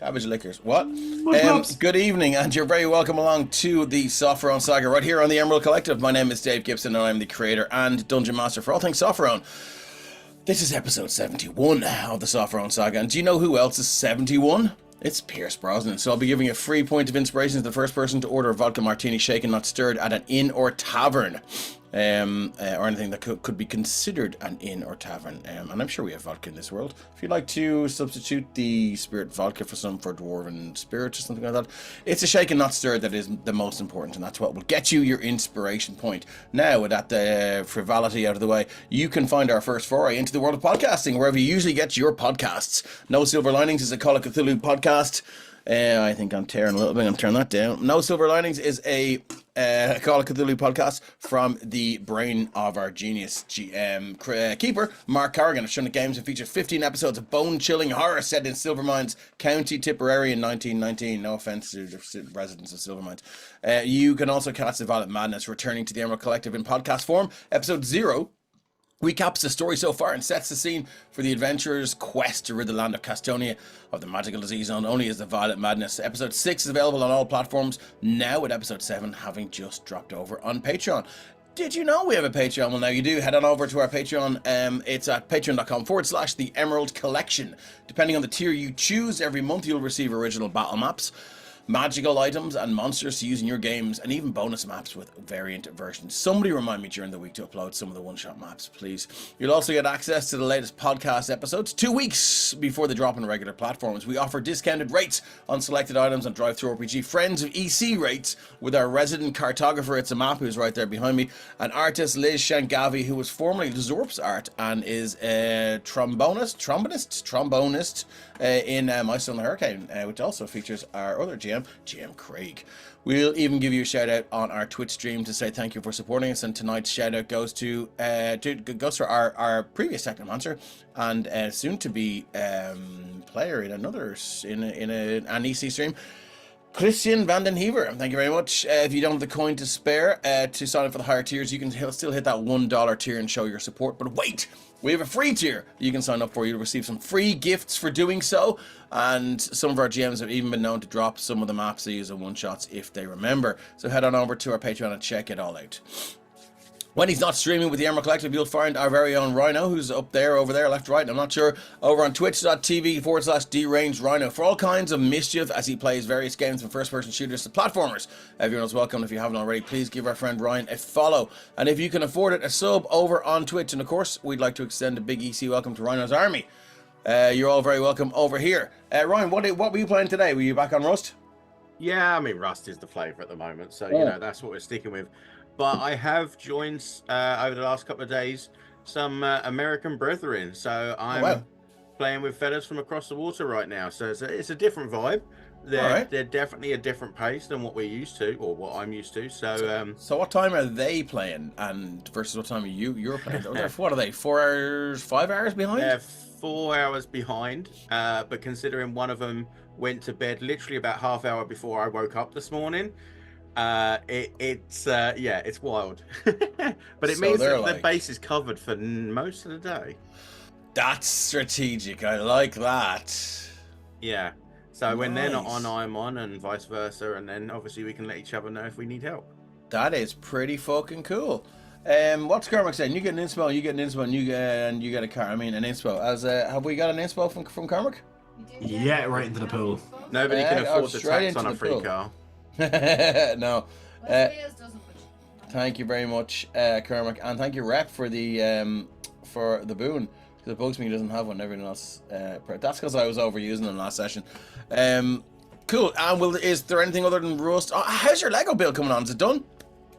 Cabbage lickers. What? What's Good evening, and you're very welcome along to the Sopherone Saga right here on the Emerald Collective. My name is Dave Gibson, and I'm the creator and dungeon master for all things Sopherone. This is episode 71 of the Sopherone Saga, and do you know who else is 71? It's Pierce Brosnan. So I'll be giving a free point of inspiration to the first person to order a vodka martini shaken, not stirred, at an inn or tavern. Or anything that could be considered an inn or tavern. And I'm sure we have vodka in this world. If you'd like to substitute the spirit vodka for dwarven spirit or something like that, it's a shaken, not stirred, that is the most important, and that's what will get you your inspiration point. Now, with that frivolity out of the way, you can find our first foray into the world of podcasting, wherever you usually get your podcasts. No Silver Linings is a Call of Cthulhu podcast. I think I'm tearing a little bit. I'm going to turn that down. No Silver Linings is a Call of Cthulhu podcast from the brain of our genius keeper, Mark Corrigan of Shunnet Games, and features 15 episodes of bone-chilling horror set in Silvermines, County Tipperary in 1919. No offense to the residents of Silvermines. You can also catch the Violet Madness returning to the Emerald Collective in podcast form. Episode 0 recaps the story so far and sets the scene for the adventurer's quest to rid the land of Castonia of the magical disease known only as the Violet Madness. Episode 6 is available on all platforms now, with episode 7 having just dropped over on Patreon. Did you know we have a Patreon? Well, now you do. Head on over to our Patreon. It's at patreon.com/the Emerald Collection. Depending on the tier you choose, every month you'll receive original battle maps, magical items and monsters to use in your games, and even bonus maps with variant versions. Somebody remind me during the week to upload some of the one-shot maps, please. You'll also get access to the latest podcast episodes 2 weeks before they drop on regular platforms. We offer discounted rates on selected items on Drive-Thru-RPG, Friends of EC rates with our resident cartographer, it's a map, who's right there behind me, and artist Liz Shangavi, who was formerly Zorp's art and is a trombonist in My Son the Hurricane, which also features our other GM Craig. We'll even give you a shout out on our Twitch stream to say thank you for supporting us, and tonight's shout out goes to our previous Technomancer and soon to be player in an EC stream, Christian Vanden Hever. Thank you very much. If you don't have the coin to spare to sign up for the higher tiers, you can still hit that $1 tier and show your support. But wait, we have a free tier you can sign up for. You'll receive some free gifts for doing so, and some of our GMs have even been known to drop some of the maps they use in one-shots if they remember. So head on over to our Patreon and check it all out. When he's not streaming with the Emerald Collective, you'll find our very own Rhino, who's up there, over there, left, right, I'm not sure, over on twitch.tv/deranged Rhino for all kinds of mischief as he plays various games from first-person shooters to platformers. Everyone is welcome. If you haven't already, please give our friend Ryan a follow. And if you can afford it, a sub over on Twitch. And of course, we'd like to extend a big EC welcome to Rhino's army. You're all very welcome over here. Ryan, what were you playing today? Were you back on Rust? Yeah, I mean, Rust is the flavour at the moment, so, you know, that's what we're sticking with. But I have joined, over the last couple of days, some American brethren. So I'm playing with fellas from across the water right now. So it's a different vibe. They're definitely a different pace than what we're used to, or what I'm used to. So what time are they playing, and versus what time are you're playing? What are they, 4 hours, 5 hours behind? They're 4 hours behind, but considering one of them went to bed literally about half hour before I woke up this morning, it's wild. But it means that the base is covered for most of the day. That's strategic. I like that. Yeah. So when they're not on, I'm on, and vice versa, and then obviously we can let each other know if we need help. That is pretty fucking cool. What's Cormac saying? You get an inspo, and you get a car. I mean, an inspo. Have we got an inspo from Cormac? Yeah, right into the pool. Nobody can afford the tax on a free car. No. Thank you very much, Cormac, and thank you, Rep, for the boon. Because it bugs me he doesn't have one. Everyone else, that's because I was overusing them last session. Cool. And is there anything other than Rust? Oh, how's your Lego build coming on? Is it done?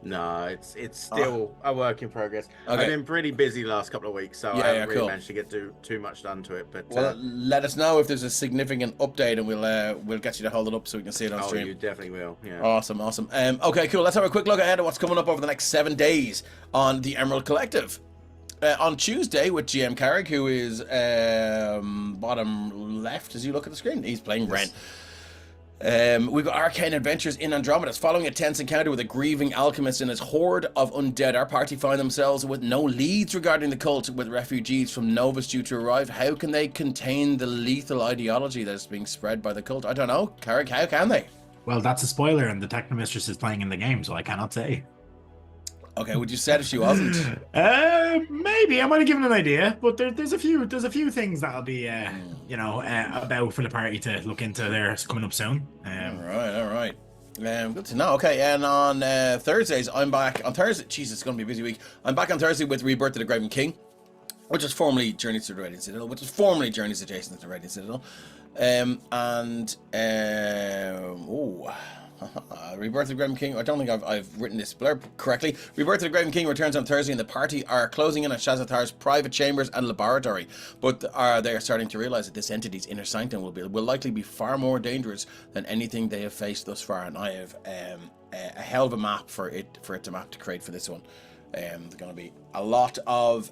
No, it's still a work in progress. Okay. I've been pretty busy the last couple of weeks, so I haven't really managed to get too much done to it. But let us know if there's a significant update, and we'll get you to hold it up so we can see it on stream. Oh, you definitely will. Yeah. Awesome. Okay, cool. Let's have a quick look ahead at what's coming up over the next 7 days on the Emerald Collective. On Tuesday with GM Carrick, who is bottom left as you look at the screen. He's playing Ren. We've got arcane adventures in Andromeda. Following a tense encounter with a grieving alchemist and his horde of undead, our party find themselves with no leads regarding the cult, with refugees from Novus due to arrive. How can they contain the lethal ideology that is being spread by the cult? I don't know. Carrick, how can they? Well, that's a spoiler, and the Technomistress is playing in the game, so I cannot say. Okay, would you said if she wasn't? Maybe I might have given an idea, but there's a few things that'll be about for the party to look into. There coming up soon. All right. Good to know. Okay, and on Thursdays, I'm back on Thursday. Jeez, it's going to be a busy week. I'm back on Thursday with Rebirth of the Graven King, which is formerly Journeys to the Radiant Citadel, which is formerly Journeys adjacent to the Radiant Citadel, Rebirth of the Graven King. I don't think I've written this blurb correctly. Rebirth of the Graven King returns on Thursday, and the party are closing in on Shazathar's private chambers and laboratory. But they are starting to realize that this entity's inner sanctum will likely be far more dangerous than anything they have faced thus far. And I have a hell of a map for it to map to create for this one. There's going to be a lot of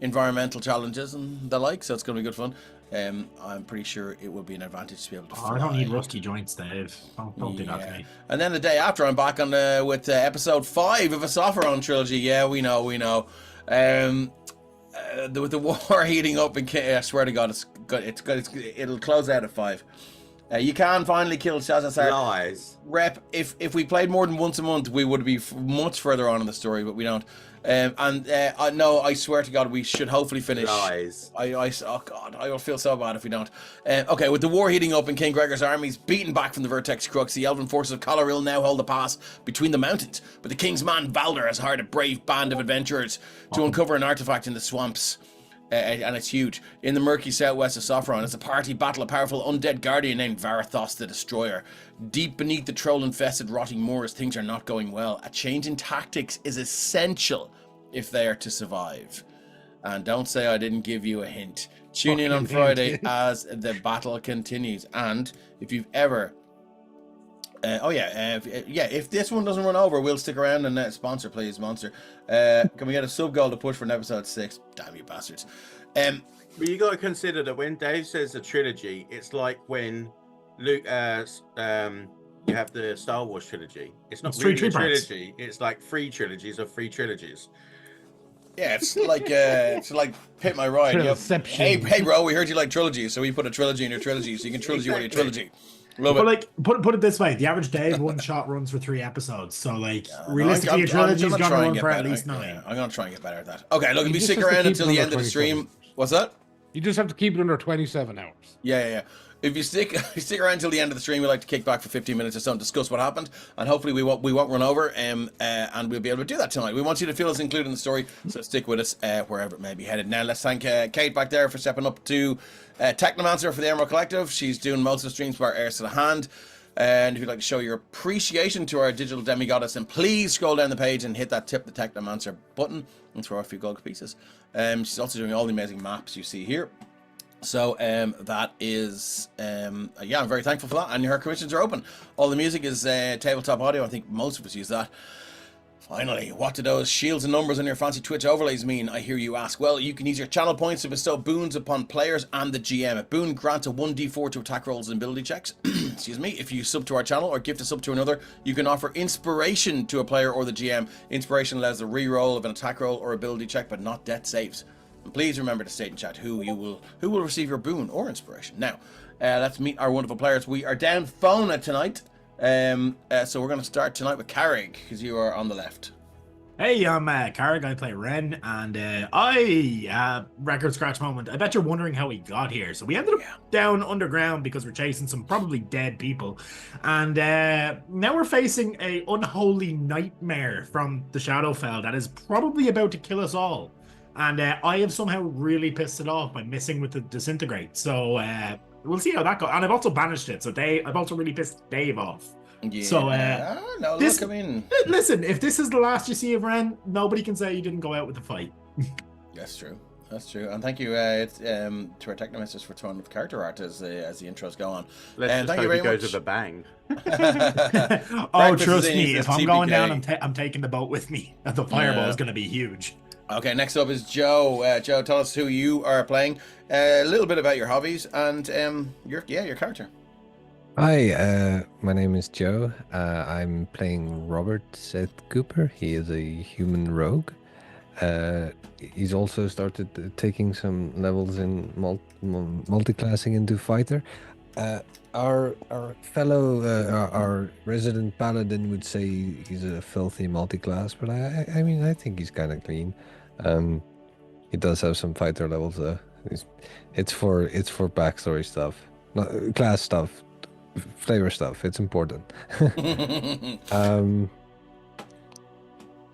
environmental challenges and the like, so it's going to be good fun. I'm pretty sure it will be an advantage to be able to fly. I don't need rusty joints, Dave. Don't do that to me. And then the day after, I'm back on with episode 5 of a Sopherone trilogy. Yeah, we know. With the war heating up, I swear to God, it'll close out at 5. You can finally kill Shazazar. Lies. Rep, if we played more than once a month, we would be much further on in the story, but we don't. No, I swear to God, we should hopefully finish. Lies. Oh God, I will feel so bad if we don't. Okay, with the war heating up and King Gregor's armies beaten back from the Vertex Crux, the elven forces of Coloril now hold the pass between the mountains. But the King's man Valder has hired a brave band of adventurers to uncover an artifact in the swamps. And it's huge. In the murky southwest of Sopherone, as the party battle a powerful undead guardian named Varathos the Destroyer. Deep beneath the troll-infested rotting moors, things are not going well. A change in tactics is essential if they are to survive. And don't say I didn't give you a hint. Tune in on Friday as the battle continues. And if you've ever... if this one doesn't run over, we'll stick around and sponsor, please, Monster. Can we get a sub goal to push for an episode 6? Damn you bastards. But you got to consider that when Dave says a trilogy, it's like when Luke, you have the Star Wars trilogy. It's not really a trilogy. It's like 3 trilogies of 3 trilogies. Yeah, it's like Pit My Ride. Hey, bro, we heard you like trilogies, so we put a trilogy in your trilogy, so you can trilogy with your trilogy. But like, put it this way: the average Dave one shot runs for 3 episodes. So like, realistically, a trilogy is gonna run for at least 9. Yeah, I'm gonna try and get better at that. Okay, look, if you stick around until the end of the stream, what's that? You just have to keep it under 27 hours. Yeah. If you stick around until the end of the stream, we like to kick back for 15 minutes or so and discuss what happened, and hopefully we won't run over, and we'll be able to do that tonight. We want you to feel us included in the story, so stick with us wherever it may be headed. Now let's thank Kate back there for stepping up to Technomancer for the Emerald Collective. She's doing most of the streams by her heirs to the hand. And if you'd like to show your appreciation to our digital demigoddess, then please scroll down the page and hit that Tip the Technomancer button and throw a few gold pieces. She's also doing all the amazing maps you see here. So that is, I'm very thankful for that. And her commissions are open. All the music is tabletop audio. I think most of us use that. Finally, what do those shields and numbers on your fancy Twitch overlays mean, I hear you ask? Well, you can use your channel points to bestow boons upon players and the GM. A boon grants a 1d4 to attack rolls and ability checks. Excuse me. If you sub to our channel or gift a sub to another, you can offer inspiration to a player or the GM. Inspiration allows the re-roll of an attack roll or ability check, but not death saves. And please remember to state in chat who will receive your boon or inspiration. Now, let's meet our wonderful players. We are down Fona tonight. So we're going to start tonight with Carrig, because you are on the left. Hey, I'm Carrig. I play Ren, and record scratch moment. I bet you're wondering how we got here. So we ended up down underground because we're chasing some probably dead people, and now we're facing a unholy nightmare from the Shadowfell that is probably about to kill us all. And I have somehow really pissed it off by missing with the disintegrate. So we'll see how that goes. And I've also banished it. So I've also really pissed Dave off. Yeah. So listen, if this is the last you see of Ren, nobody can say you didn't go out with the fight. That's true. And thank you to our Technomisters for throwing the character art as the intros go on. Let's thank you very goes much. with a bang. Oh, trust me, if I'm going down, I'm taking the boat with me. The fireball is going to be huge. Okay, next up is Joe. Joe, tell us who you are playing, a little bit about your hobbies, and your character. Hi, my name is Joe. I'm playing Robert Seth Cooper. He is a human rogue. He's also started taking some levels in multi-classing into fighter. Our fellow, our resident paladin would say he's a filthy multi-class, but I mean, I think he's kind of clean. He does have some fighter levels. It's for backstory stuff, not class stuff, flavor stuff. It's important.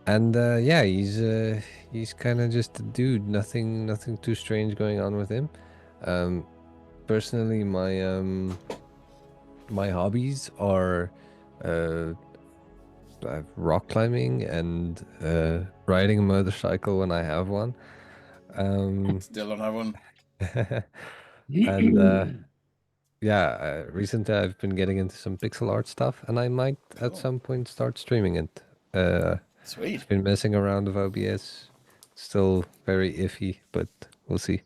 And yeah, he's kind of just a dude. Nothing too strange going on with him. Personally, my hobbies are rock climbing and riding a motorcycle when I have one. Still don't have one. And yeah, recently I've been getting into some pixel art stuff, and I might at some point start streaming it. Sweet. I've been messing around with OBS. Still very iffy, but we'll see.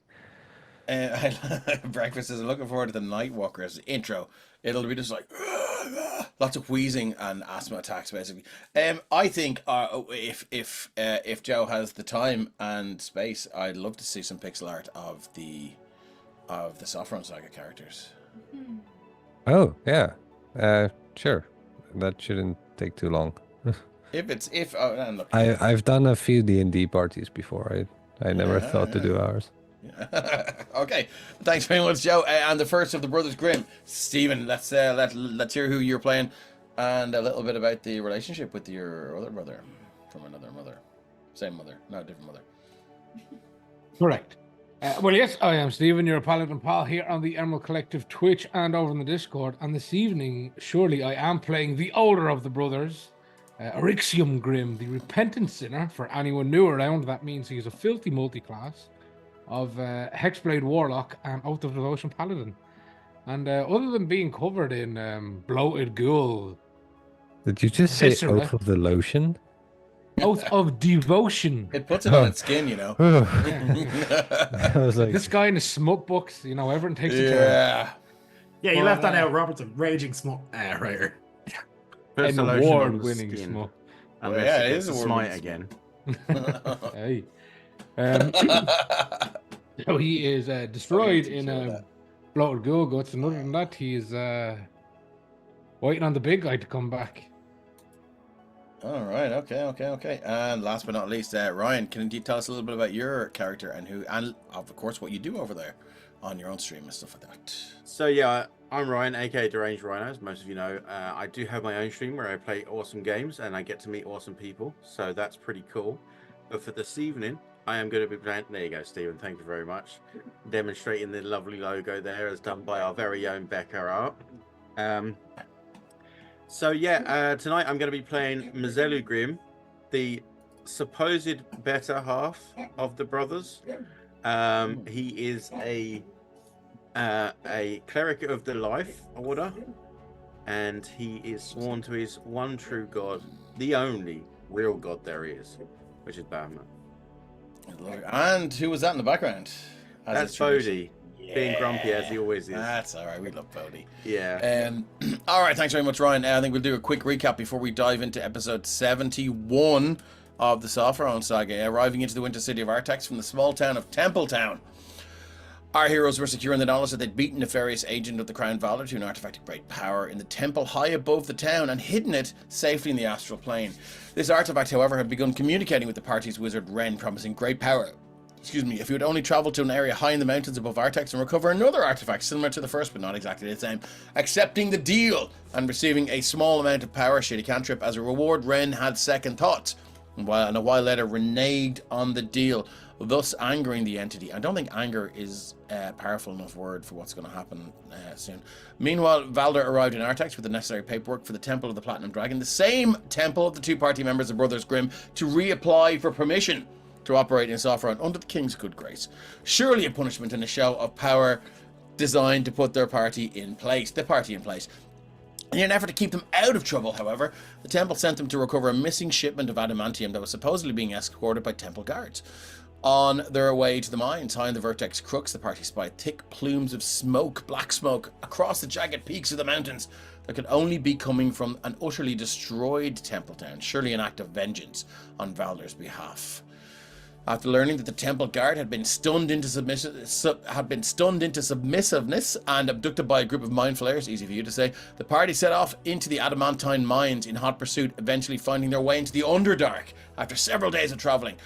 Breakfast is looking forward to the Nightwalker's intro. It'll be just like lots of wheezing and asthma attacks, basically. I think if Joe has the time and space, I'd love to see some pixel art of the Sopherone Saga characters. Oh yeah, sure. That shouldn't take too long. I've done a few D&D parties before. I never thought to do ours. Okay, thanks very much, Joe. And the first of the Brothers Grimm, Stephen. Let's hear who you're playing, and a little bit about the relationship with your other brother from another mother, same mother, not a different mother. Correct. Well, yes, I am Stephen, your Paladin pal here on the Emerald Collective Twitch and over in the Discord. And this evening, surely I am playing the older of the brothers, Orixium Grimm, the repentant sinner. For anyone new around, that means he is a filthy multi-class of Hexblade Warlock and Oath of Devotion Paladin. And other than being covered in bloated ghoul... Did you just say Oath of the Lotion? Oath of Devotion. It puts it on its skin, you know. I was like... This guy in the smut books, you know, everyone takes a turn. Yeah, you left that out. Robert's a raging smut writer. An award-winning smut. Unless it is a smite again. Hey. So he is destroyed in a bloated ghoul guts, and other than that, he's waiting on the big guy to come back. All right, okay. And last but not least, Ryan, can you tell us a little bit about your character and of course what you do over there on your own stream and stuff like that? So yeah, I'm Ryan, aka Deranged Rhino, as most of you know. I do have my own stream where I play awesome games and I get to meet awesome people, so that's pretty cool. But for this evening, I am going to be playing... There you go, Stephen. Thank you very much. Demonstrating the lovely logo there as done by our very own Becca Art. So yeah, tonight I'm going to be playing Mazelu Grimm, the supposed better half of the brothers. He is a cleric of the life order, and he is sworn to his one true god, the only real god there is, which is Bahamut. And who was that in the background? That's Bodhi. Being grumpy as he always is. That's all right. We love Bodhi. Yeah. All right. Thanks very much, Ryan. I think we'll do a quick recap before we dive into episode 71 of the Sopherone Saga. Arriving into the winter city of Artax from the small town of Templetown, our heroes were secure in the knowledge that they'd beaten a nefarious agent of the Crown Valor to an artifact of great power in the temple high above the town and hidden it safely in the astral plane. This artifact, however, had begun communicating with the party's wizard Ren, promising great power. If you would only travel to an area high in the mountains above Artax and recover another artifact similar to the first but not exactly the same, accepting the deal and receiving a small amount of power, shitty cantrip, as a reward, Ren had second thoughts. And a while later reneged on the deal, thus angering the entity. I don't think anger is a powerful enough word for what's going to happen soon. Meanwhile, Valder arrived in Artax with the necessary paperwork for the Temple of the Platinum Dragon, the same temple of the two party members of Brothers Grimm, to reapply for permission to operate in Sopherone under the King's good grace. Surely a punishment and a show of power designed to put their party in place. In an effort to keep them out of trouble, however, the temple sent them to recover a missing shipment of adamantium that was supposedly being escorted by temple guards. On their way to the mines, high in the Vertex Crux, the party spied thick plumes of smoke, black smoke, across the jagged peaks of the mountains that could only be coming from an utterly destroyed temple town, surely an act of vengeance on Valdor's behalf. After learning that the temple guard had been stunned into submissiveness and abducted by a group of mind flayers, easy for you to say, the party set off into the adamantine mines in hot pursuit, eventually finding their way into the Underdark after several days of travelling.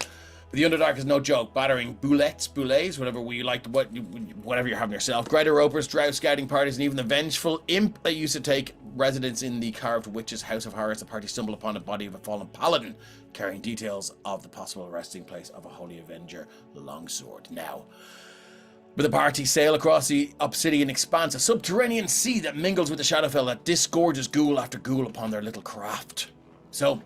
But the Underdark is no joke, battering boulets, whatever you like, whatever you're having yourself, Grider Ropers, Drow scouting parties, and even the vengeful imp that used to take residence in the carved witch's house of horrors. The party stumbled upon a body of a fallen paladin, carrying details of the possible resting place of a holy avenger longsword. Now, with the party sail across the Obsidian Expanse, a subterranean sea that mingles with the Shadowfell that disgorges ghoul after ghoul upon their little craft. So,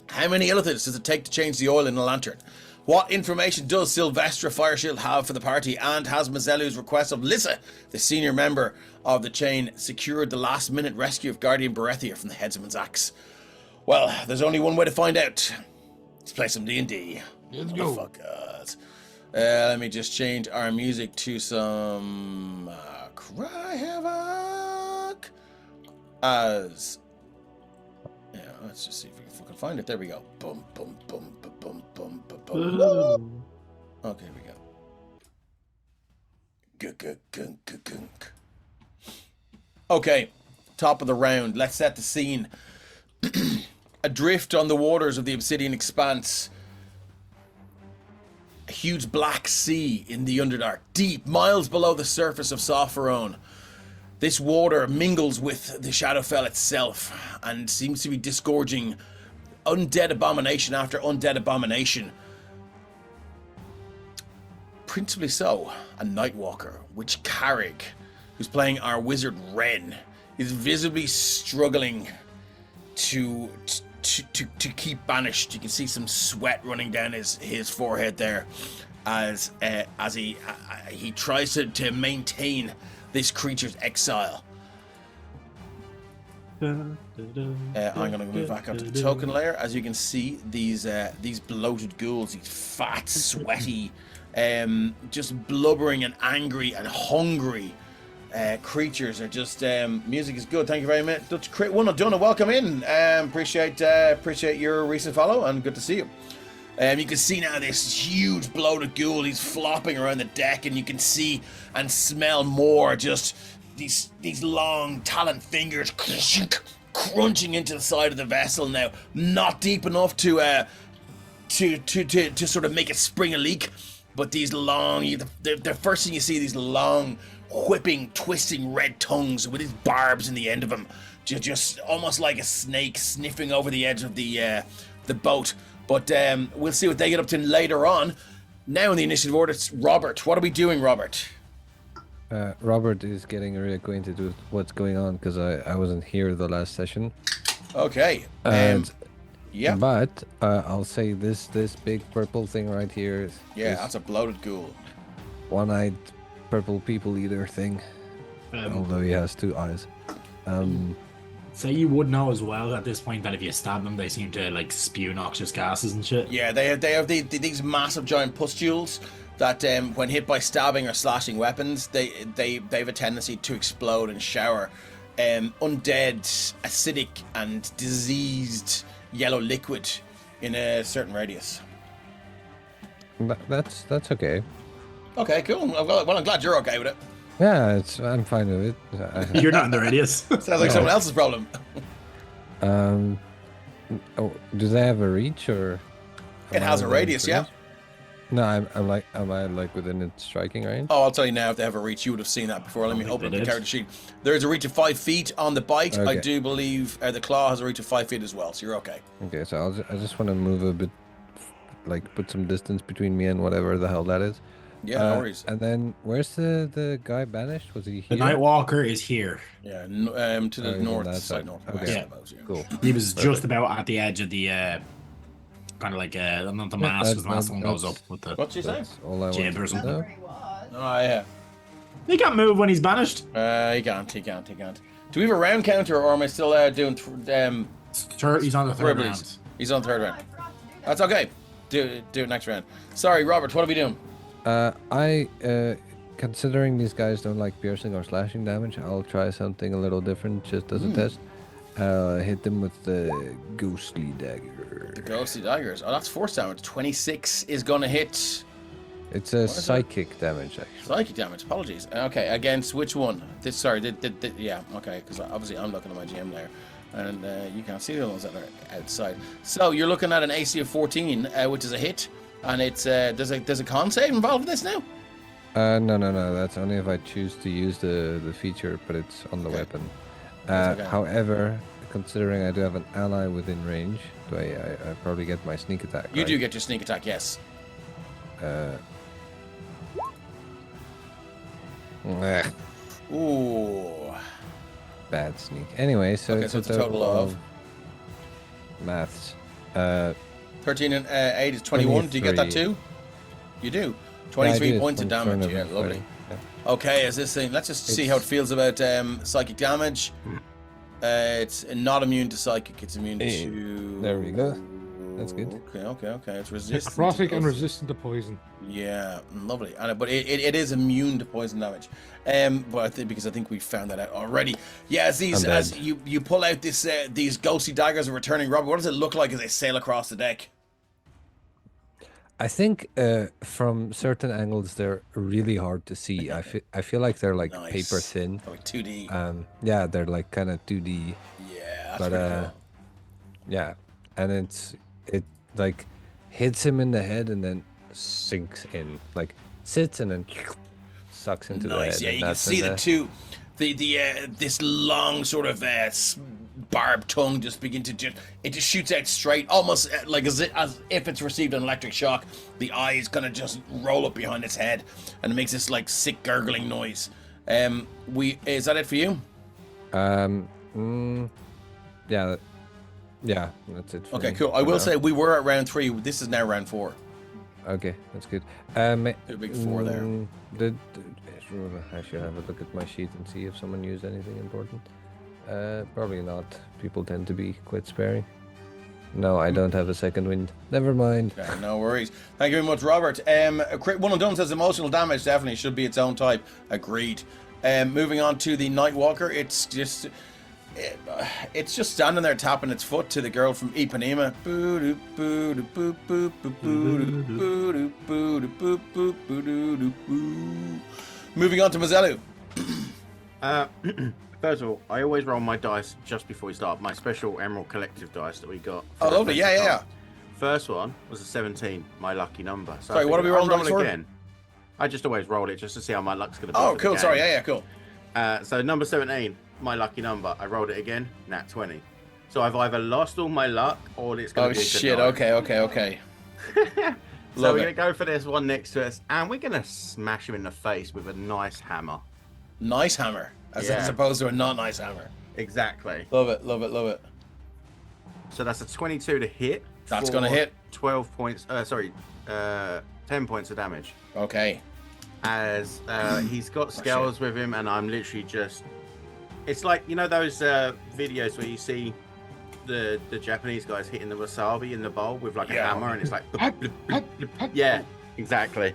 how many illithids does it take to change the oil in a lantern? What information does Sylvestra Fireshield have for the party? And has Mazellu's request of Lissa, the senior member of the chain, secured the last-minute rescue of Guardian Berethia from the headsman's axe? Well, there's only one way to find out. Let's play some D&D. Let's go. Motherfuckers. Let me just change our music to some Cry Havoc. As... yeah, let's just see if we can fucking find it. There we go. Boom, boom, boom, boom, boom, boom, boom, boom. Okay, here we go. Gunk. Okay, top of the round. Let's set the scene. Adrift on the waters of the Obsidian Expanse. A huge black sea in the Underdark, deep, miles below the surface of Sopherone. This water mingles with the Shadowfell itself and seems to be disgorging undead abomination after undead abomination. Principally so, a Nightwalker, which Carrig, who's playing our wizard Ren, is visibly struggling to keep banished. You can see some sweat running down his forehead there as he tries to maintain this creature's exile. I'm going to move back onto the token layer. As you can see, these bloated ghouls, these fat, sweaty, just blubbering and angry and hungry creatures are just... music is good. Thank you very much. Dutch Crit One, Donna, welcome in. Appreciate your recent follow and good to see you. You can see now this huge bloated ghoul. He's flopping around the deck, and you can see and smell more just these long taloned fingers crunching into the side of the vessel now. Not deep enough to sort of make it spring a leak, but these long... the first thing you see, these long, whipping, twisting red tongues with these barbs in the end of them, just almost like a snake sniffing over the edge of the boat. But we'll see what they get up to later on. Now in the initiative order, it's Robert. What are we doing, Robert? Robert is getting reacquainted with what's going on because I wasn't here the last session. Okay. Yeah. But I'll say this big purple thing right here is... yeah, that's a bloated ghoul. One-eyed purple people eater thing. Although he has two eyes. So you would know as well at this point that if you stab them, they seem to like spew noxious gases and shit. Yeah, they have these massive giant pustules that when hit by stabbing or slashing weapons, they have a tendency to explode and shower undead, acidic, and diseased yellow liquid in a certain radius. That's okay. Okay, cool. Well, I'm glad you're okay with it. Yeah, I'm fine with it. You're not in the radius. Sounds like someone else's problem. Oh, do they have a reach or? It has a radius, yeah. No, am I like within its striking range? Oh, I'll tell you now. If they have a reach, you would have seen that before. Let me open up the character sheet. There's a reach of 5 feet on the bite. Okay. I do believe the claw has a reach of 5 feet as well, so you're okay. Okay, so I just want to move a bit, like put some distance between me and whatever the hell that is. Yeah, no worries. And then, where's the guy banished? Was he here? The Nightwalker is here. Yeah, to the north side, northwest. Okay. I suppose, yeah. Cool. He was just about at the edge of the kind of like not the mast, because the mast one goes up with the... What's he saying? All I jib or something. Oh, yeah. He can't move when he's banished. He can't. Do we have a round counter, or am I still doing? He's on the third round. He's on the third round. That's okay. Do it next round. Sorry, Robert. What are we doing? Considering these guys don't like piercing or slashing damage, I'll try something a little different just as a test. Hit them with the ghostly dagger. The ghostly daggers. Oh, that's force damage. 26 is gonna hit. It's a psychic damage, actually. Psychic damage. Apologies. Okay, against which one? Yeah. Okay, because obviously I'm looking at my GM there, and you can't see the ones that are outside. So you're looking at an AC of 14, which is a hit, and it's there's a con save involved in this now. No. That's only if I choose to use the feature, but it's on the weapon. Okay. However, considering I do have an ally within range, do I probably get my sneak attack? You right? do get your sneak attack, yes. Ooh. Bad sneak. Anyway, so Okay, it's so it's a total of maths. 13 and 8 is 21. Do you get that too? You do. 23 points of damage. Yeah, lovely. Yeah. Okay, is this thing? Let's just see how it feels about psychic damage. It's not immune to psychic. It's immune to. There we go. That's good. Okay. It's resistant. Necrotic and resistant to poison. Yeah, lovely. But it is immune to poison damage. But because I think we found that out already. Yeah, as you pull out these ghostly daggers of returning Robert, what does it look like as they sail across the deck? I think from certain angles they're really hard to see. I feel like they're like Nice. paper thin. Like 2D. Yeah, they're like kind of 2D. Yeah, that's But pretty cool. yeah, and it like hits him in the head and then sinks in, like sits and then sucks into the head. Nice. Yeah, and you can that's see when the two, this long sort of barbed tongue just begin to just shoots out straight, almost like as if it's received an electric shock. The eyes kind of just roll up behind its head, and it makes this like sick gurgling noise. Is that it for you? Yeah, that's it. For Okay, me cool. I for will now. say we were at round 3. This is now round 4. Okay, that's good. A big 4 there. I should have a look at my sheet and see if someone used anything important. Probably not. People tend to be quite sparing. No, I don't have a second wind. Never mind. Okay, no worries. Thank you very much, Robert. One and Done says emotional damage definitely should be its own type. Agreed. Moving on to the Nightwalker, it's just standing there tapping its foot to the girl from Ipanema. Moving on to Mazellu. First of all, I always roll my dice just before we start. My special Emerald Collective dice that we got. Oh, lovely. Yeah. First one was a 17, my lucky number. So Sorry, what are we rolling dice for? again. I just always roll it just to see how my luck's going to be. Oh, for the cool. game. Sorry. Yeah, cool. So number 17, my lucky number. I rolled it again, nat 20. So I've either lost all my luck or it's going to be a good shit. night. Okay. So we're going to go for this one next to us, and we're going to smash him in the face with a nice hammer. Nice hammer, as opposed to a not nice hammer. Exactly. Love it. So that's a 22 to hit. That's for going to hit. 12 points. 10 points of damage. Okay. As he's got scales with him, and I'm literally just. It's like, you know those videos where you see the Japanese guys hitting the wasabi in the bowl with like a hammer, and it's like. Yeah, exactly.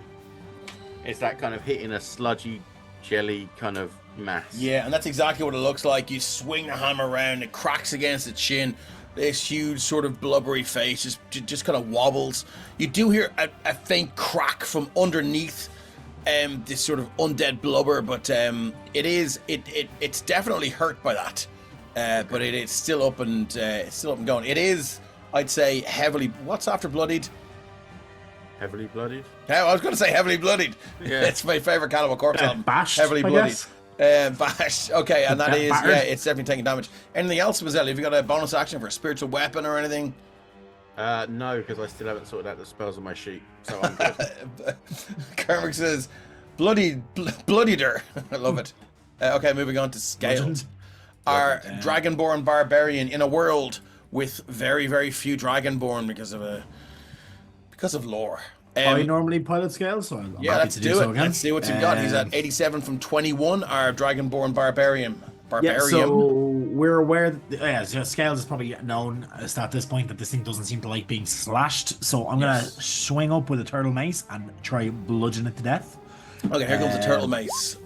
It's that kind of hitting a sludgy jelly kind of mass. Yeah, and that's exactly what it looks like. You swing the hammer around, it cracks against its chin. This huge sort of blubbery face just kind of wobbles. You do hear a faint crack from underneath this sort of undead blubber, but it's definitely hurt by that. But it's still up and going. It is, I'd say, heavily. What's after bloodied? Heavily bloodied. Yeah, I was going to say heavily bloodied. Yeah. It's my favorite Cannibal Corpse album. Bashed, heavily I bloodied. guess. Bashed. Okay, and that is Battered. it's definitely taking damage. Anything else, Mazelli? Have you got a bonus action for a spiritual weapon or anything? No, because I still haven't sorted out the spells on my sheet, so I'm good. Kermit says, bloodieder. I love it. Okay, moving on to Scaled. Our Dragonborn Barbarian in a world with very, very few Dragonborn because of lore. I normally pilot scales, so I'm happy let's to do so it. again. Let's see what you've got. He's at 87 from 21, our Dragonborn Barbarian. barbarian. Yeah, so we're aware that Scales is probably known at this point that this thing doesn't seem to like being slashed. So I'm gonna swing up with a turtle mace and try bludgeon it to death. Okay, here comes the turtle mace.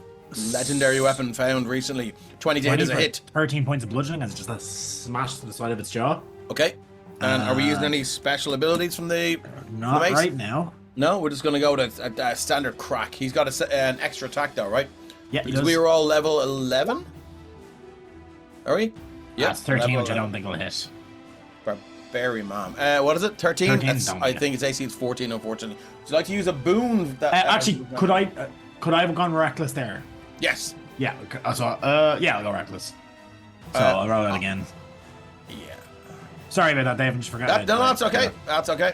Legendary weapon found recently. 20 to hit is a hit. 13 points of bludgeoning as just a smash to the side of its jaw. Okay. And are we using any special abilities from the Not mace? right now. No, we're just going to go with a standard crack. He's got an extra attack though, right? Yeah, because we were all level 11. Are we? Yeah, that's 13, which I don't think will hit. Barbarian man. What is it? 13? I think its AC is 14, unfortunately. Would you like to use a boon? Actually, could I have gone reckless there? Yes. Yeah. So, yeah, I'll go reckless. So I'll roll that again. Yeah. Sorry about that, Dave. I just forgot. No, that's okay. That's okay.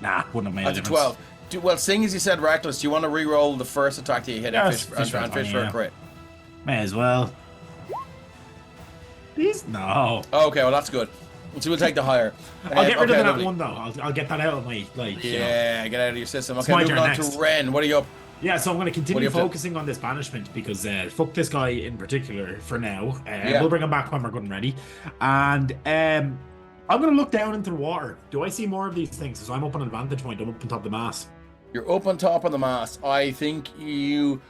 Nah, wouldn't have made That's a a difference. 12. Well, seeing as you said reckless, do you want to re-roll the first attack that you hit and fish for a crit? May as well. Please? No. Okay, well, that's good. So we'll take the higher. I'll get rid of that lovely. one, though. I'll get that out of my, Yeah, get out of your system. Okay, my moving turn on next. to Ren. What are you up? Yeah, so I'm going to What continue are you up to? focusing on this banishment because fuck this guy in particular for now. We'll bring him back when we're good and ready. And I'm going to look down into the water. Do I see more of these things? So I'm up on an advantage point. I'm up on top of the mast. You're up on top of the mast. I think you...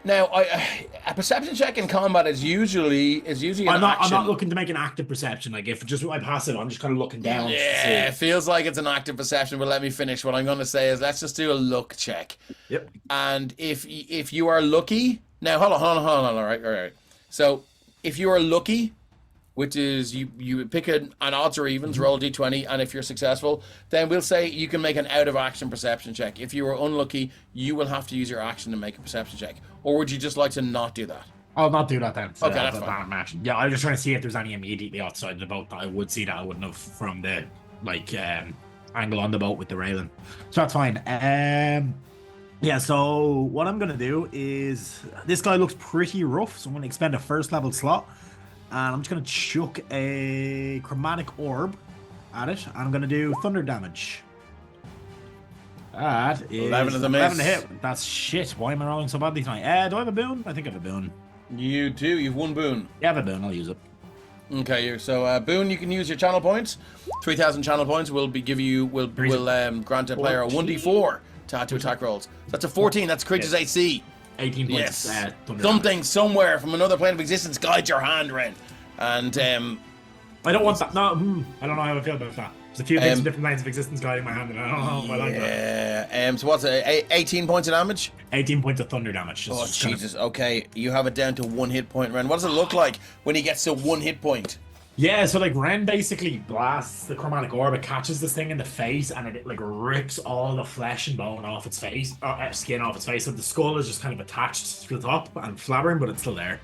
Now, a perception check in combat is usually I'm not looking to make an active perception. Like if just with my passive, I'm just kind of looking down. Yeah, it feels like it's an active perception, but let me finish. What I'm going to say is let's just do a look check. Yep. And if you are lucky... Now, hold on. All right. So, if you are lucky, which is you pick an odds or evens, roll a d20, and if you're successful, then we'll say you can make an out-of-action perception check. If you are unlucky, you will have to use your action to make a perception check. Or would you just like to not do that? I'll not do that then. Okay, that's fine. Action. Yeah, I'm just trying to see if there's any immediately outside the boat that I would see that I wouldn't have from the angle on the boat with the railing. So that's fine. Yeah, so what I'm going to do is... This guy looks pretty rough, so I'm going to expend a first level slot. And I'm just going to chuck a chromatic orb at it. And I'm going to do thunder damage. That is 11 is a miss. 11 to hit. That's shit. Why am I rolling so badly tonight? Do I have a boon? I think I have a boon. You do. You've one boon. Yeah, I have a boon. I'll use it. Okay, so boon, you can use your channel points. 3,000 channel points will grant a player a 1d4 to add to attack rolls. That's a 14. That's creature's AC. 18 points. Yes. Thunder Something damage. somewhere from another plane of existence guides your hand, Ren. And I don't want that. No, I don't know how I feel about that. There's a few things in different planes of existence guiding my hand, and I don't know if I like that. yeah. So what's it? 18 points of damage? 18 points of thunder damage. Oh Jesus. Okay, you have it down to 1 hit point, Ren. What does it look like when he gets to 1 hit point? Yeah, so like Ren basically blasts the chromatic orb, it catches this thing in the face, and it like rips all the flesh and bone off its face, skin off its face. So the skull is just kind of attached to the top and flabbering, but it's still there.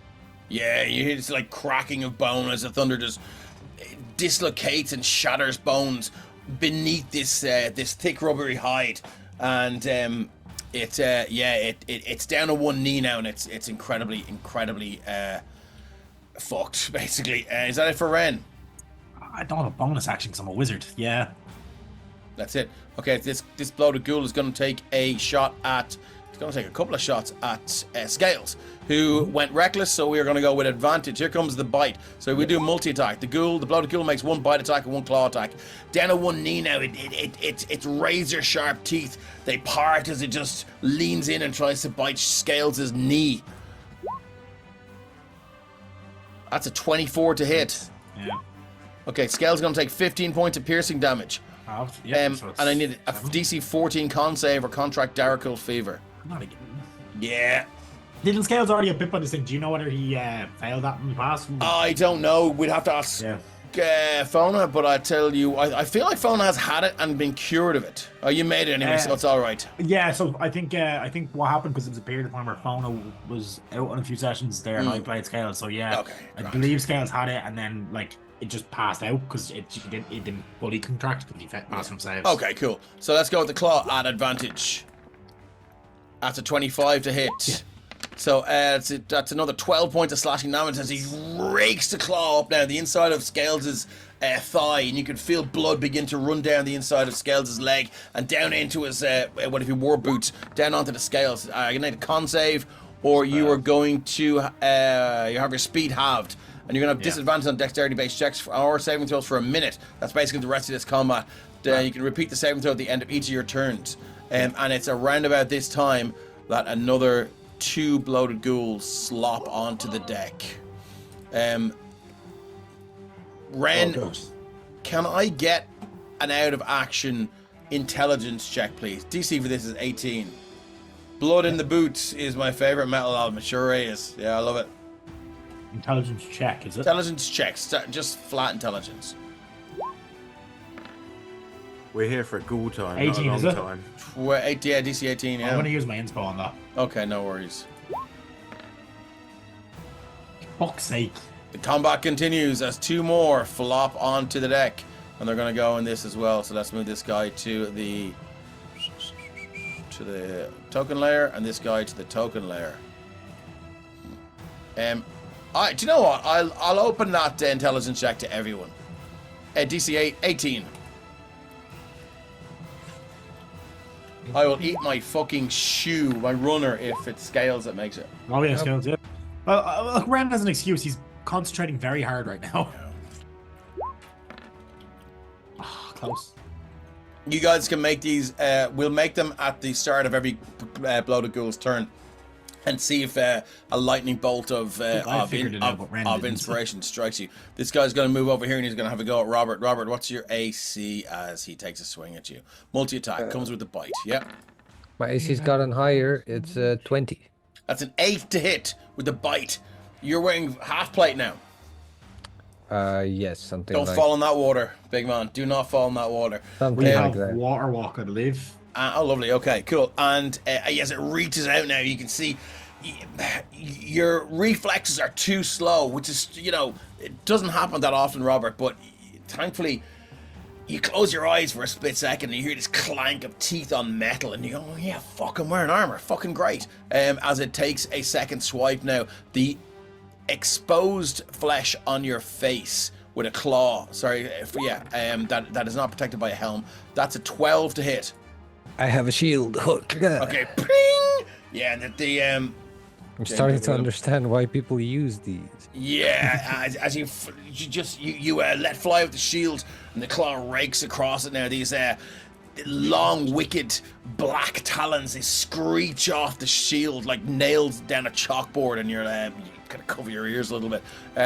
Yeah, you hear this like cracking of bone as the thunder just dislocates and shatters bones beneath this this thick rubbery hide, and it's down to 1 knee now, and it's incredibly fucked basically. Is that it for Ren? I don't have a bonus action because I'm a wizard. Yeah. That's it. Okay, this bloated ghoul is going to take a shot at... It's going to take a couple of shots at Scales, who went reckless, so we're going to go with advantage. Here comes the bite. So we do multi-attack. The bloated ghoul makes 1 bite attack and 1 claw attack. Down to 1 knee now. It's razor-sharp teeth. They part as it just leans in and tries to bite Scales' knee. That's a 24 to hit. Yeah. Okay, Scales going to take 15 points of piercing damage. So And I need a DC 14 con save or contract Darkle Fever. Not again. Yeah. Didn't Scales already get bit by this thing? Do you know whether he failed that in the past? I don't know. We'd have to ask Fona, but I tell you, I feel like Fona has had it and been cured of it. Oh, you made it anyway, so it's all right. Yeah, so I think what happened, because it was a period of time where Fona was out on a few sessions there, and I played Scales, so yeah. Okay, I right. believe Scales had it, and then like it just passed out because it didn't fully contract because he passed from saves. Okay, cool. So let's go with the claw at advantage. That's a 25 to hit. Yeah. So that's another 12 points of slashing damage as he rakes the claw up now the inside of Scales' thigh, and you can feel blood begin to run down the inside of Scales' leg and down into his what if he wore boots, down onto the scales. You need a con save or you are going to you have your speed halved, and you're going to have disadvantage on dexterity-based checks or saving throws for a minute. That's basically the rest of this combat. You can repeat the saving throw at the end of each of your turns, and it's around about this time that another 2 bloated ghouls slop onto the deck. Ren, can I get an out of action intelligence check, please? DC for this is 18. Blood in the Boots is my favorite metal album. It sure is. Yeah, I love it. Intelligence check, is it? Intelligence checks, just flat intelligence. We're here for a ghoul time, 18, not a is long it? time. Yeah, DC 18, yeah. I'm going to use my inspo on that. Okay, no worries. Fuck's sake. The combat continues as 2 more flop onto the deck. And they're going to go in this as well. So let's move this guy to the token layer, and this guy to the token layer. Do you know what? I'll open that intelligence check to everyone. DC 18. I will eat my fucking shoe, my runner, if it scales that makes it. Oh, yeah, scales, yeah. Well, look, Ren has an excuse. He's concentrating very hard right now. Close. You guys can make these. We'll make them at the start of every bloated ghoul's turn, and see if a lightning bolt of inspiration strikes you. This guy's going to move over here, and he's going to have a go at Robert. Robert, what's your AC as he takes a swing at you? Multi-attack comes with a bite. Yep. My AC's gotten higher. It's 20. That's an 8 to hit with the bite. You're wearing half plate now. Yes, something Don't like fall in that water, big man. Do not fall in that water. something We like have that. water walk, I believe. Oh, lovely. Okay, cool. And as it reaches out now, you can see your reflexes are too slow, which is, it doesn't happen that often, Robert, but thankfully you close your eyes for a split second and you hear this clank of teeth on metal and you go, oh, yeah, fucking wearing armor. Fucking great. As it takes a second swipe now, the exposed flesh on your face with a claw, that is not protected by a helm. That's a 12 to hit. I have a shield hook. Okay, ping! Yeah, I'm starting to understand why people use these. Yeah, as you let fly with the shield, and the claw rakes across it now. These long, wicked black talons, they screech off the shield like nails down a chalkboard, and you're kind of cover your ears a little bit.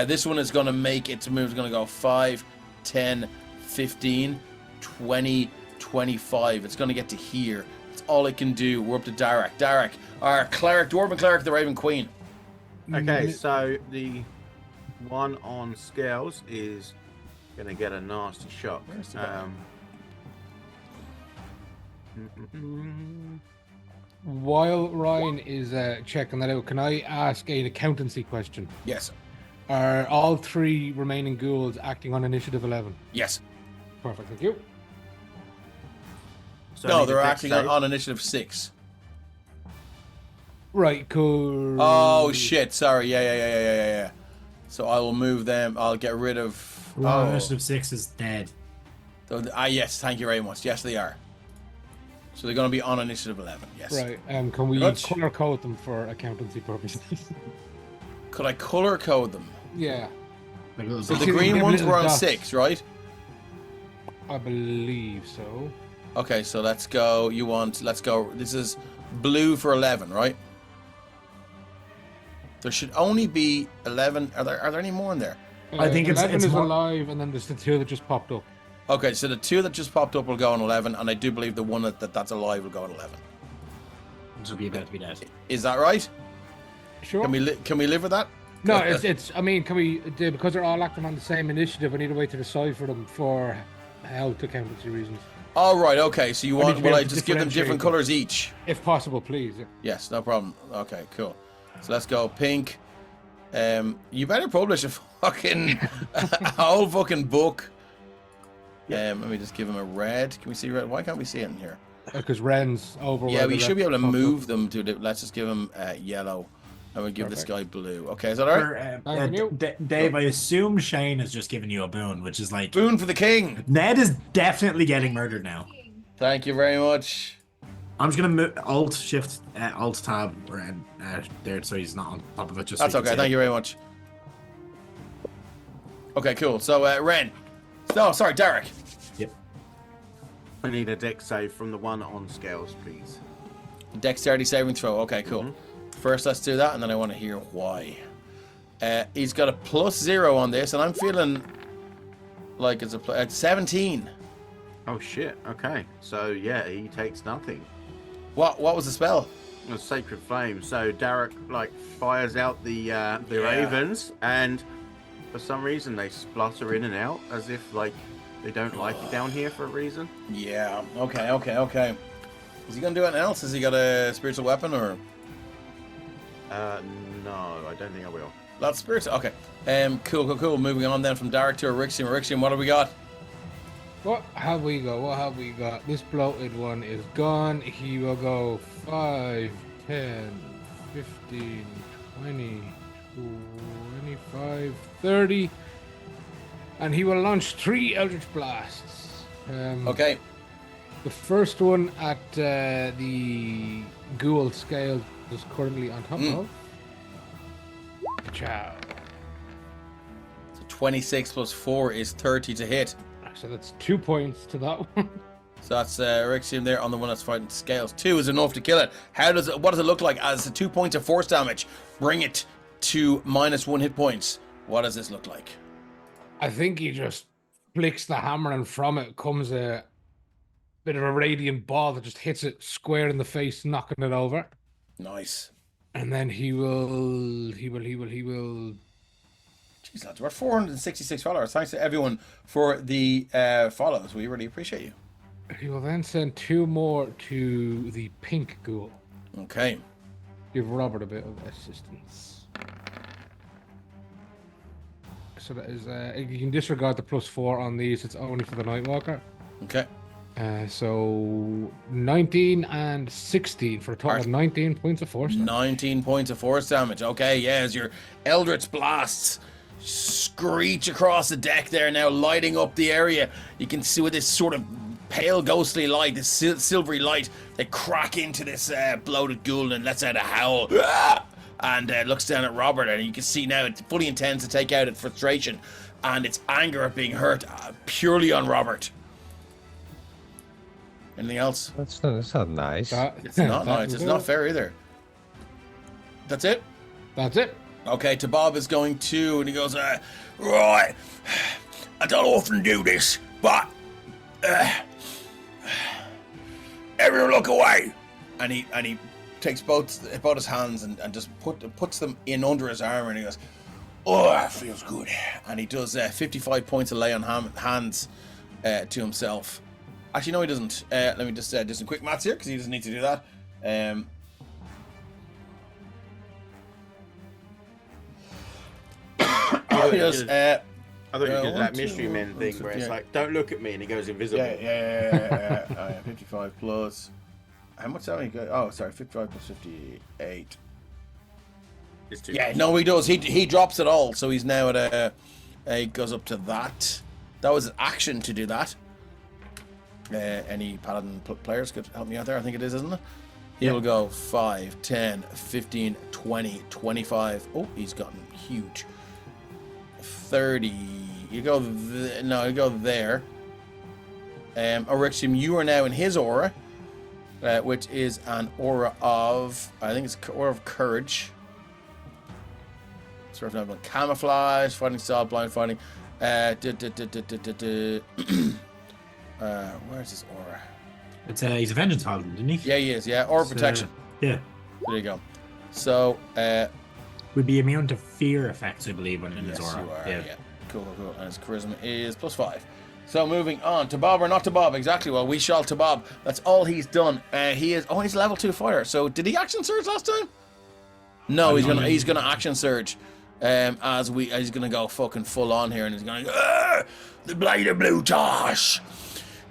This one is going to make its move. It's going to go 5, 10, 15, 20, 25. It's going to get to here. That's all it can do. We're up to Darak. Darak, our cleric, dwarven cleric, the Raven Queen. Okay, so the one on scales is going to get a nasty shock. Where's the guy? While Ryan is checking that out, can I ask an accountancy question? Yes. Are all 3 remaining ghouls acting on initiative 11? Yes. Perfect, thank you. So No, they're acting on initiative 6. Right, cool. Oh shit! Sorry. Yeah. So I will move them. I'll get rid of. Initiative 6 is dead. Yes. Thank you very much. Yes, they are. So they're going to be on initiative 11. Yes. Right. Can we Good. color code them for accountancy purposes? Could I color code them? Yeah, So the green ones were on dots. 6, right? I believe so. Okay. So let's go. Let's go. This is blue for 11, right? There should only be 11. Are there any more in there? I think it's 11 is more... alive, and then there's the 2 that just popped up. Okay, so the 2 that just popped up will go on 11, and I do believe the one that's alive will go on 11. This will be about to be dead. Is that right? Sure. Can we live with that? No, it's. I mean, can we? Because they're all acting on the same initiative, I need a way to decipher them for health accountancy reasons. All right. Okay. So you I need want? to be Will able I to just give them different differentiate them. colors each? If possible, please. Yeah. Yes. No problem. Okay. Cool. So let's go pink. You better publish a fucking a whole fucking book. Let me just give him a red. Can we see red? Why can't we see it in here? Because Ren's over. Yeah, where we the should be able to popped up. move them to. Let's just give him yellow, and we'll give this guy blue. Okay, is that all right? Thank you. Dave, I assume Shane has just given you a boon, which is like... Boon for the king. Ned is definitely getting murdered now. Thank you very much. I'm just gonna Alt Shift Alt Tab around there, so he's not on top of it. Just that's okay. Thank you very much. Okay, cool. So Ren. No, sorry, Derek. Yep. I need a deck save from the one on scales, please. Dexterity saving throw. Okay, cool. First, let's do that, and then I want to hear why. He's got a +0 on this, and I'm feeling like it's a 17. Oh shit. Okay. So yeah, he takes nothing. What was the spell? A sacred flame. So Derek fires out the ravens, and for some reason they splutter in and out as if they don't like it down here for a reason. Yeah. Okay. Is he gonna do anything else? Has he got a spiritual weapon or? No, I don't think I will. That's spiritual. Okay. Cool. Moving on then from Derek to Erixium. Erixium, what have we got? What have we got? This bloated one is gone. He will go 5, 10, 15, 20, 25, 30. And he will launch 3 Eldritch Blasts. Okay. The first one at the ghoul scale is currently on top of. Ciao. So 26 + 4 is 30 to hit. So that's 2 points to that one. So that's Erixium there on the one that's fighting scales. 2 is enough to kill it. What does it look like as the 2 points of force damage bring it to -1 hit points? What does this look like? I think he just flicks the hammer, and from it comes a bit of a radiant ball that just hits it square in the face, knocking it over. Nice. And then he will. Jeez, lads, we're 466 followers. Thanks to everyone for the follows. We really appreciate you. He will then send 2 more to the pink ghoul. Okay. Give Robert a bit of assistance. So that is, you can disregard the +4 on these. It's only for the Nightwalker. Okay. So 19 and 16 for a total of 19 points of force damage. 19 points of force damage. Okay, yeah, as your Eldritch Blasts screech across the deck there now, lighting up the area. You can see with this sort of pale ghostly light, this silvery light, they crack into this bloated ghoul and lets out a howl. And looks down at Robert, and you can see now it fully intends to take out its frustration and its anger at being hurt purely on Robert. Anything else? That's not nice. It's not nice. It's not fair either. That's it? That's it. Okay, Tabab is going to, and he goes, right, I don't often do this, but everyone look away. And he takes both his hands and just puts them in under his armor, and he goes, oh, that feels good. And he does 55 points of lay on hands to himself. Actually, no, he doesn't. Let me just do some quick maths here, because he doesn't need to do that. I thought you did that mystery men thing where it's like, don't look at me, and he goes invisible. Yeah. 55 plus. How much damage? Oh, sorry, 55 plus 58. It's 2. Yeah, no, he does. He drops it all, so he's now at he goes up to that. That was an action to do that. Any Paladin players could help me out there. I think it is, isn't it? He'll go 5, 10, 15, 20, 25. Oh, he's gotten huge. 30. You go you go there. Erixium, you are now in his aura, which is an aura of, I think it's aura of courage. Sort of camouflage, fighting style, blind fighting. Where's his aura? It's he's a vengeance paladin, isn't he? Yeah, he is. Yeah, aura protection. Yeah. There you go. So would be immune to fear effects, I believe, when in his aura. You are, yeah. Cool. And his charisma is +5. So moving on to Bob or not to Bob, exactly. Well, we shall to Bob. That's all he's done. He's a level 2 fighter. So did he action surge last time? No, he's gonna action surge. He's gonna go fucking full on here, and he's going, the blade of blue Tosh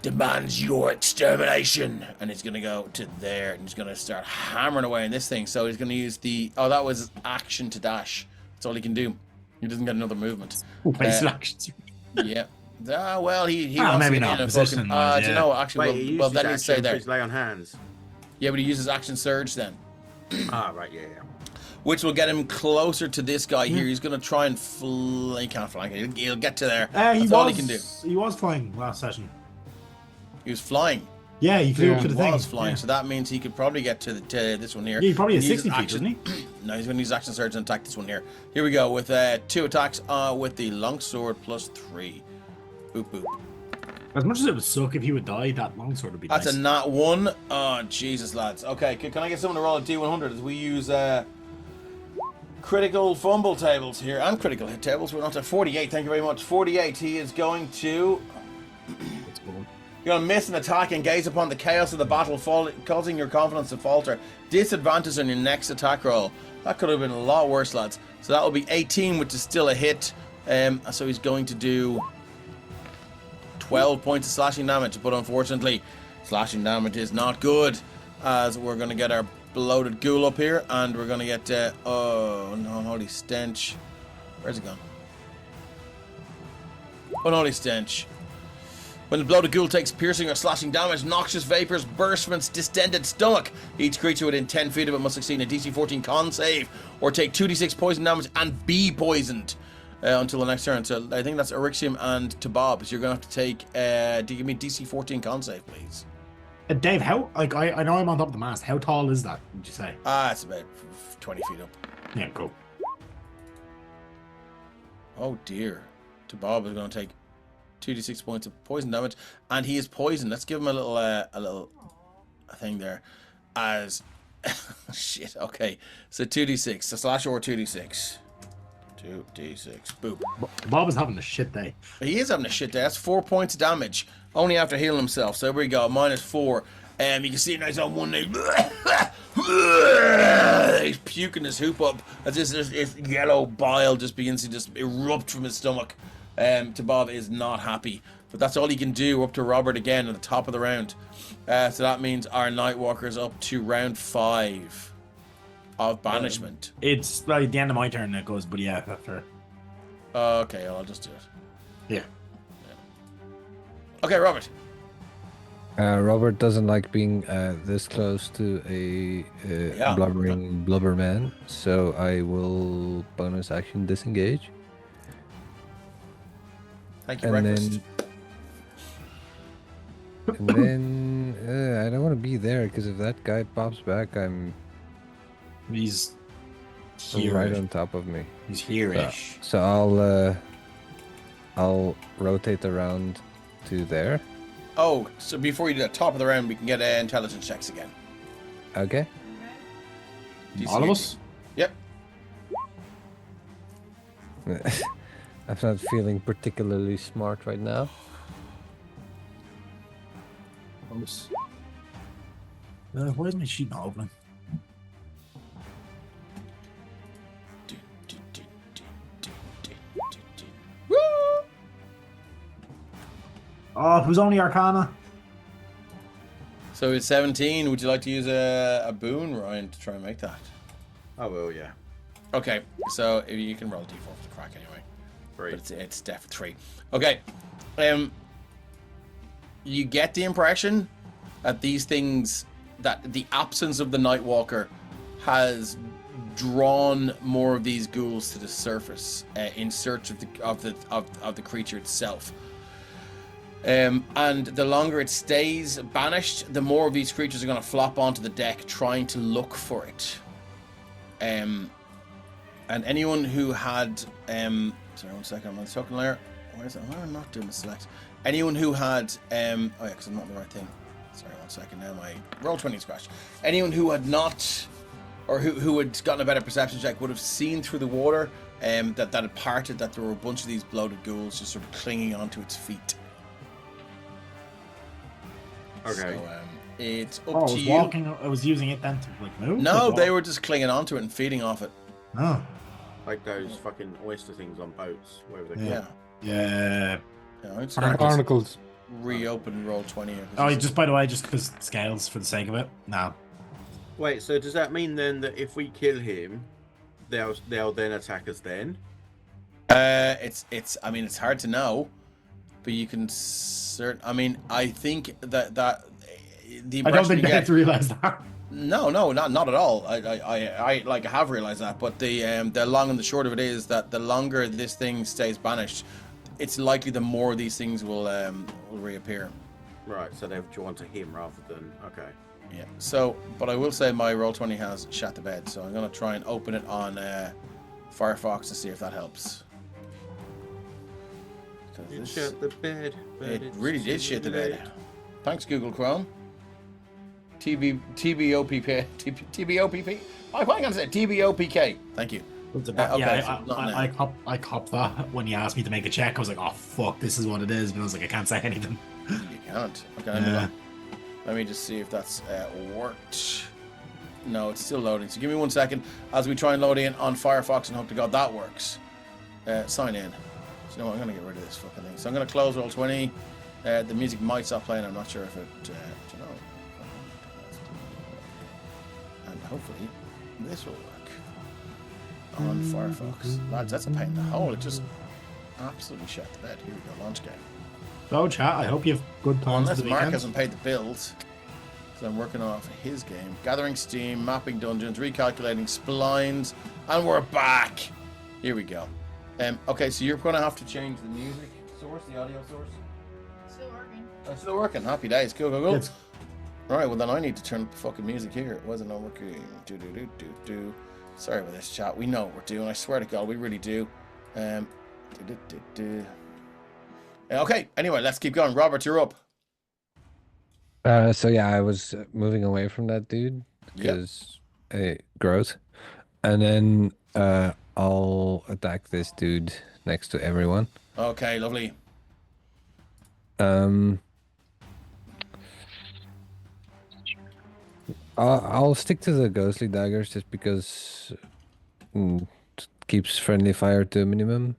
demands your extermination, and he's gonna go to there, and he's gonna start hammering away in this thing. So he's gonna use that was action to dash. That's all he can do. He doesn't get another movement. Actions. Yeah. Well, he wants maybe to not. do you know, actually, Wait, well, then he'll stay there. Lay on hands. Yeah, but he uses action surge then. Right, yeah. Which will get him closer to this guy here. He's going to try and he can't flank it. He'll get to there. That's all he can do. He was flying last session. He was flying. Yeah, he flew up to the thing. He was flying, so that means he could probably get to this one here. Yeah, he probably has 60 feet, doesn't he? No, he's going to use action surge and attack this one here. Here we go with 2 attacks with the longsword plus 3. Boop, boop. As much as it would suck if he would die, that longsword would be That's nice. a nat 1. Oh, Jesus, lads. Okay, can I get someone to roll a D100 as we use critical fumble tables here and critical hit tables? We're not at 48. Thank you very much. 48. He is going to... You're going to miss an attack and gaze upon the chaos of the battle, causing your confidence to falter. Disadvantage on your next attack roll. That could have been a lot worse, lads. So that will be 18, which is still a hit. So he's going to do 12 points of slashing damage. But unfortunately, slashing damage is not good. As we're going to get our bloated ghoul up here. And we're going to get... oh, no, unholy stench. Where's it gone? Unholy stench. When the bloated ghoul takes piercing or slashing damage, noxious vapors burst from its distended stomach. Each creature within 10 feet of it must succeed a DC 14 con save or take 2d6 poison damage and be poisoned until the next turn. So I think that's Erixium and Tabob. So you're going to have to take... give me DC 14 con save, please. Dave, how... Like, I know I'm on top of the mast. How tall is that, would you say? It's about 20 feet up. Yeah, cool. Oh, dear. Tabob is going to take 2d6 points of poison damage, and he is poisoned. Let's give him a little thing there. As shit. Okay, so 2d6. So slash or 2d6. 2d6. Boop. Bob is having a shit day. He is having a shit day. That's 4 points of damage. Only after healing himself. So here we go. -4. You can see it nice on one knee. He's puking his hoop up as this yellow bile just begins to just erupt from his stomach. Tabob is not happy, but that's all he can do. Up to Robert again at the top of the round. So that means our Nightwalker is up to round 5 of banishment. It's like the end of my turn it goes, but yeah, after. Okay, I'll just do it. Yeah. Okay, Robert. Robert doesn't like being this close to a blubbering blubber man, so I will bonus action disengage. Thank you, breakfast. And then I don't want to be there because if that guy pops back, He's right on top of me. He's here-ish. So I'll rotate around to there. Oh, so before you do the top of the round, we can get intelligence checks again. Okay. All of us? Yep. I'm not feeling particularly smart right now. Why is my sheet not opening? Woo! Oh, who's only Arcana? So it's 17. Would you like to use a boon, Ryan, to try and make that? I will, yeah. Okay, so you can roll a d4 for the crack anyway. 3. But it's definitely 3. Okay. You get the impression that these things, that the absence of the Nightwalker has drawn more of these ghouls to the surface in search of the creature itself. And the longer it stays banished, the more of these creatures are going to flop onto the deck trying to look for it. And anyone who had sorry, 1 second, I'm on the token layer. Why is it? Why am I not doing the select? Anyone who had oh yeah, because I'm not in the right thing. Sorry, 1 second. Now my roll 20 scratch. Anyone who had not, or who had gotten a better perception check, would have seen through the water that had parted, that there were a bunch of these bloated ghouls just sort of clinging onto its feet. Okay. So it's up to you. I was using it then to like move. No, they were just clinging onto it and feeding off it. Oh. Like those fucking oyster things on boats, whatever they're Yeah. called. Yeah. I'm just gonna Barnacles. reopen roll 20. Oh, just by the way, just because scales for the sake of it. No. Wait, so does that mean then that if we kill him, they'll then attack us then? It's. I mean, it's hard to know, but you can I mean, I think that the I don't impression think you they get, have to realize that. No, not at all. I like have realized that, but the long and the short of it is that the longer this thing stays banished, it's likely the more these things will reappear. Right, so they've drawn to him rather than okay. Yeah. So, but I will say my Roll20 has shat the bed, so I'm gonna try and open it on Firefox to see if that helps. It shut the bed. It really did shit the bed. Thanks, Google Chrome. TBOPP. I was going to say TBOPK. Thank you. Okay, I cop that when you asked me to make a check. I was like, oh fuck, this is what it is. And I was like, I can't say anything. You can't. Okay, let me just see if that's worked. No, it's still loading. So give me 1 second as we try and load in on Firefox and hope to God that works. Sign in. So no, I'm going to get rid of this fucking thing. So I'm going to close Roll20. The music might stop playing. I'm not sure if it. You know. And hopefully this will work on Firefox. Lads, that's a pain in the hole. It just absolutely shut the bed. Here we go. Launch game. So chat, I hope you have good plans Unless for the Mark weekend. hasn't paid the bills. So I'm working off his game. Gathering steam, mapping dungeons, recalculating splines, and we're back. Here we go. Okay, so you're going to have to change the music source, the audio source. Still working. It's still working. Happy days. Cool. It's- All right, well then I need to turn up the fucking music here. It wasn't not working. Do. Sorry about this, chat. We know what we're doing. I swear to God, we really do. Okay. Anyway, let's keep going. Robert, you're up. So yeah, I was moving away from that dude because growth, and then I'll attack this dude next to everyone. Okay, lovely. I'll stick to the ghostly daggers just because it keeps friendly fire to a minimum.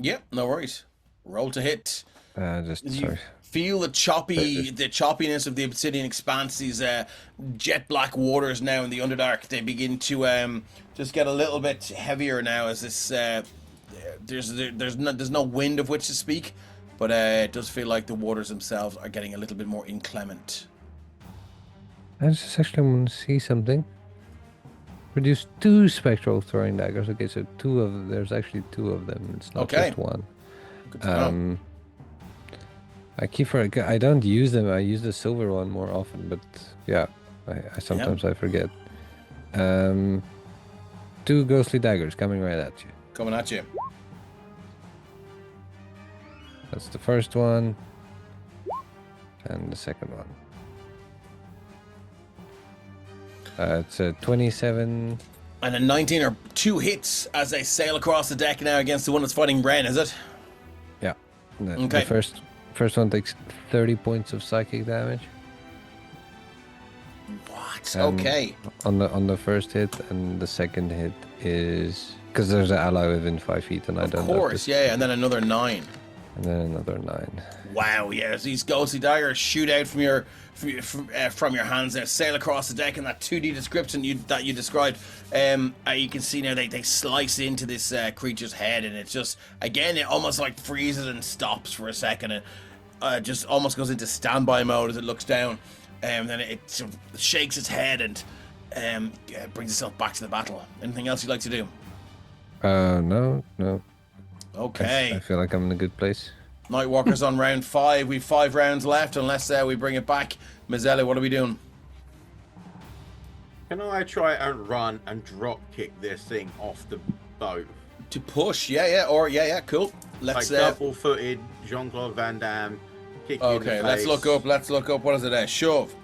Yep, no worries. Roll to hit. Sorry. Feel the choppiness of the Obsidian Expanse. These jet black waters now in the Underdark. They begin to just get a little bit heavier now as this. There's no wind of which to speak, but it does feel like the waters themselves are getting a little bit more inclement. I just actually want to see something. Produce 2 spectral throwing daggers. Okay, so there's actually 2 of them. It's not just one. Good to know. I don't use them. I use the silver one more often, but yeah, I sometimes I forget. 2 ghostly daggers coming right at you. Coming at you. That's the first one, and the second one. It's a 27. And a 19 are 2 hits as they sail across the deck now against the one that's fighting Ren, is it? Yeah. Okay. The first one takes 30 points of psychic damage. What? Okay. On the first hit, and the second hit is because there's an ally within 5 feet, and I don't. Of course, yeah, and then another 9. And then another 9. Wow, yeah, these ghostly daggers shoot out from your hands now, sail across the deck, and that 2D description that you described, you can see now they slice into this creature's head, and it's just, again, it almost like freezes and stops for a second, and just almost goes into standby mode as it looks down, and then it sort of shakes its head and brings itself back to the battle. Anything else you'd like to do? No. Okay. I feel like I'm in a good place. Nightwalker's on round 5. We've 5 rounds left unless we bring it back. Mazzella, what are we doing? Can I try and run and drop kick this thing off the boat? To push, cool. Let's like double-footed Jean-Claude Van Damme. Kick you in the face. Let's look up. What is it? Shove.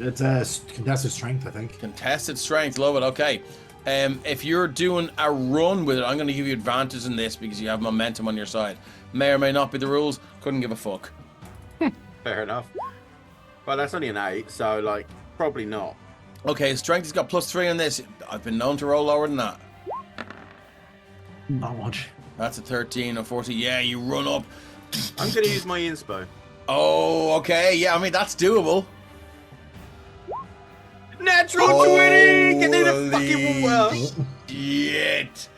It's contested strength, I think. Contested strength, love it. Okay. If you're doing a run with it, I'm going to give you advantage in this because you have momentum on your side. May or may not be the rules. Couldn't give a fuck. Fair enough. Well, that's only an 8, so like probably not. Okay, strength has got +3 on this. I've been known to roll lower than that. Not much. That's a 13 or 14. Yeah, you run up. I'm going to use my inspo. Oh, okay. Yeah, I mean, that's doable. Natural 20! Get in the fucking water! Shit.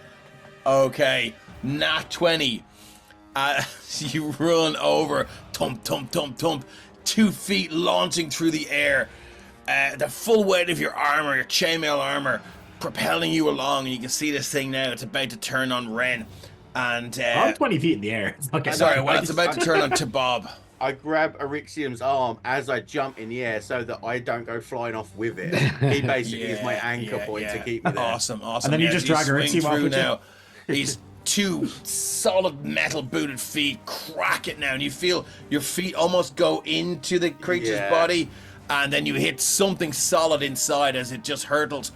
Okay, nat 20. You run over, thump. 2 feet launching through the air. The full weight of your armor, your chainmail armor, propelling you along. And you can see this thing now. It's about to turn on Ren. And I'm 20 feet in the air. Okay. Sorry, well, it's about to turn on to Bob. I grab Arixium's arm as I jump in the air so that I don't go flying off with it. He basically is my anchor point to keep me there. Awesome. And then you just drag Arixium off with now. These 2 solid metal booted feet crack it now, and you feel your feet almost go into the creature's body, and then you hit something solid inside as it just hurtles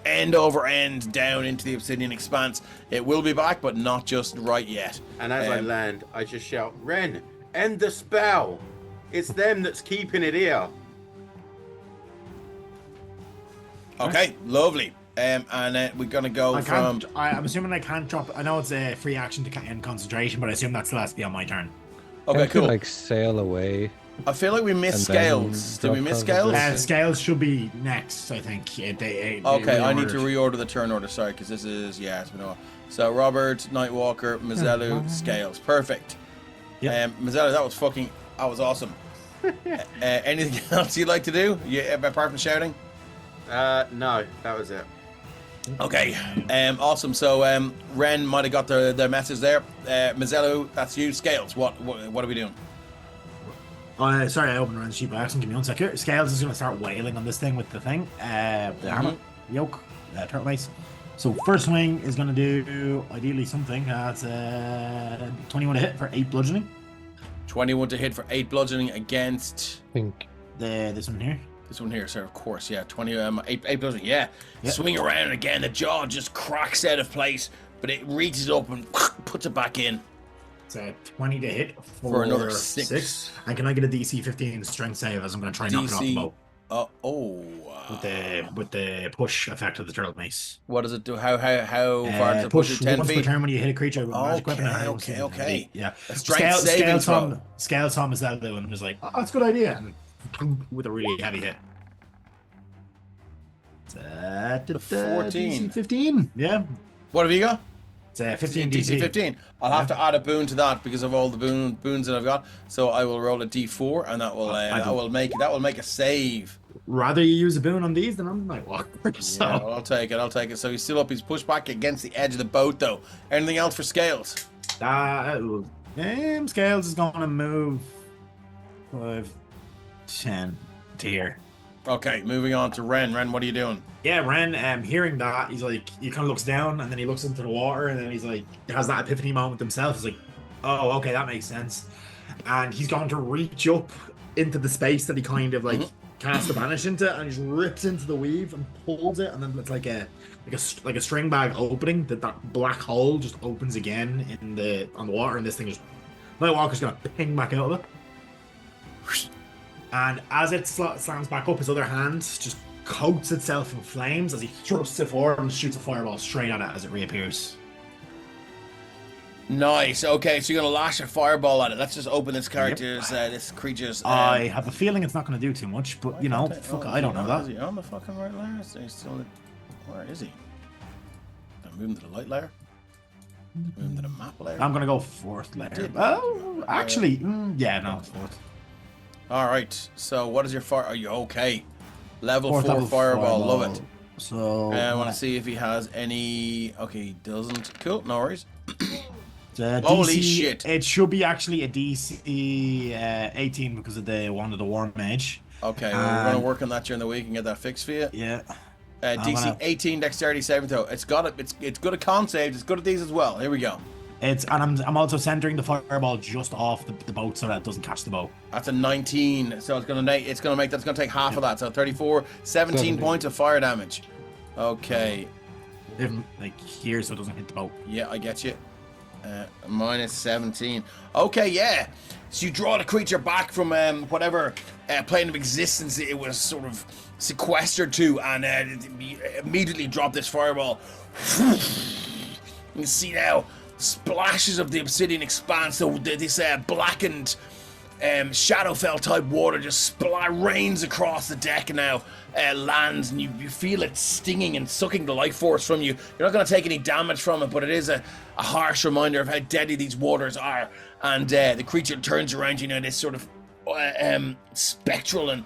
end over end down into the Obsidian Expanse. It will be back, but not just right yet. And as I land, I just shout, Ren, end the spell. It's them that's keeping it here. Okay, lovely. And we're going to go from... I'm assuming I can't drop... I know it's a free action to end concentration, but I assume that still has to be on my turn. Okay, cool. Like sail away. I feel like we missed Scales. Did we miss Scales? Scales should be next, I think. Okay, I need to reorder the turn order, sorry, because this is, it's been a while. So, Robert, Nightwalker, Mizzelu, Scales. Perfect. Yep. Mizzelu, that was awesome. Anything else you'd like to do, apart from shouting? No, that was it. Okay, awesome. So, Ren might have got the message there. Mizzelu, that's you. Scales, what are we doing? Sorry, I opened around the sheet by accident. Give me 1 sec here. Scales is going to start wailing on this thing with the thing. The hammer, yoke, turtle mace. So first swing is going to do ideally something. That's 21 to hit for 8 bludgeoning. 21 to hit for 8 bludgeoning against... I think. This one here. This one here, sir, of course, 20, 8 bludgeoning, Yep. Swing around and again, the jaw just cracks out of place, but it reaches up and puts it back in. It's a 20 to hit for another 6. And can I get a DC 15 strength save as I'm going to try and knock it off the boat? With the push effect of the turtle mace. What does it do? How far does it push it? 10 once feet? per turn when you hit a creature with a magic weapon. Okay. Yeah. Strength saving throw. Scale Tom is that and was like, oh, that's a good idea. And with a really heavy hit. 14. 15. Yeah. What have you got? It's 15 DC 15. I'll have to add a boon to that because of all the boons that I've got. So I will roll a D4, and that will make a save. Rather you use a boon on these than on the Nightwalker. So. Yeah, well, I'll take it. So he's still up. He's pushed back against the edge of the boat, though. Anything else for Scales? Scales is going to move 5, 10 to here. Okay, moving on to Ren. Ren, what are you doing? Yeah, Ren, hearing that, he's like, he kind of looks down and then he looks into the water and then he's like, has that epiphany moment himself. He's like, oh, okay, that makes sense. And he's going to reach up into the space that he kind of like cast the banish into, and he just rips into the weave and pulls it, and then it's like a string bag opening that black hole just opens again on the water, and this thing just Nightwalker's gonna ping back out of it. And as it slams back up, his other hand just coats itself in flames as he thrusts it forward and shoots a fireball straight at it as it reappears. Nice. Okay, so you're gonna lash a fireball at it. Let's just open this character's, this creature's. I have a feeling it's not gonna do too much, but you know, I don't know that. Is he on the fucking right layer? Is he still? Where is he? I'm moving to the light layer. Moving to the map layer. I'm gonna go 4th layer. Oh, actually, yeah, no, 4th. All right. So, what is your fire? Are you okay? Level 4 fireball. Love it. So I want to see if he has any. Okay, he doesn't. Cool. No worries. Holy shit! It should be actually a DC 18 because of the one of the War Mage. Okay, well, we're gonna work on that during the week and get that fixed for you. Yeah. DC 18 Dexterity saving throw. It's good at con saves. It's good at these as well. Here we go. I'm also centering the fireball just off the boat so that it doesn't catch the boat. That's a 19. So it's gonna take half of that. So 34, 17 points of fire damage. Okay. Like here, so it doesn't hit the boat. Yeah, I get you. Minus 17. Okay, yeah. So you draw the creature back from whatever plane of existence it was sort of sequestered to, and immediately drop this fireball. You can see now splashes of the Obsidian Expanse, so this blackened Shadowfell type water just rains across the deck now, lands, and you feel it stinging and sucking the life force from you. You're not going to take any damage from it, but it is a harsh reminder of how deadly these waters are. And the creature turns around you now, this sort of spectral and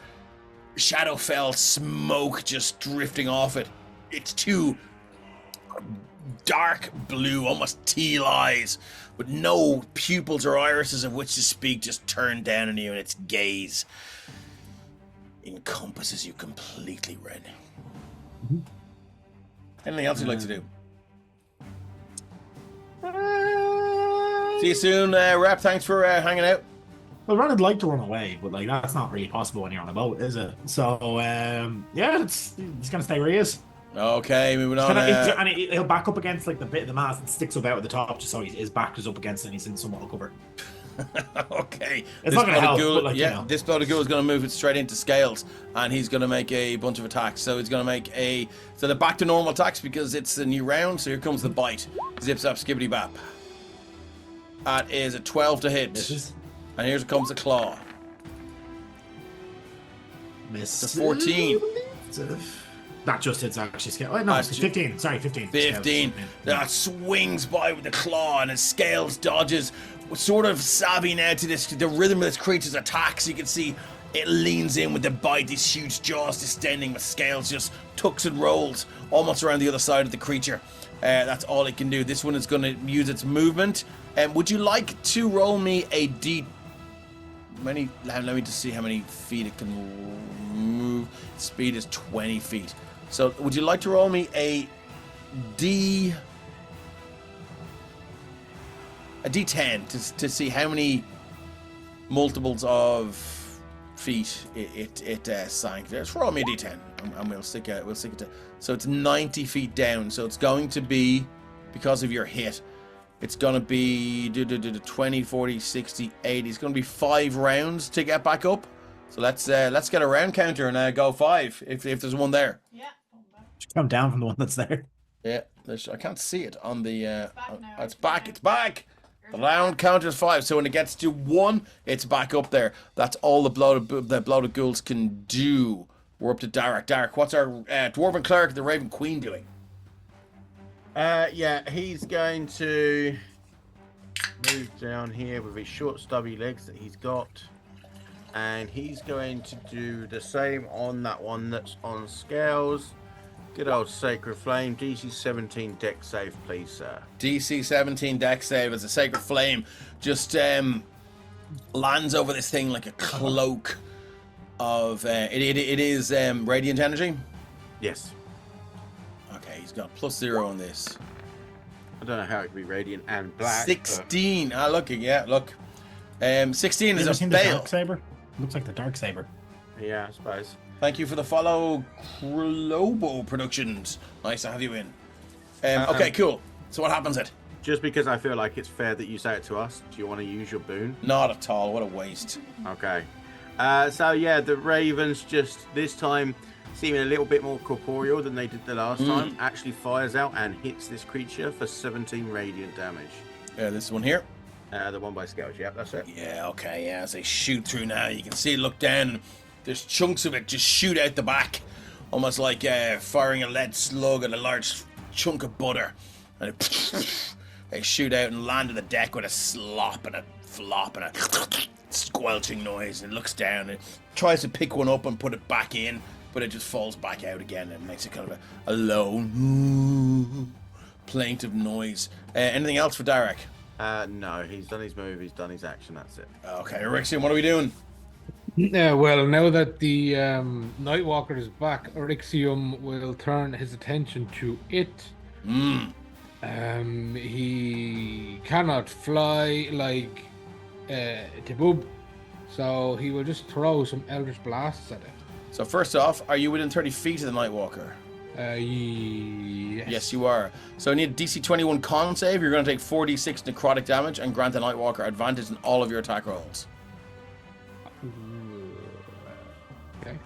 Shadowfell smoke just drifting off it. It's two dark blue, almost teal eyes, with no pupils or irises of which to speak, just turned down on you, and its gaze encompasses you completely, Red. Anything else you'd like to do? See you soon, Rep. Thanks for hanging out. Well, Ren would like to run away, but like that's not really possible when you're on a boat, is it? So yeah, he's gonna stay where he is. Okay, moving on. And he'll back up against like the bit of the mast that sticks up out at the top, just so his back is up against it and he's in somewhat cover. Okay. It's not going to help, but like, yeah, this bloody ghoul is going to move it straight into Scales, and he's going to make a bunch of attacks. So he's going to make so they're back to normal attacks because it's a new round. So here comes the bite. Zip zap skibbity bap. That is a 12 to hit. Misses. And here comes the claw. Miss. It's a 14. That just hits actually scale. Oh, no, it's 15. Sorry, 15. 15. That swings by with the claw, and his Scales dodges, sort of savvy now to the rhythm of this creature's attacks. You can see it leans in with the bite, these huge jaws distending, with Scales just tucks and rolls almost around the other side of the creature. That's all it can do. This one is going to use its movement. Would you like to roll me a D? Let me just see how many feet it can move. Speed is 20 feet. So would you like to roll me a D10 to see how many multiples of feet it sank? Just roll me a D10, and we'll stick it to. So it's 90 feet down. So it's going to be, because of your hit, it's going to be 20, 40, 60, 80. It's going to be 5 rounds to get back up. So let's get a round counter and go 5 if there's one there. Yeah. Come down from the one that's there. Yeah, I can't see it on the. It's back. It's back. The round counter is 5. So when it gets to 1, it's back up there. That's all the bloated ghouls can do. We're up to Darek. Darek, what's our dwarven cleric, the Raven Queen, doing? Yeah, he's going to move down here with his short stubby legs that he's got, and he's going to do the same on that one that's on Scales. Good old Sacred Flame. DC 17 deck save, please, sir. DC 17 deck save as a Sacred Flame just lands over this thing like a cloak of it is radiant energy. Yes. Okay, he's got +0 on this. I don't know how it could be radiant and black. 16. But... Look. 16 is a fail. Dark Saber? Looks like the Dark Saber. Yeah, I suppose. Thank you for the follow, Globo Productions. Nice to have you in. Okay, cool. So what happens it? Just because I feel like it's fair that you say it to us, do you want to use your boon? Not at all. What a waste. Okay. So yeah, the Ravens just this time seeming a little bit more corporeal than they did the last time, actually fires out and hits this creature for 17 radiant damage. This one here. The one by Scouts, yep, that's it. Yeah, okay, yeah. As they shoot through now, you can see, look down, there's chunks of it just shoot out the back, almost like firing a lead slug at a large chunk of butter. And they shoot out and land on the deck with a slop and a flop and a squelching noise. And it looks down and tries to pick one up and put it back in, but it just falls back out again and makes it kind of a low, plaintive noise. Anything else for Darek? No, he's done his move, he's done his action, that's it. Okay, Rixian, what are we doing? Yeah, well, now that the Nightwalker is back, Rixium will turn his attention to it. He cannot fly like Taboob, so he will just throw some Eldritch Blasts at it. So first off, are you within 30 feet of the Nightwalker? Yes. Yes, you are. So I need a DC 21 con save. You're going to take 4d6 necrotic damage and grant the Nightwalker advantage in all of your attack rolls. Okay.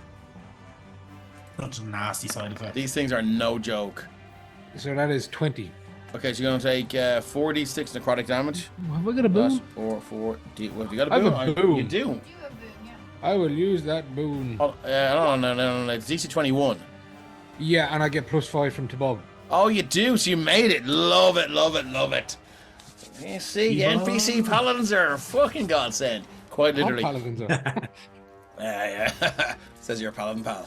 Such a nasty side effect. These things are no joke. So that is 20. Okay, so you're going to take 4d6 necrotic damage. Have I got a boon? 4d. Well, have you got a I boon? have a boon. You do. You have boon, yeah. I will use that boon. Oh, no. It's DC 21. Yeah, and I get +5 from Tabog. Oh, you do. So you made it. Love it. You see, NPC paladins are a fucking godsend. Quite literally. All paladins are. Yeah. Says you're a paladin pal.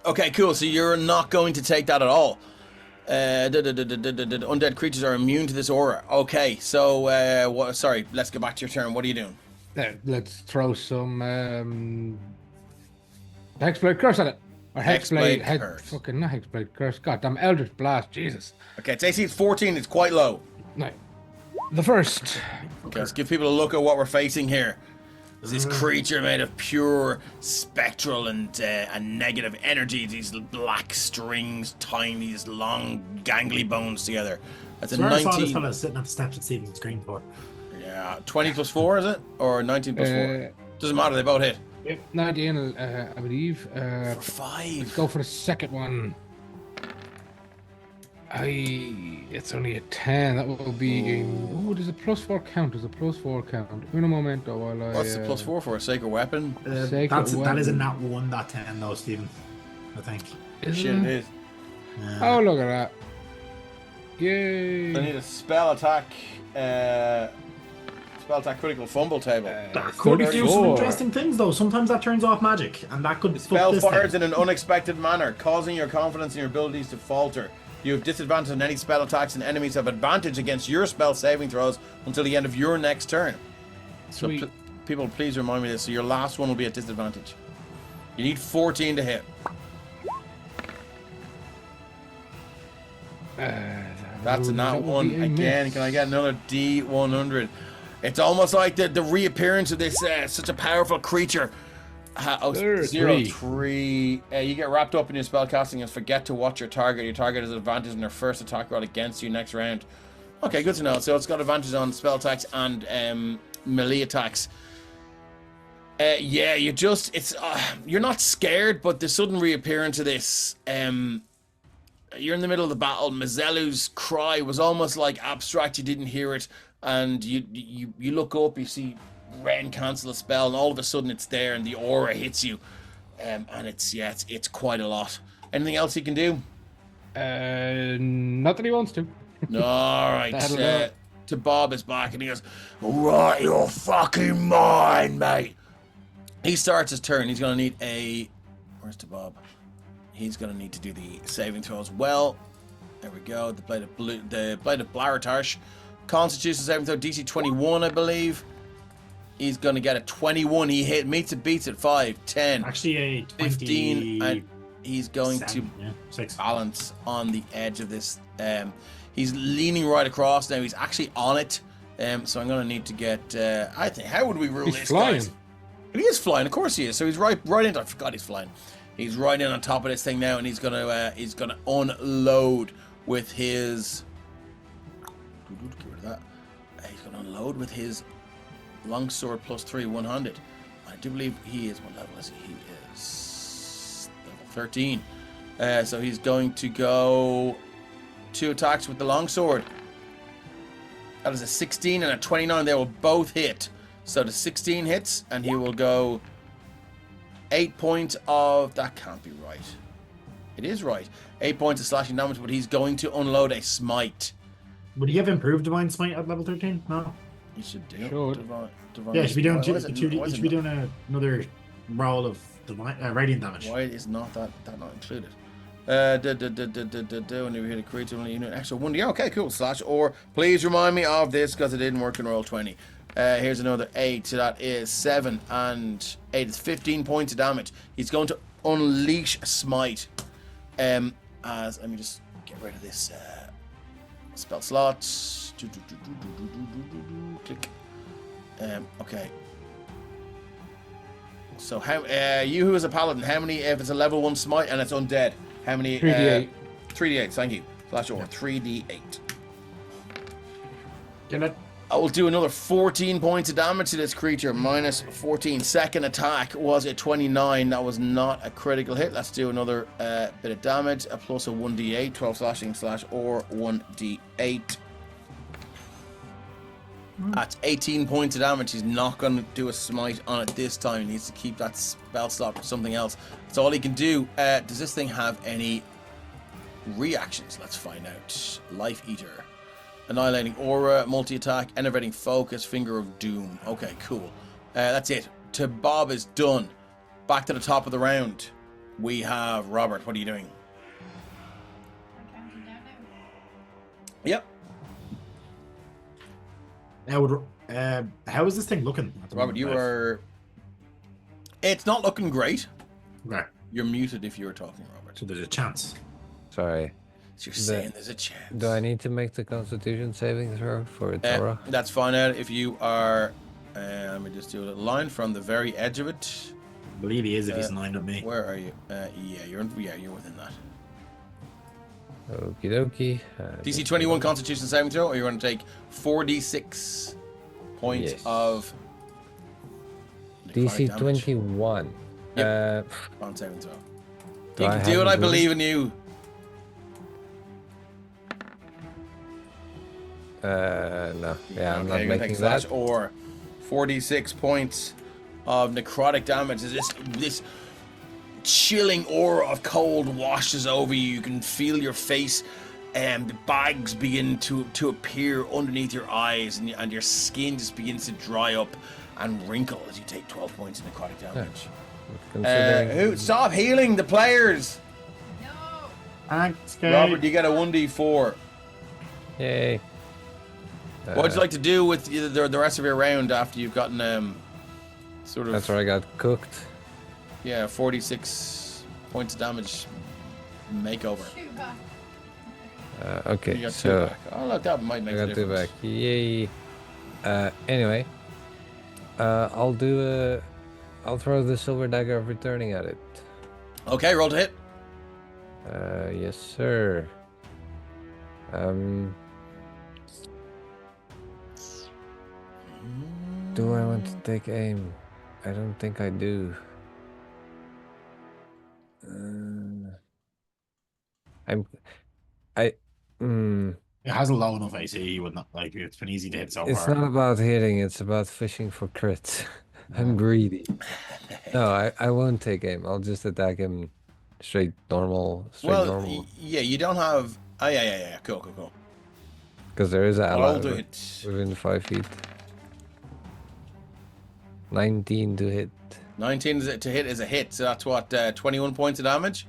Okay, cool. So you're not going to take that at all. Undead creatures are immune to this aura. Okay, so sorry. Let's go back to your turn. What are you doing? There, let's throw some Hexblade Curse at it. Or Hexblade Curse. Fucking not Hexblade Curse. Goddamn Eldritch Blast. Jesus. Okay, it's AC 14. It's quite low. No. The first. Okay, let's give people a look at what we're facing here. There's this creature made of pure spectral and negative energy. These black strings tying these long, gangly bones together. That's a 19. I saw this fella sitting at the steps at Stephen's screen for. Yeah, 20 plus 4, is it? Or 19 plus 4? Doesn't matter, they both hit. Yep, 19, I believe. For 5. Let's go for the second one. It's only a 10. That will be. Oh, there's a +4 count. Un momento while I. What's the +4 for? A sacred weapon? That is a nat 1, that 10, though, Stephen. I think. Shit, it is. Oh, look at that. Yay. I need a spell attack critical fumble table. That could do some interesting things, though. Sometimes that turns off magic, and that could. The spell fires in an unexpected manner, causing your confidence in your abilities to falter. You have disadvantage on any spell attacks, and enemies have advantage against your spell saving throws until the end of your next turn. Sweet. So people, please remind me of this. So your last one will be at disadvantage. You need 14 to hit. That's a nat 1 again. Can I get another D100? It's almost like the reappearance of this such a powerful creature. 3. You get wrapped up in your spell casting and forget to watch your target. Your target has advantage in their first attack roll against you next round. Okay, good to know. So it's got advantage on spell attacks and melee attacks. Yeah, you're not scared, but the sudden reappearance of this, you're in the middle of the battle. Mizelu's cry was almost like abstract. You didn't hear it, and you look up, you see Ren cancel a spell, and all of a sudden it's there, and the aura hits you, and it's quite a lot. Anything else he can do? Not that he wants to. All right. To Bob is back, and he goes, "Right, you're fucking mine, mate." He starts his turn. He's gonna need where's the Bob? He's gonna need to do the saving throw as well. There we go. The blade of Blaratarsh. Constitution saving throw DC 21, I believe. He's gonna get a 21. He meets it, beats it 5, 10, actually a 15, and he's going to 6. balance on the edge of this. He's leaning right across now. He's actually on it. So I'm gonna need to get. I think. How would we rule he's this? Flying. Guys? He is flying. Of course he is. So he's right into. I forgot he's flying. He's right in on top of this thing now, and he's gonna unload with his. Get rid of that. He's gonna unload with his longsword +3 100. I do believe he is. What level is he? He is level 13. So he's going to go 2 attacks with the longsword. That is a 16 and a 29. They will both hit. So the 16 hits, and he will go 8 points of... That can't be right. It is right. 8 points of slashing damage, but he's going to unload a smite. Would he have improved Divine Smite at level 13? No. He should do. Sure. Divine Yeah, he should be doing, Why is it not- another roll of divine, radiant damage. Why is not that not included? When you hit a creature, only unit extra 1. Yeah, okay, cool. Slash or please remind me of this because it didn't work in roll 20. Here's another 8, so that is 7 and 8 is 15 points of damage. He's going to unleash a smite. Let me just get rid of this spell slot. Click. Okay. So how you who is a paladin, how many if it's a level 1 smite and it's undead? How many 3d8. 3d8, thank you. Slash or 3d8. Get it? I will do another 14 points of damage to this creature, minus 14. Second attack was a 29. That was not a critical hit. Let's do another bit of damage, a plus a 1d8, 12 slashing / or 1d8. That's 18 points of damage. He's not going to do a smite on it this time. He needs to keep that spell slot for something else. That's all he can do. Does this thing have any reactions? Let's find out. Life Eater. Annihilating Aura, multi-attack, enervating focus, Finger of Doom. Okay, cool. That's it. To Bob is done. Back to the top of the round. We have Robert. What are you doing? I'm counting down now. Yep. How is this thing looking? At the Robert, moment, you Bev? are... It's not looking great. Okay, You're muted if you were talking, Robert. so there's a chance. Sorry. So you're saying there's a chance. Do I need to make the Constitution saving throw for its aura? That's fine out if you are... let me just do a little line from the very edge of it. I believe he is if he's in line with me. Where are you? You're within that. Okie dokie. DC 21 Constitution saving throw, or you're going to take 4d6 points Yes. of DC necrotic damage. 21. Yep. On saving throw. Do You I can do have it. I a believe in you. No. Yeah, I'm Okay, not you're gonna take making slash that. or 4d6 points of necrotic damage. As this chilling aura of cold washes over you. You can feel your face, and the bags begin to appear underneath your eyes, and your skin just begins to dry up and wrinkle as you take 12 points of necrotic damage. Considering Stop healing the players! No! Thanks, Robert, you get a 1d4. Yay. What would you like to do with the rest of your round after you've gotten sort of... That's where I got cooked. Yeah, 46 points of damage makeover. Shoot back. Okay, You got two so back. Oh, look, that might I make a got two difference. back. Yay. Anyway, I'll throw the silver dagger of returning at it. Okay, roll to hit. Yes, sir. Do I want to take aim? I don't think I do. It has a low enough AC. You would not like it's been easy to hit so It's far. not about hitting, it's about fishing for crits. I'm greedy. No, I won't take aim. I'll just attack him straight normal. Yeah, you don't have... Oh, yeah. Cool. Because there is an ally Roll to hit. within 5 feet. 19 to hit. 19 to hit is a hit, so that's what, 21 points of damage?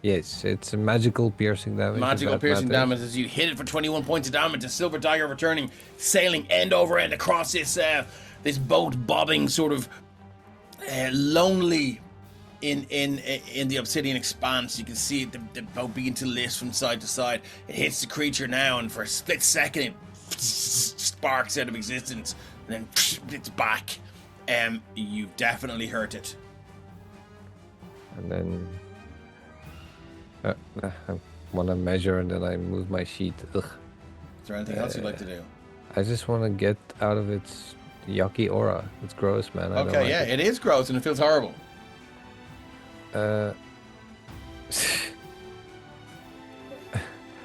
Yes, it's a magical piercing damage. if Magical that piercing matters. damage as you hit it for 21 points of damage. A silver dagger returning, sailing end over end across this boat, bobbing sort of lonely in the Obsidian Expanse. You can see the boat begin to lift from side to side. It hits the creature now, and for a split second, it sparks out of existence, and then it's back. You've definitely hurt it. And then I want to measure and then I move my sheet. Ugh. Is there anything else you'd like to do? I just want to get out of its yucky aura. It's gross, man. I don't Okay, like yeah, it. it is gross and it feels horrible.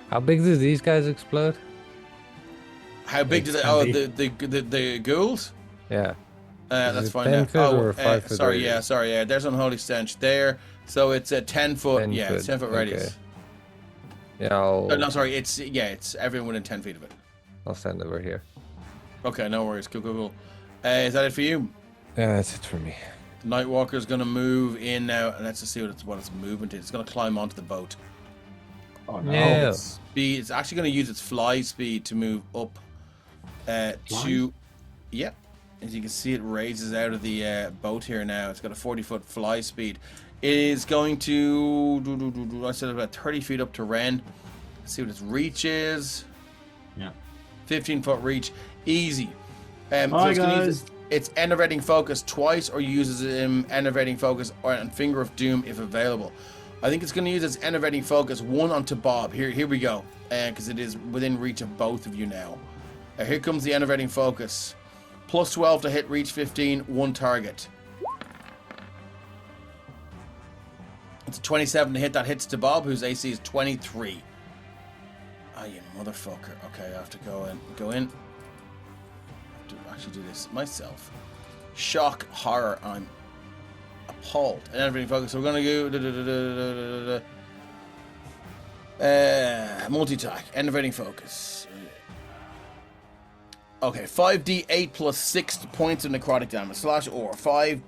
How big do these guys explode? How big It do they? can Oh, be. the ghouls. Yeah. Let's it find 10 out. foot or 5 foot sorry, radius? yeah. There's unholy stench there. So it's a 10 foot. 10 Yeah, it's 10 foot foot, radius. okay. Yeah, I'll No, sorry. It's everyone within 10 feet of it. stand over here. Okay, no worries. Cool. Is that it for you? Yeah, that's it for me. The Nightwalker's gonna move in now, and let's just see what its movement is. It's gonna climb onto the boat. Oh no! Yeah. Speed. It's actually gonna use its fly speed to move up. To. Yep. As you can see, it raises out of the boat here now. It's got a 40-foot fly speed. It is going to... I said about 30 feet up to Ren. Let's see what its reach is. Yeah. 15-foot reach. Easy. So Hi it's gonna use guys. its enervating focus twice, or uses enervating focus and Finger of Doom if available. I think it's going to use its enervating focus one onto Bob. Here we go. Because it is within reach of both of you now. Here comes the enervating focus. Plus 12 to hit, reach 15, one target. It's a 27 to hit. That hits to Bob, whose AC is 23. Ah, you motherfucker. Okay, I have to go in. Go in. I have to actually do this myself. Shock, horror. I'm appalled. And everything focus. So we're going to go... multi-attack. Enervating focus. Okay, 5d8 plus 6 points of necrotic damage. Slash or 5d8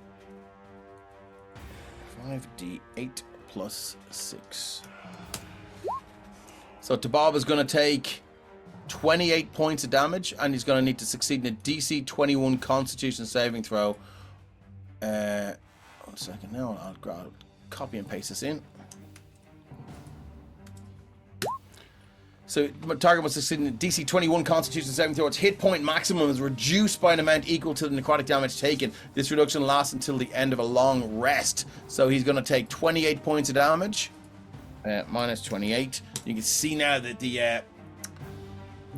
plus 6. So Tabob is going to take 28 points of damage, and he's going to need to succeed in a DC 21 Constitution saving throw. 1 second now, I'll copy and paste this in. So my target must succeed in a DC 21 Constitution saving throw. Its hit point maximum is reduced by an amount equal to the necrotic damage taken. This reduction lasts until the end of a long rest. So he's going to take 28 points of damage. Minus 28. You can see now that the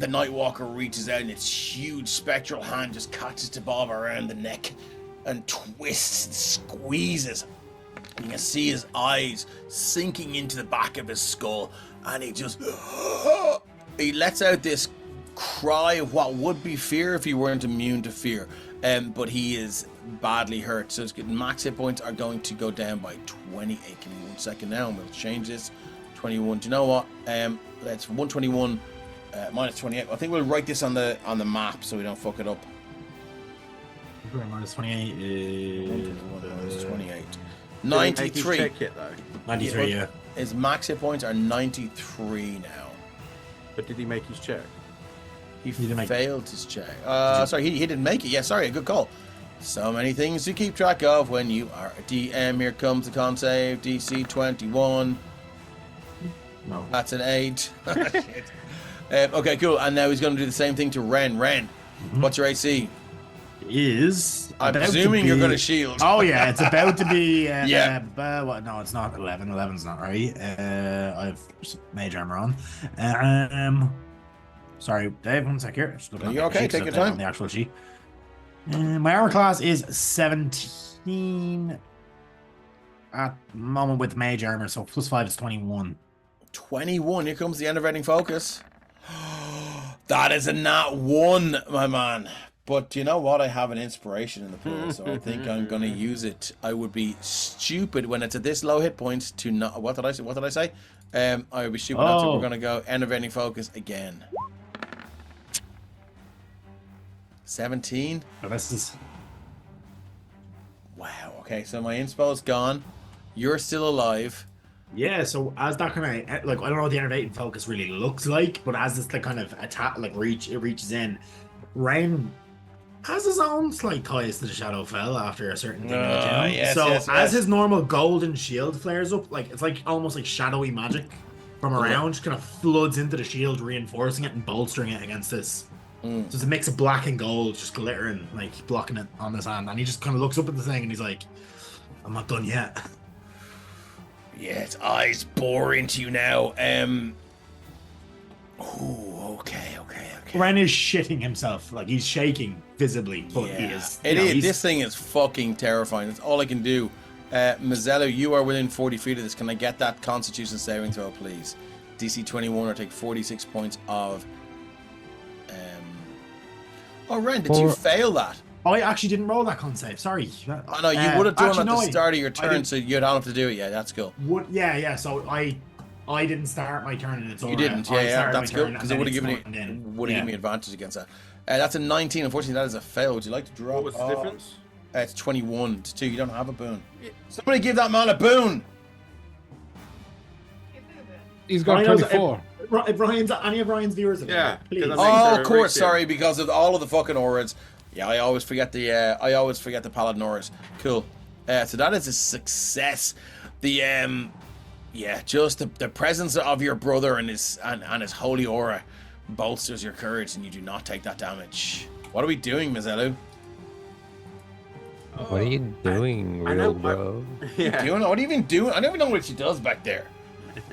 Nightwalker reaches out and its huge spectral hand just catches to Bob around the neck and twists and squeezes. You can see his eyes sinking into the back of his skull, and he lets out this cry of what would be fear if he weren't immune to fear. But he is badly hurt, so his max hit points are going to go down by 28. Give me 1 second now, and we'll change this. 21. Do you know what? Let's 121 minus 28. I think we'll write this on the map so we don't fuck it up. Minus 28 is minus 28. 93. Check it, though. 93. Yeah. His max hit points are 93 now. But did he make his check? He failed his check. Sorry, he didn't make it. Yeah, sorry, good call. So many things to keep track of when you are a DM. Here comes the con save. DC 21. No. That's an 8. Okay, cool. And now he's going to do the same thing to Ren. Ren, what's your AC? Is I'm presuming you're going to shield. Oh yeah, it's about to be. Yeah. No, it's not 11. 11's not right. I have mage armor on. Sorry, Dave. 1 sec here. Just looking at You're the okay. sheet, Take your so time. on the actual sheet. My armor class is 17 at the moment with mage armor, so plus 5 is 21. 21. Here comes the enervating focus. That is a nat 1, my man. But you know what? I have an inspiration in the pool, so I think I'm going to use it. I would be stupid when it's at this low hit points to not. What did I say? What did I say? I would be stupid. Not to. We're going to go enervating focus again. 17. Oh, this is. Wow. Okay, so my inspo is gone. You're still alive. Yeah, so as that kind of like I don't know what the enervating focus really looks like, but as this like kind of attack like reaches in, Rain has his own slight ties to the Shadowfell after a certain thing. As his normal golden shield flares up, like it's like almost like shadowy magic from around, just kind of floods into the shield, reinforcing it and bolstering it against this. So it's a mix of black and gold, just glittering, like blocking it on his hand, and he just kind of looks up at the thing and he's like, "I'm not done yet." Yeah, its eyes bore into you now. Okay. Ren is shitting himself. Like, he's shaking visibly, but he is. It is. This thing is fucking terrifying. That's all I can do. Mazzello, you are within 40 feet of this. Can I get that Constitution saving throw, please? DC 21 or take 46 points of... Oh, Ren, did you fail that? Oh, I actually didn't roll that con save. Sorry. Oh, no, you would have done it at the start of your turn, so you don't have to do it. Yeah, that's cool. Yeah. So I didn't start my turn and it's over. You didn't, yeah, that's good, because it would have given me advantage against that. That's a 19. Unfortunately, that is a fail. Would you like to drop? What was the difference? It's 21 to 2. You don't have a boon. Somebody give that man a boon! He's got 24. Any of Ryan's viewers? Yeah. Please. Oh, of course. Sorry, because of all of the fucking auras. Yeah, I always forget the paladin auras. Cool. So that is a success. Just the presence of your brother and his holy aura bolsters your courage, and you do not take that damage. What are we doing, Mazzello? What are you doing, real bro? Yeah. What are you even doing? I don't even know what she does back there.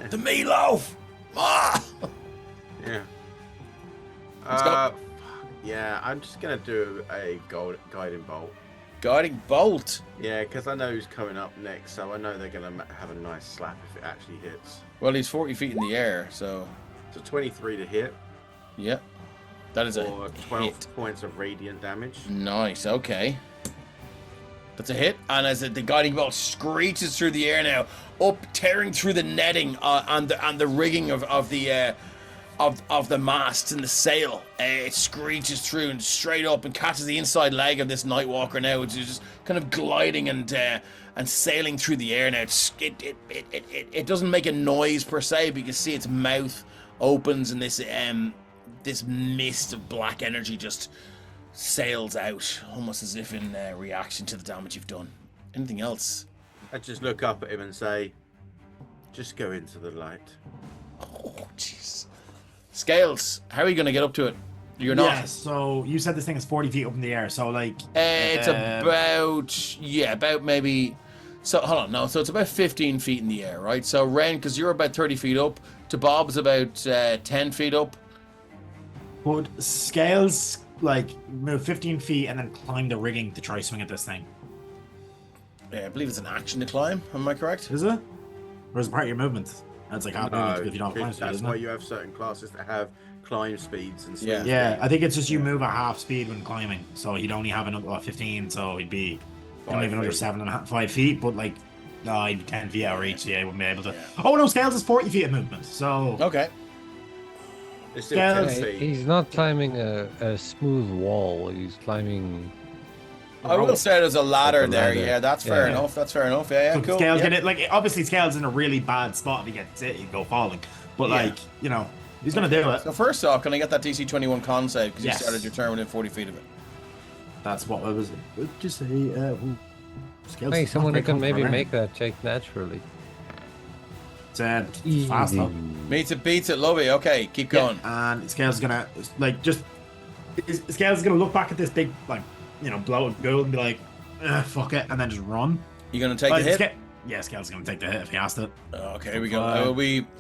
The meatloaf! Ah! Yeah. Let's go. Yeah, I'm just gonna do a guiding bolt. Guiding bolt. Yeah, because I know who's coming up next, so I know they're gonna have a nice slap if it actually hits. Well, he's 40 feet in the air, so So 23 to hit, yeah, that is or a 12 hit. points of radiant damage. Nice. Okay. That's a hit, and as the guiding bolt screeches through the air now, up tearing through the netting and the rigging of the masts and the sail, it screeches through and straight up and catches the inside leg of this Nightwalker now, which is just kind of gliding and sailing through the air now. It doesn't make a noise per se, but you can see its mouth opens and this mist of black energy just sails out, almost as if in reaction to the damage you've done. Anything else? I just look up at him and say, just go into the light. Oh, jeez. Scales, how are you going to get up to it? You're not. Yeah, so you said this thing is 40 feet up in the air, so like... It's about maybe... So, hold on, no, so it's about 15 feet in the air, right? So, Ren, because you're about 30 feet up, to Bob's about 10 feet up. Would Scales, like, move 15 feet and then climb the rigging to try swing at this thing? Yeah, I believe it's an action to climb, am I correct? Is it? Or is it part of your movement? That's like half movement if you don't have climb speed, That's isn't why it? you have certain classes that have climb speeds and Yeah. swing Yeah, speed. I think it's just you move at half speed when climbing, so he'd only have another 15, so he'd be only another 5 feet, but like, no, he'd be 10 feet out of reach, yeah, he wouldn't be able to. Yeah. Oh no, Scales is 40 feet of movement, so. Okay. It's still Yeah, 10 Yeah, feet. he's not climbing a smooth wall. He's climbing. I will say there's a ladder Like a there, ladder. yeah, that's fair Yeah. enough, that's fair enough, yeah, So cool. Scales yeah. gonna, like, obviously Scales in a really bad spot if he gets it, he'd go falling. But Yeah. like, you know, he's gonna do it. So first off, can I get that DC 21 con save, because Yes. you started your turn within 40 feet of it. That's what I was just say. Scales Hey, is someone not who can very maybe comfortable, make that check naturally. right? It's fast though. Meets it, beats it, love it, okay, keep going. Yeah, and Scales is gonna like just Scales is gonna look back at this big like blow of gold and be like, fuck it, and then just run. You gonna take Like, the hit? yeah, Scales is gonna take the hit if he has to. Okay, here we go. Fine.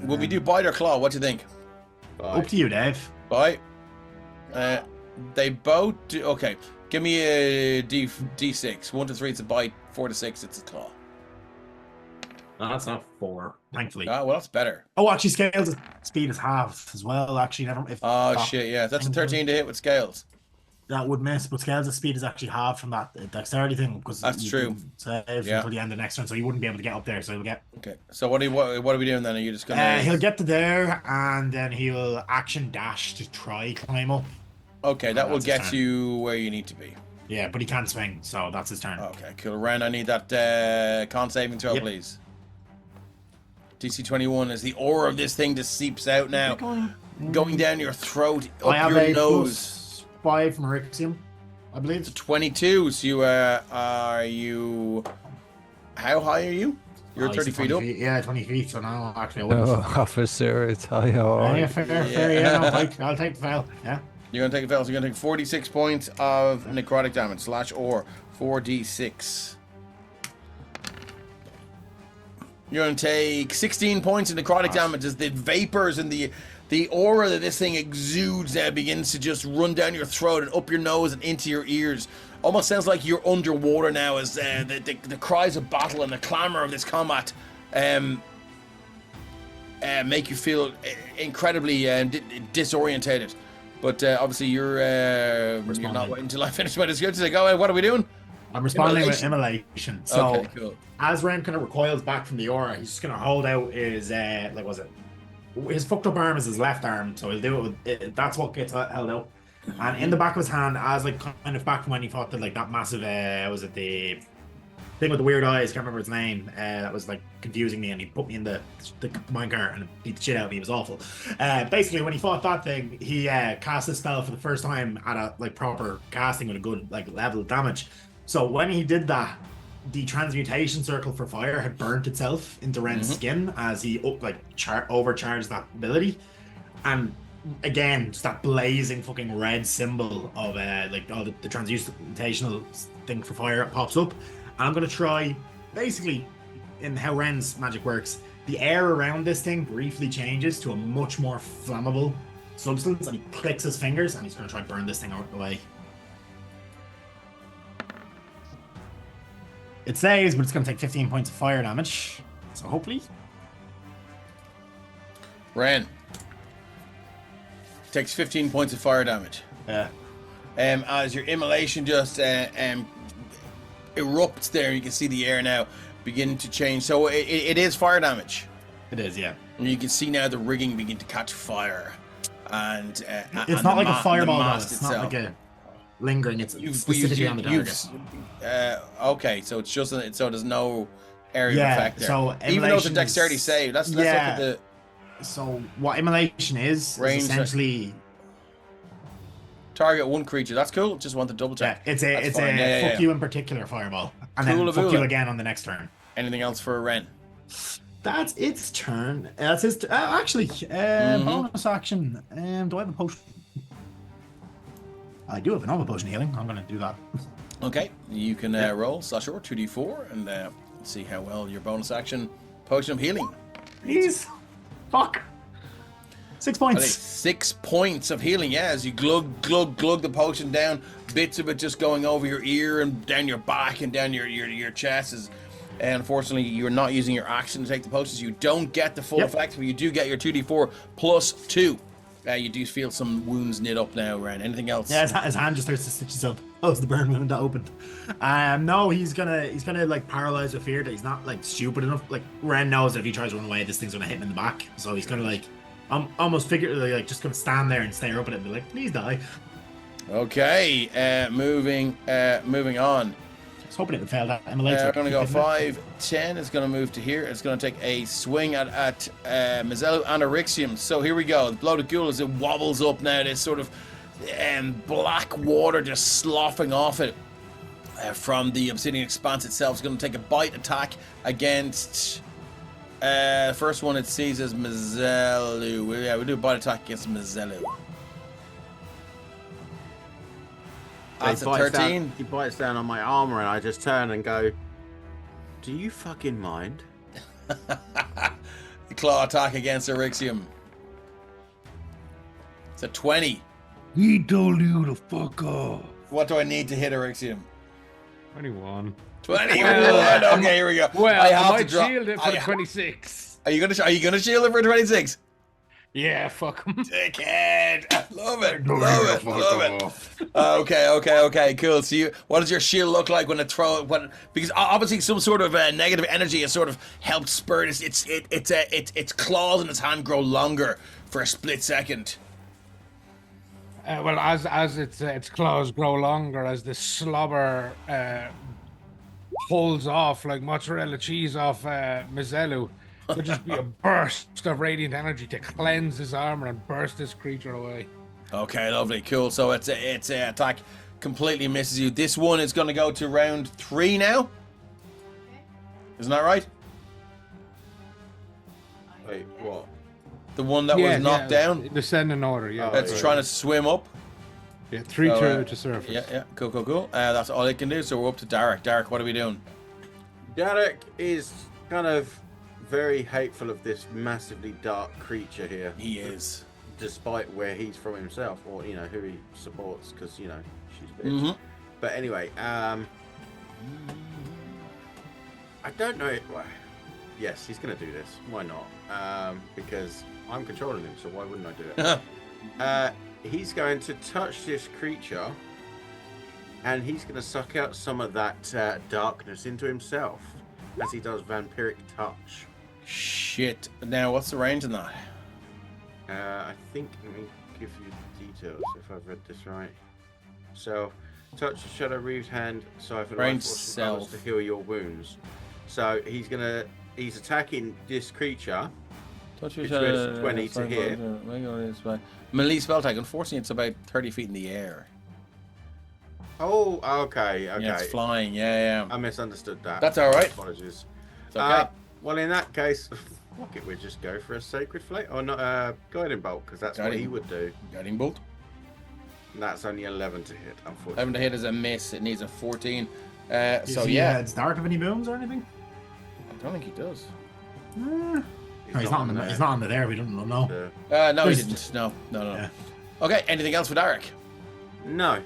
Will we do bite or claw? What do you think? Up to you, Dave. Bite. They both do. Okay, give me a D6. 1 to 3, it's a bite. 4 to 6, it's a claw. No, that's not 4, thankfully. Ah, well, that's better. Oh, actually, Scales' speed is half as well. Actually, never. If Oh that- shit, yeah, that's a 13 to hit with scales. That would miss, but Scales' speed is actually half from that dexterity thing because That's true. Save Yeah. until the end of next turn, so he wouldn't be able to get up there. So he'll get. Okay, so what are we doing then? Are you just gonna? He'll get to there, and then he'll action dash to try climb up. Okay, that will That's his get turn. you where you need to be. Yeah, but he can't swing, so that's his turn. Okay, cool. Ren, I need that con saving throw, Yep. please. DC 21 as the aura of this thing just seeps out now, going down your throat, I up have your a nose. +5 from Rixium, I believe. It's 22. So you are you? How high are you? You're Oh, 30 he's feet 20 up. Yeah, 20 feet. So now, actually, I wouldn't. Oh, officer, it's high. Yeah, fair. Yeah, no, I'll take the fail. Yeah. You're gonna take a fail. So you're gonna take 46 points of necrotic damage / or 4d6. You're gonna take 16 points of necrotic damage as the vapors and the aura that this thing exudes now begins to just run down your throat and up your nose and into your ears. Almost sounds like you're underwater now as the cries of battle and the clamor of this combat make you feel incredibly disorientated. But obviously you're not waiting until I finish my description to say, go ahead, what are we doing? I'm responding with immolation. So Okay, cool. as Ren kind of recoils back from the aura, he's just gonna hold out his his fucked up arm is his left arm, so he'll do it with it. That's what gets held out. And in the back of his hand, as like kind of back from when he fought that massive was it the thing with the weird eyes, can't remember its name, that was like confusing me, and he put me in the minecart and beat the shit out of me. It was awful. Basically when he fought that thing, he cast a spell for the first time at a like proper casting with a good like level of damage. So when he did that, the transmutation circle for fire had burnt itself into Ren's skin as he overcharged that ability. And again, just that blazing fucking red symbol of the transmutational thing for fire pops up. And I'm gonna try, basically, in how Ren's magic works, the air around this thing briefly changes to a much more flammable substance, and he clicks his fingers, and he's going to try and burn this thing away. It saves, but it's going to take 15 points of fire damage. So hopefully. Ren takes 15 points of fire damage. Yeah. As your immolation just erupts there, you can see the air now begin to change. So it is fire damage. It is, yeah. And you can see now the rigging begin to catch fire. And it's not like a fireball, though. It's itself. not like a lingering. It's specifically on the target. Okay, so it's just so there's no area effect there. So even though it's a dexterity save, let's look at the. So what immolation is essentially target one creature. That's cool. Just want to double check. Yeah, it's a fuck you in particular fireball, and then fuck you again on the next turn. Anything else for Ren? That's its turn. That's his. Actually, bonus action. Do I have a potion? I do have another potion healing. I'm going to do that. Okay, you can roll /or 2d4 and see how well your bonus action potion of healing. Please, fuck. 6 points. 6 points of healing. Yeah, as you glug the potion down, bits of it just going over your ear and down your back and down your chest. And unfortunately, you're not using your action to take the potions. You don't get the full effect, but you do get your 2d4 plus 2. You do feel some wounds knit up now, Ren. Anything else? Yeah, his hand just starts to stitch himself. Oh, it's the burn wound that opened. No, he's gonna like paralyze with fear that he's not like stupid enough. Like Ren knows that if he tries to run away, this thing's gonna hit him in the back. So he's gonna like almost figuratively like just gonna stand there and stare up at it and be like, please die. Okay, moving on. I was hoping it would fail that immolation. We're going to go 5, 10. It's going to move to here. It's going to take a swing at Mizelu and Eryxium. So here we go. The bloated ghoul as it wobbles up now. This sort of black water just sloughing off it from the Obsidian Expanse itself. It's going to take a bite attack against... first one it sees as Mizelu. Yeah, we'll do a bite attack against Mizelu. That's a 13. He bites down on my armor, and I just turn and go, "Do you fucking mind?" The claw attack against Eryxium. It's a 20. He told you to fuck off. What do I need to hit Eryxium? 21. 21. Okay, here we go. Well, I have to might shield it for 26. Are you gonna shield it for 26? Yeah, fuck him. Dickhead. Love it. Okay, cool. So what does your shield look like when because obviously some sort of negative energy has sort of helped spur this. Its claws in its hand grow longer for a split second. Well, as its claws grow longer, as the slobber pulls off like mozzarella cheese off Mizelu, there'll just be a burst of radiant energy to cleanse his armor and burst this creature away. Okay, lovely, cool. So its attack completely misses you. This one is going to go to round 3 now. Isn't that right? Wait, what? The one that was knocked down? Descending order, yeah. It's trying to swim up. Yeah, 3 to surface. Yeah, cool. That's all it can do. So we're up to Derek. Derek, what are we doing? Derek is kind of very hateful of this massively dark creature here. He is. Despite where he's from himself, or who he supports, because she's a bitch. Mm-hmm. But anyway, I don't know. Well, yes, he's gonna do this. Why not? Because I'm controlling him, so why wouldn't I do it? He's going to touch this creature, and he's going to suck out some of that darkness into himself, as he does vampiric touch. Shit. Now, what's the range on that? I think, let me give you the details if I've read this right. So, touch the shadow wreathed hand, siphon Range life self to heal your wounds. So he's attacking this creature. Touch which is 20 to hit. Melee spell attack. Unfortunately, it's about 30 feet in the air. Oh, okay. Yeah, it's flying. Yeah. I misunderstood that. That's all right. Apologies. It's okay. Well, in that case, fuck it, we'd just go for a Sacred Flame. Or not, Guiding Bolt, because that's what he would do. Guiding Bolt. And that's only 11 to hit, unfortunately. 11 to hit is a miss. It needs a 14. Does he Dark of any boons or anything? I don't think he does. No, he's not on the. He's not on the there. We don't know. No. No, he didn't. No. Yeah. Okay, anything else for Derek? No.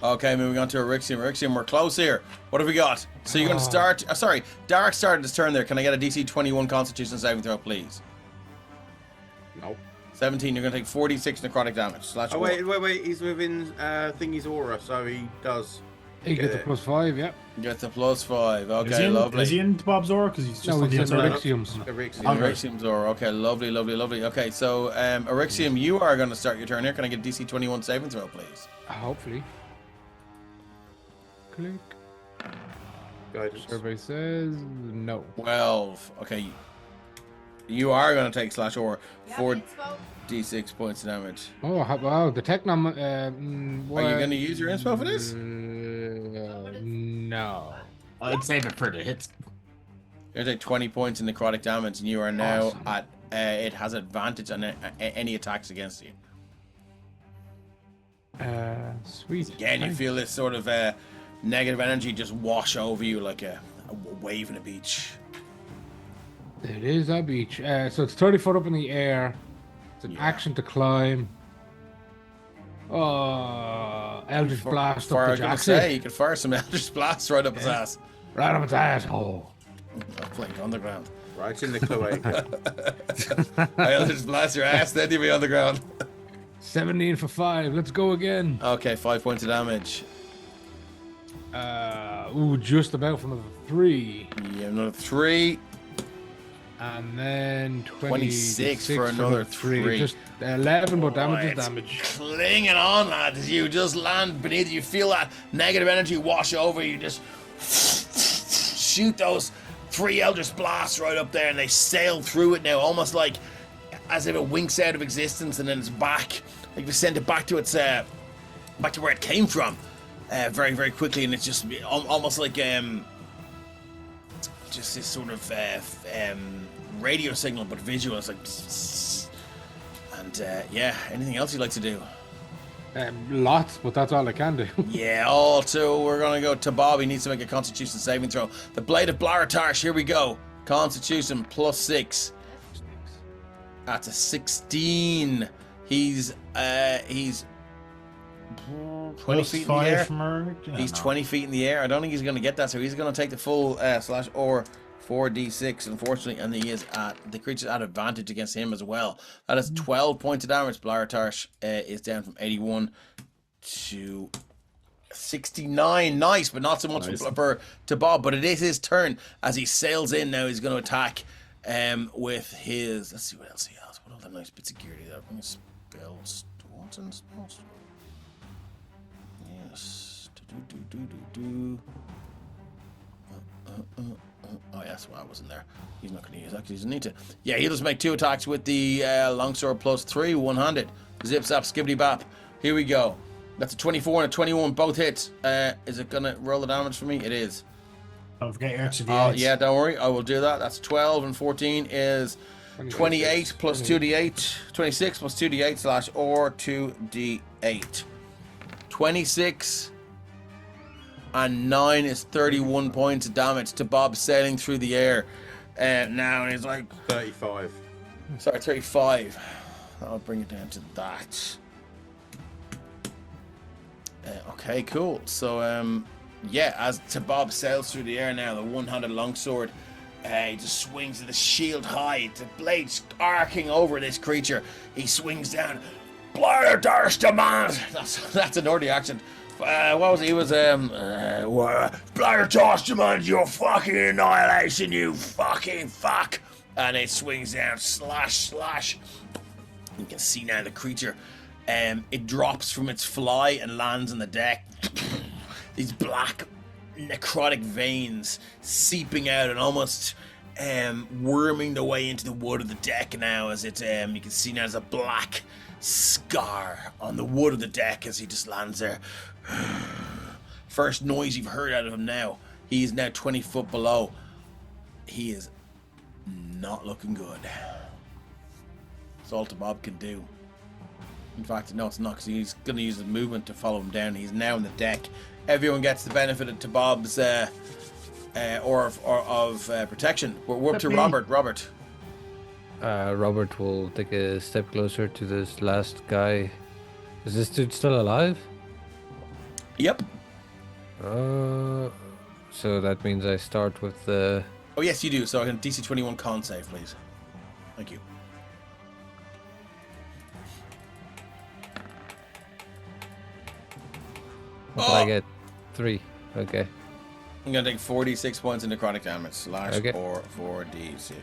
Okay, moving on to Eryxium. Eryxium, we're close here. What have we got? So you're going to start... sorry, Derek started his turn there. Can I get a DC 21 Constitution saving throw, please? Nope. 17, you're going to take 46 necrotic damage. Slash wait. He's within Thingy's aura, so he does... He gets a +5, yeah. Gets a +5. Okay, lovely. Is he in Bob's aura? Because he's just on the he's in outside. Eryxium's. Eryxium's aura. Okay, lovely. Okay, so Eryxium, you are going to start your turn here. Can I get DC 21 saving throw, please? Hopefully. Click. Guidance. Survey says no. 12. Okay. You are going to take slash aura. Yeah, 4d6 points of damage. Oh, wow. The Technom. Are you going to use your inspo for this? No. I'd save it for the hits. You're going to take 20 points in necrotic damage, and you are now at... it has advantage on any attacks against you. Sweet. Again, you feel this sort of negative energy just wash over you like a wave in a beach. It is a beach. So it's 30 foot up in the air. It's an action to climb. Eldritch Blast up the Jackson. You could fire some Eldritch Blast right up his ass. Right up its ass. Oh. Like on the ground. Right in the cloaca. Eldritch Blast your ass, then you'll be on the ground. 17 for 5. Let's go again. Okay, 5 points of damage. Just about for another 3. Yeah, another 3. And then 26 for another 3. Just 11, but damage is damage. Clinging on, lad, as you just land beneath you. Feel that negative energy wash over you. Just shoot those 3 Eldritch Blasts right up there, and they sail through it now, almost like as if it winks out of existence and then it's back. Like we send it back to its back to where it came from, very, very quickly, and it's just almost like just this sort of radio signal, but visual. It's like, and yeah. Anything else you'd like to do? Lots, but that's all I can do. Yeah, all two. We're gonna go to Bob. He needs to make a Constitution saving throw. The Blade of Blaratarsh. Here we go. Constitution +6. That's a 16. He's 20 feet in the air. He's 20 feet in the air. I don't think he's going to get that, so he's going to take the full slash or 4d6, unfortunately, and the creature's at advantage against him as well. That is 12 points of damage. Blaratarsh is down from 81 to 69. Nice, but not so much to Bob. But it is his turn as he sails in now. He's going to attack with his. Let's see what else he has. What other nice bits of gear do you have? Spells. What's in the spells? Yes. Oh, yes, well, I wasn't there. He's not going to use that because he doesn't need to. Yeah, he'll just make 2 attacks with the longsword +3, one-handed. Zip, zap, skibbity bap. Here we go. That's a 24 and a 21, both hits. Is it going to roll the damage for me? It is. Don't forget your extra Oh, D8s. yeah, don't worry. I will do that. That's 12 and 14 is 28 plus 2d8. 26 plus 2d8 slash or 2d8. 26 and 9 is 31 points of damage to Bob sailing through the air. Now, and he's like... 35. Sorry, 35. I'll bring it down to that. Okay, cool. So, yeah, as Bob sails through the air now, the one-handed longsword, he just swings with the shield high, the blades arcing over this creature. He swings down. Blaratarsh demand. That's an order action. What was it? He was Blaratarsh demands your fucking annihilation, you fucking fuck. And it swings down, slash. You can see now the creature. It drops from its fly and lands on the deck. These black necrotic veins seeping out and almost worming their way into the wood of the deck now, as it you can see now there's a black scar on the wood of the deck as he just lands there. First noise you've heard out of him now. He is now 20 foot below. He is not looking good. That's all Bob can do. In fact, no, it's not, because he's going to use his movement to follow him down. He's now on the deck. Everyone gets the benefit of Bob's or of protection. We're up to Robert. Robert. Robert will take a step closer to this last guy. Is this dude still alive? Yep. So that means I start with the... Oh, yes, you do. So I can DC 21 con save, please. Thank you. What do I get? 3. Okay. I'm going to take 46 points of necrotic damage. Slash Okay. or 4d6.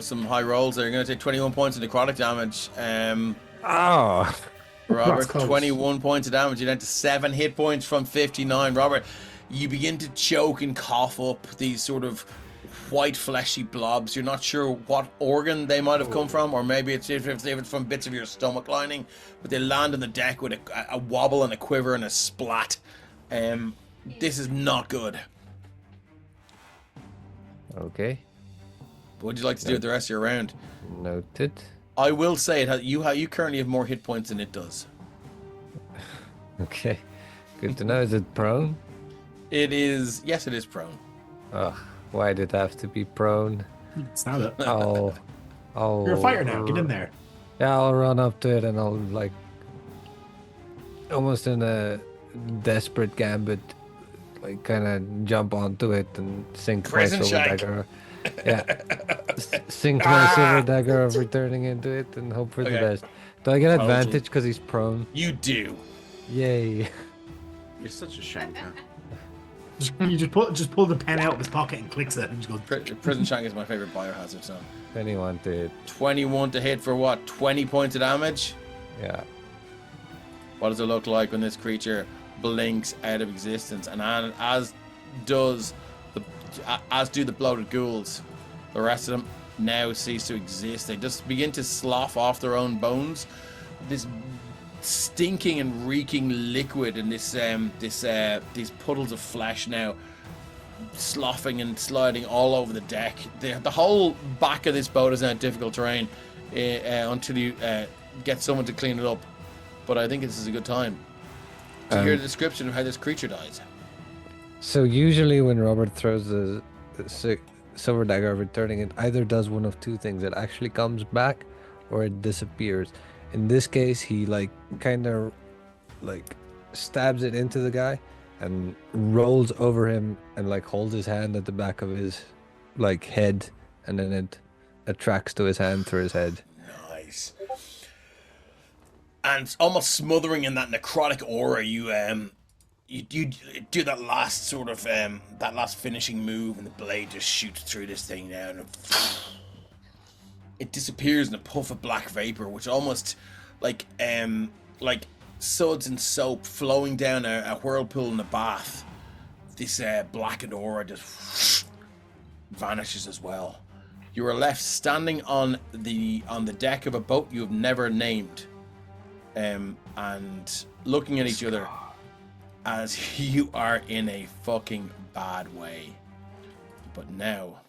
Some high rolls there. You're going to take 21 points of necrotic damage. Oh! Robert, That's close. 21 points of damage. You're down to 7 hit points from 59. Robert, you begin to choke and cough up these sort of white fleshy blobs. You're not sure what organ they might have come from, or maybe it's if it's from bits of your stomach lining, but they land on the deck with a wobble and a quiver and a splat. This is not good. Okay. What would you like to do with the rest of your round? Noted. I will say you currently have more hit points than it does. Okay. Good to know. Is it prone? It is, yes, it is prone. Oh, why did it have to be prone? It's not it. Oh. You're a fighter now. Get in there. Yeah, I'll run up to it and I'll like almost in a desperate gambit, like kind of jump onto it and sink Prison my silver shank. dagger. Yeah, sink my silver dagger of returning into it and hope for the Okay. best. Do I get Totally. advantage because he's prone? You do. Yay! You're such a shanker. You just pull the pen out of his pocket and clicks it and just goes. Prison Shank is my favorite biohazard zone. 21 to hit. 21 to hit for what? 20 points of damage? Yeah. What does it look like when this creature blinks out of existence? And as do the bloated ghouls. The rest of them now cease to exist. They just begin to slough off their own bones. This stinking and reeking liquid and these puddles of flesh now sloughing and sliding all over the deck. The whole back of this boat is now difficult terrain until you get someone to clean it up. But I think this is a good time to hear the description of how this creature dies. So usually when Robert throws the silver dagger of returning, it either does one of two things. It actually comes back or it disappears. In this case, he like kind of like stabs it into the guy and rolls over him and like holds his hand at the back of his like head, and then it attracts to his hand through his head. Nice. And almost smothering in that necrotic aura, you do that last sort of that last finishing move, and the blade just shoots through this thing now, and it disappears in a puff of black vapor, which almost like suds and soap flowing down a whirlpool in a bath. This blackened aura just vanishes as well. You are left standing on the deck of a boat you have never named, and looking at each other as you are in a fucking bad way. But now,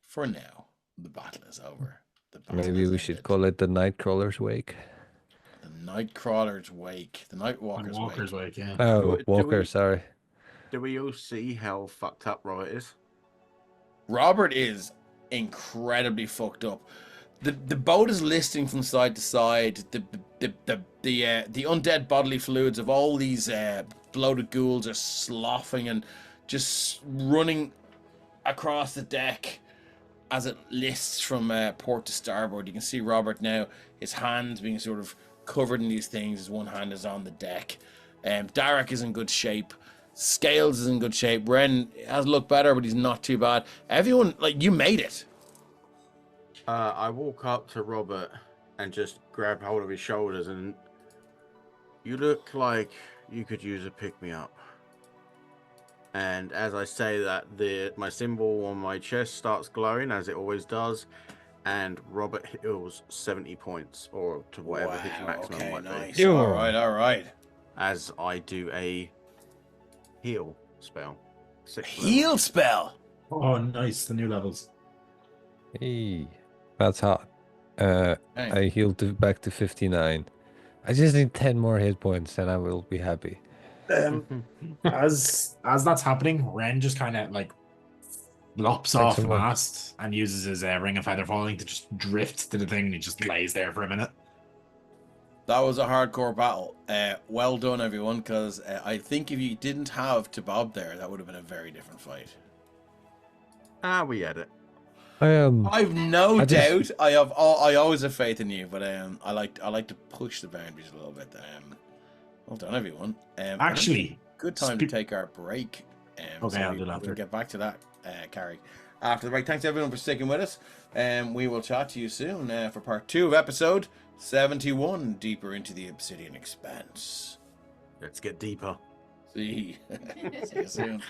for now, the battle is over. Maybe we should call it the Nightcrawler's Wake. The Nightcrawler's Wake. The Nightwalker's Walker's Wake. Wake, yeah. Oh, Do Walker, we- sorry. Do we all see how fucked up Robert is? Robert is incredibly fucked up. The boat is listing from side to side. The undead bodily fluids of all these bloated ghouls are sloughing and just running across the deck as it lists from port to starboard. You can see Robert now, his hands being sort of covered in these things. His one hand is on the deck. Darek is in good shape. Scales is in good shape. Ren has looked better, but he's not too bad. Everyone, like, you made it. I walk up to Robert and just grab hold of his shoulders, and you look like you could use a pick-me-up. And as I say that, my symbol on my chest starts glowing, as it always does, and Robert heals 70 points, or to whatever his maximum okay, might nice. be, All right. as I do a heal spell. 6th level. Heal spell. Oh, nice. The new levels. Hey, that's hot. Hey. I healed back to 59. I just need 10 more hit points, and I will be happy. As that's happening, Ren just kind of like lops Thanks off so the much. mast and uses his Ring of Feather Falling to just drift to the thing, and he just lays there for a minute. That was a hardcore battle. Well done, everyone, because I think if you didn't have Tabob there, that would have been a very different fight. We had it. I've no I just- doubt. I always have faith in you, but I like to push the boundaries a little bit. Well done, everyone. Actually, good time to take our break. Okay, I'll do that We'll after. get back to that, Carrie, after the break. Thanks everyone for sticking with us. We will chat to you soon for part 2 of episode 71, Deeper into the Obsidian Expanse. Let's get deeper. See you soon.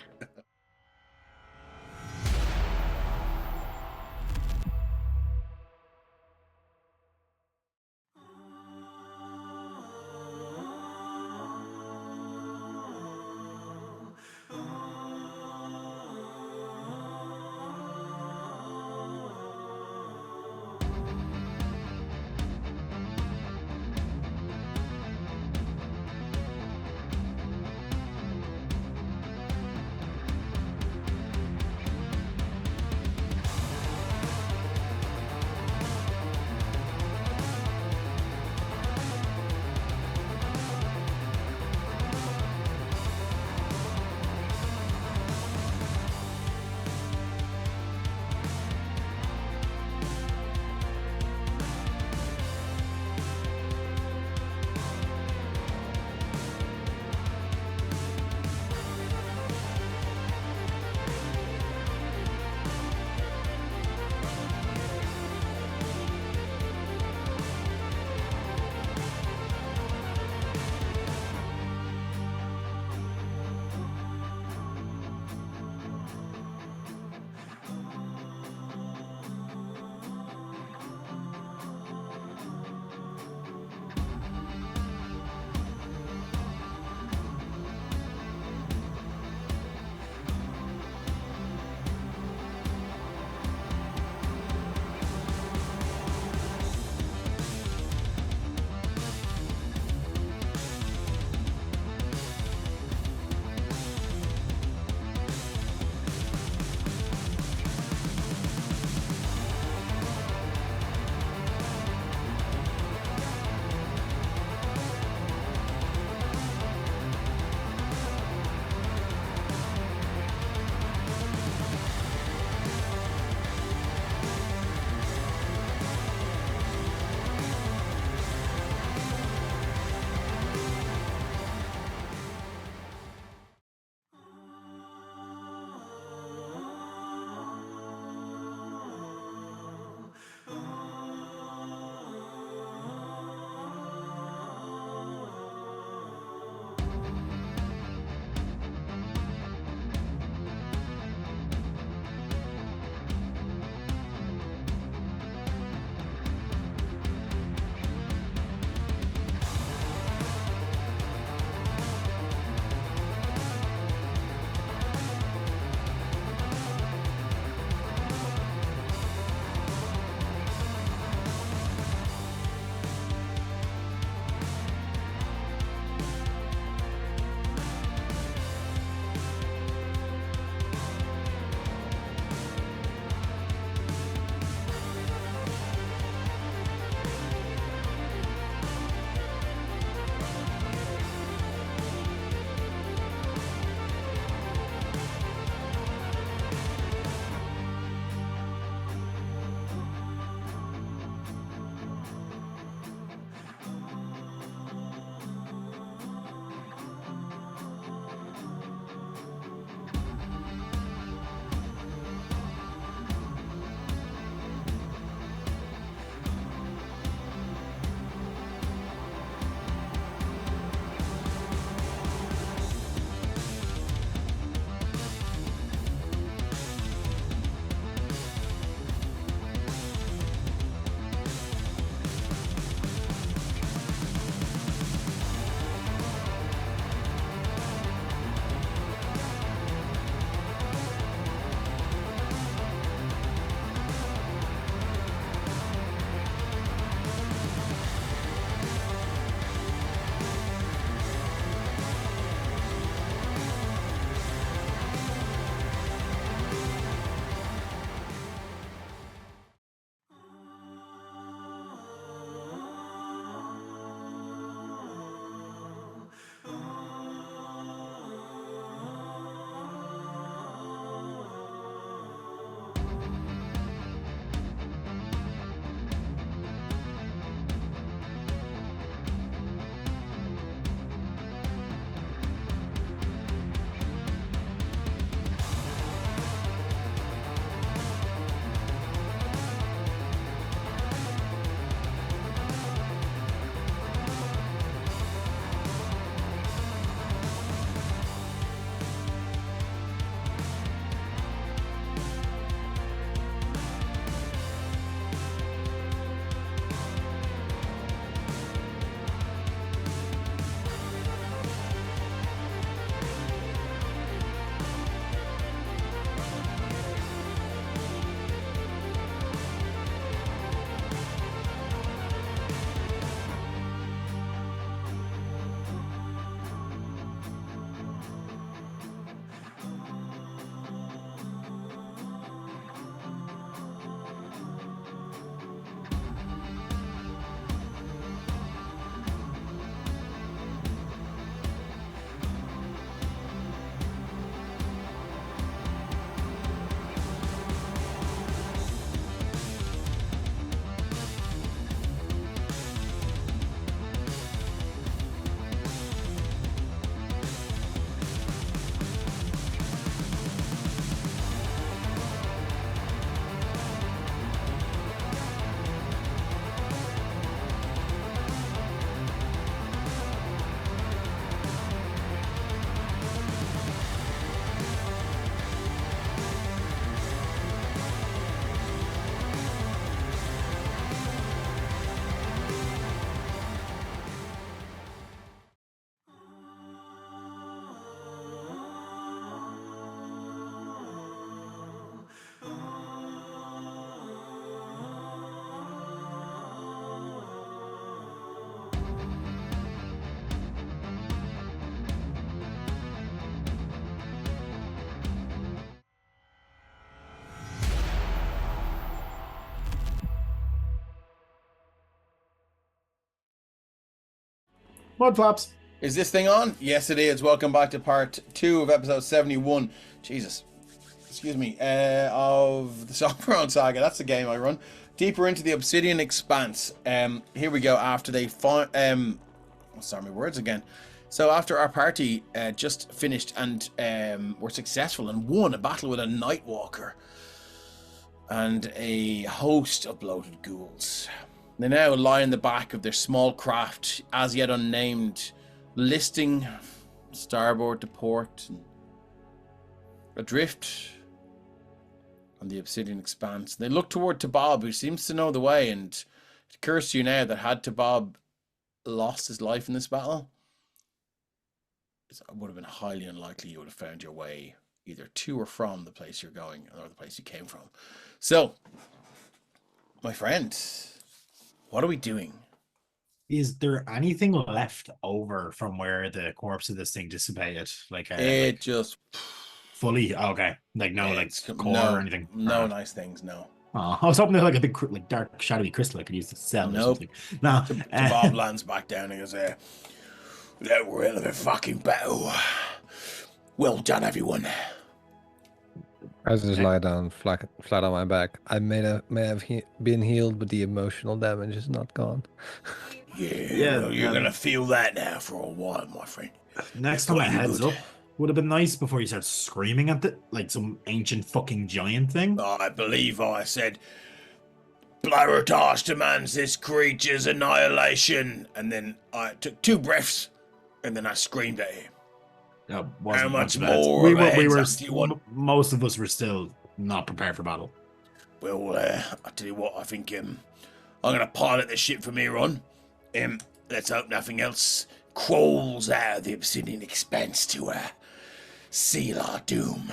Mud flaps. Is this thing on? Yes, it is. Welcome back to part 2 of episode 71. Jesus. Excuse me. Of the Sopherone Saga. That's the game I run. Deeper into the Obsidian Expanse. Here we go. After they found... sorry, my words again. So after our party just finished and were successful and won a battle with a Nightwalker and a host of bloated ghouls, they now lie in the back of their small craft, as yet unnamed, listing starboard to port, and adrift on the Obsidian Expanse. They look toward Tabab, who seems to know the way, and it occurs to you now that had Tabab lost his life in this battle, it would have been highly unlikely you would have found your way either to or from the place you're going or the place you came from. So, my friend, what are we doing? Is there anything left over from where the corpse of this thing dissipated? It just fully okay. Core or anything. No nice things. No. Oh, I was hoping they're like a big, dark, shadowy crystal I could use to sell. Nope. Or something. No. Bob lands back down and goes, "That were hell of a fucking battle. Well done, everyone." I just lie down flat on my back. I may have been healed, but the emotional damage is not gone. Yeah, well, you're gonna feel that now for a while, my friend. Next time I heads up would have been nice before you start screaming at it like some ancient fucking giant thing. I believe I said, "Blaratage demands this creature's annihilation," and then I took 2 breaths, and then I screamed at him. How much more? Most of us were still not prepared for battle. Well, I tell you what, I think I'm gonna pilot the ship from here on. Let's hope nothing else crawls out of the Obsidian Expanse to seal our doom.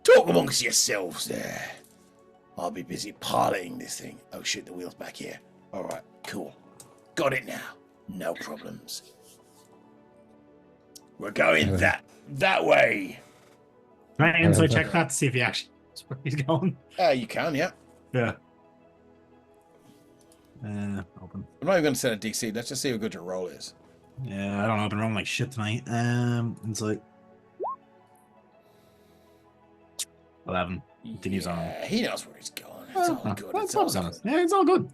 Talk amongst yourselves there. I'll be busy piloting this thing. Oh shit, the wheel's back here. Alright, cool. Got it now. No problems. We're going that way. Can I inside check that to see if he actually knows where he's going? You can, yeah. Yeah. Open. I'm not even going to set a DC. Let's just see how good your roll is. Yeah, I don't know. I've been rolling like shit tonight. Insight. 11. Continues on. He knows where he's going. It's all good. It's all good. Yeah, it's all good.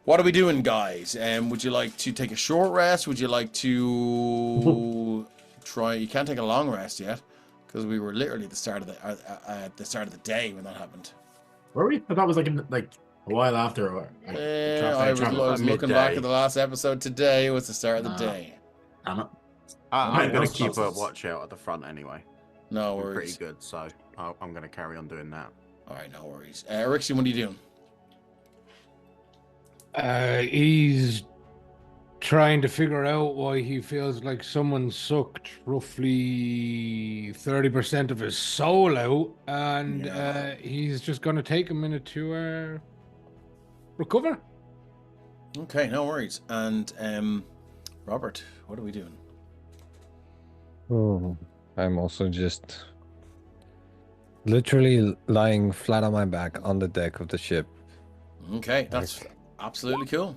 What are we doing, guys? Would you like to take a short rest? Would you like to try? You can't take a long rest yet because we were literally at the start of the day when that happened. Were we? I thought it was like a while after. I was looking back at the last episode today. It was the start of the day. Damn it. I'm going to keep a watch out at the front anyway. No We're worries. pretty good, so I'm going to carry on doing that. All right, no worries. Rickson, what are you doing? He's trying to figure out why he feels like someone sucked roughly 30% of his soul out, and he's just going to take a minute to recover. Okay, no worries. And Robert, what are we doing? Oh, I'm also just literally lying flat on my back on the deck of the ship. Okay, that's absolutely cool.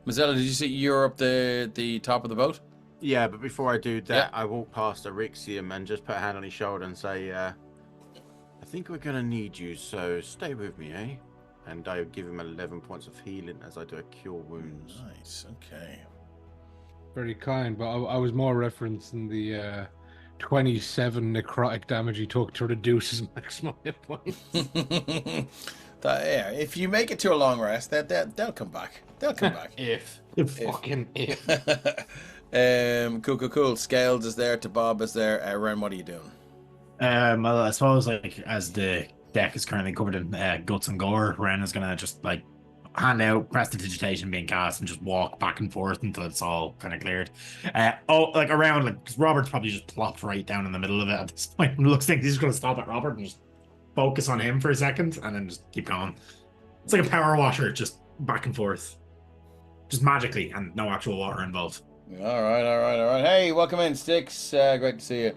Mazzella, did you see you're up the top of the boat? Yeah, but before I do that, I walk past Arixium and just put a hand on his shoulder and say, I think we're going to need you, so stay with me, eh? And I give him 11 points of healing as I do a cure wounds. Nice, okay. Very kind, but I was more referencing the 27 necrotic damage he took to reduce his maximum hit points. Yeah, if you make it to a long rest, they'll come back. They'll come back. If. Cool. Scales is there. Tabab is there. Ren, what are you doing? Well, I suppose like as the deck is currently covered in guts and gore, Ren is gonna just like hand out prestidigitation being cast and just walk back and forth until it's all kind of cleared. Around because Robert's probably just plopped right down in the middle of it at this point. It looks like he's just gonna stop at Robert and just focus on him for a second and then just keep going. It's like a power washer, just back and forth, just magically, and no actual water involved. All right. Hey, welcome in, Styx. Great to see you.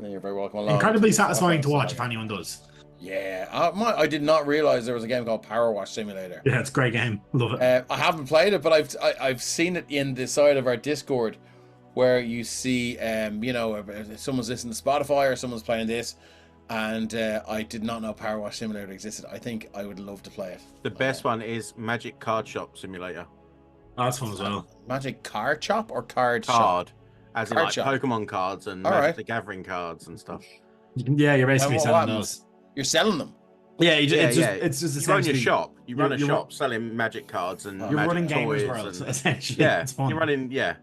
You're very welcome along. Incredibly satisfying to watch if anyone does. Yeah, I did not realize there was a game called Power Wash Simulator. Yeah, it's a great game. Love it. I haven't played it, but I've seen it in the side of our Discord, where you see, you know, if someone's listening to Spotify or someone's playing this, and I did not know Power Wash Simulator existed. I think I would love to play it. The best one is Magic Card Shop Simulator. Oh, that's fun as well. Magic Card Shop or Card Shop? Card, as in Card like shop. Pokemon cards and All Magic right. the Gathering cards and stuff. Yeah, you're basically And what selling happens? those. You're selling them. Yeah, Yeah, it's just You run your essentially shop. You run a you're- shop selling Magic cards and You're Magic running toys Gamers World, and- essentially. Yeah, It's fun. you're running. Yeah,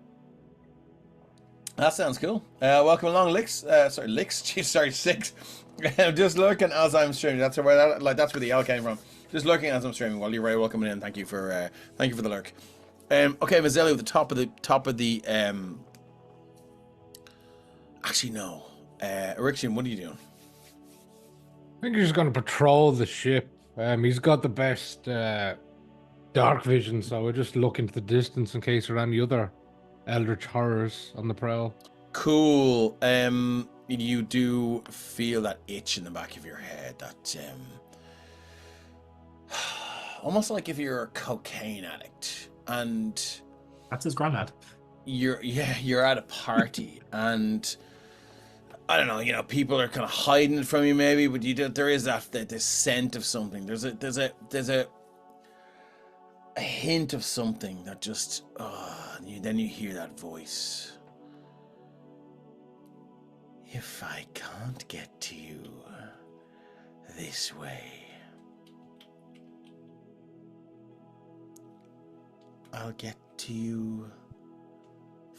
That sounds cool. Welcome along, Licks. Sorry, Licks. Jeez, sorry, Six. I'm just looking as I'm streaming. That's where that's where the L came from. Just looking as I'm streaming. While you're very welcome in. Thank you for the lurk. Okay, Mazzelli, at the top of the. Actually, no. Erixian, what are you doing? I think he's just going to patrol the ship. He's got the best dark vision, so we'll just look into the distance in case there are any other eldritch horrors on the prowl. Cool. You do feel that itch in the back of your head. That almost like if you're a cocaine addict and That's his granddad. you're at a party and I don't know, you know, people are kind of hiding it from you maybe, but there is this scent of something. There's a hint of something that just and then you hear that voice. If I can't get to you this way, I'll get to you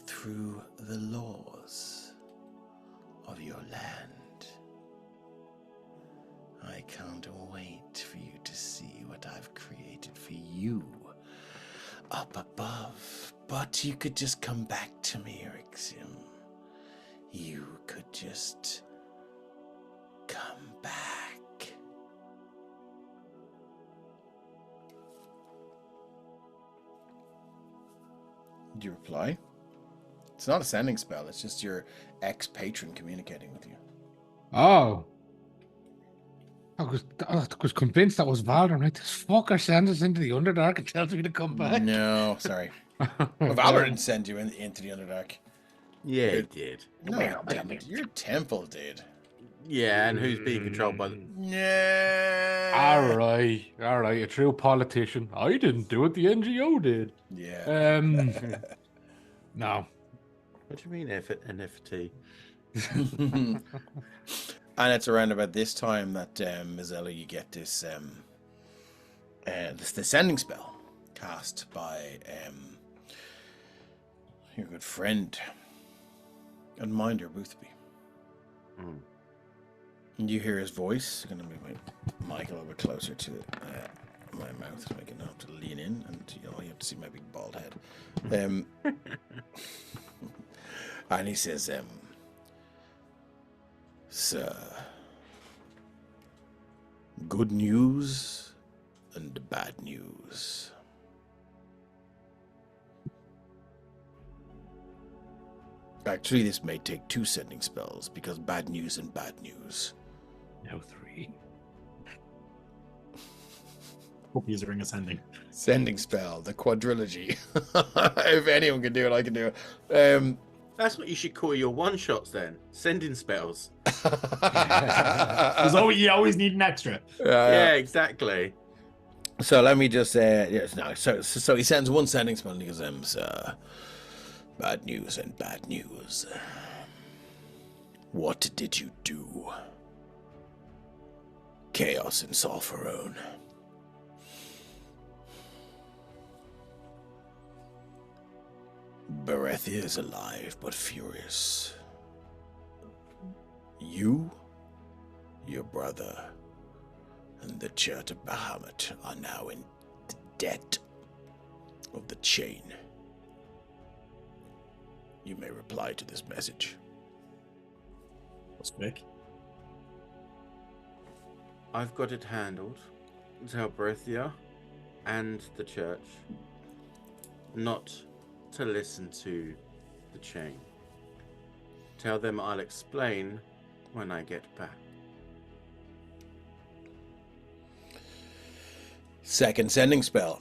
through the laws of your land. I can't wait for you to see what I've created for you up above. But you could just come back to me, Erixium. You could just come back. Do you reply? It's not a sending spell, it's just your ex-patron communicating with you. Oh. I was convinced that was Valor. Right? This fucker sends us into the Underdark and tells me to come back. No, sorry. Well, Valor didn't send you into the Underdark. yeah, it did. No, your temple did. Yeah, and who's being controlled by? Yeah. All right. A true politician. I didn't do it. The NGO did. Yeah. No. What do you mean NFT? And it's around about this time that Mazzelli, you get this the sending spell cast by your good friend and Minder Boothby. Mm. And you hear his voice. I'm gonna move my mic a little bit closer to my mouth so I can have to lean in, and you have to see my big bald head. And he says, "Sir, good news and bad news. Actually, this may take 2 sending spells because bad news and bad news. No, 3. Hope he's ring ascending. Sending spell, the quadrilogy. If anyone can do it, I can do it. That's what you should call your one-shots then. Sending spells. You always need an extra. Yeah, exactly. So let me just say, yes, no. So he sends 1 sending spell and he goes, sir, bad news and bad news. What did you do? Chaos in Sopherone. Berethia is alive but furious. You, your brother, and the Church of Bahamut are now in the debt of the chain. You may reply to this message. What's quick? I've got it handled. Tell Berethia and the church not to listen to the chain. Tell them I'll explain when I get back. second sending spell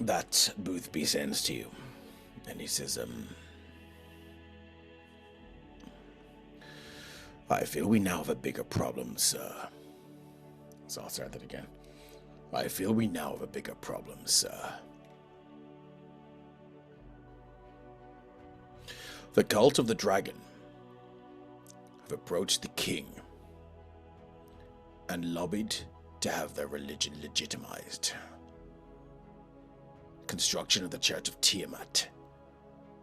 that Boothby sends to you. And he says, I feel we now have a bigger problem, sir. So I'll start that again. I feel we now have a bigger problem, sir. The cult of the dragon have approached the king and lobbied to have their religion legitimized. Construction of the Church of Tiamat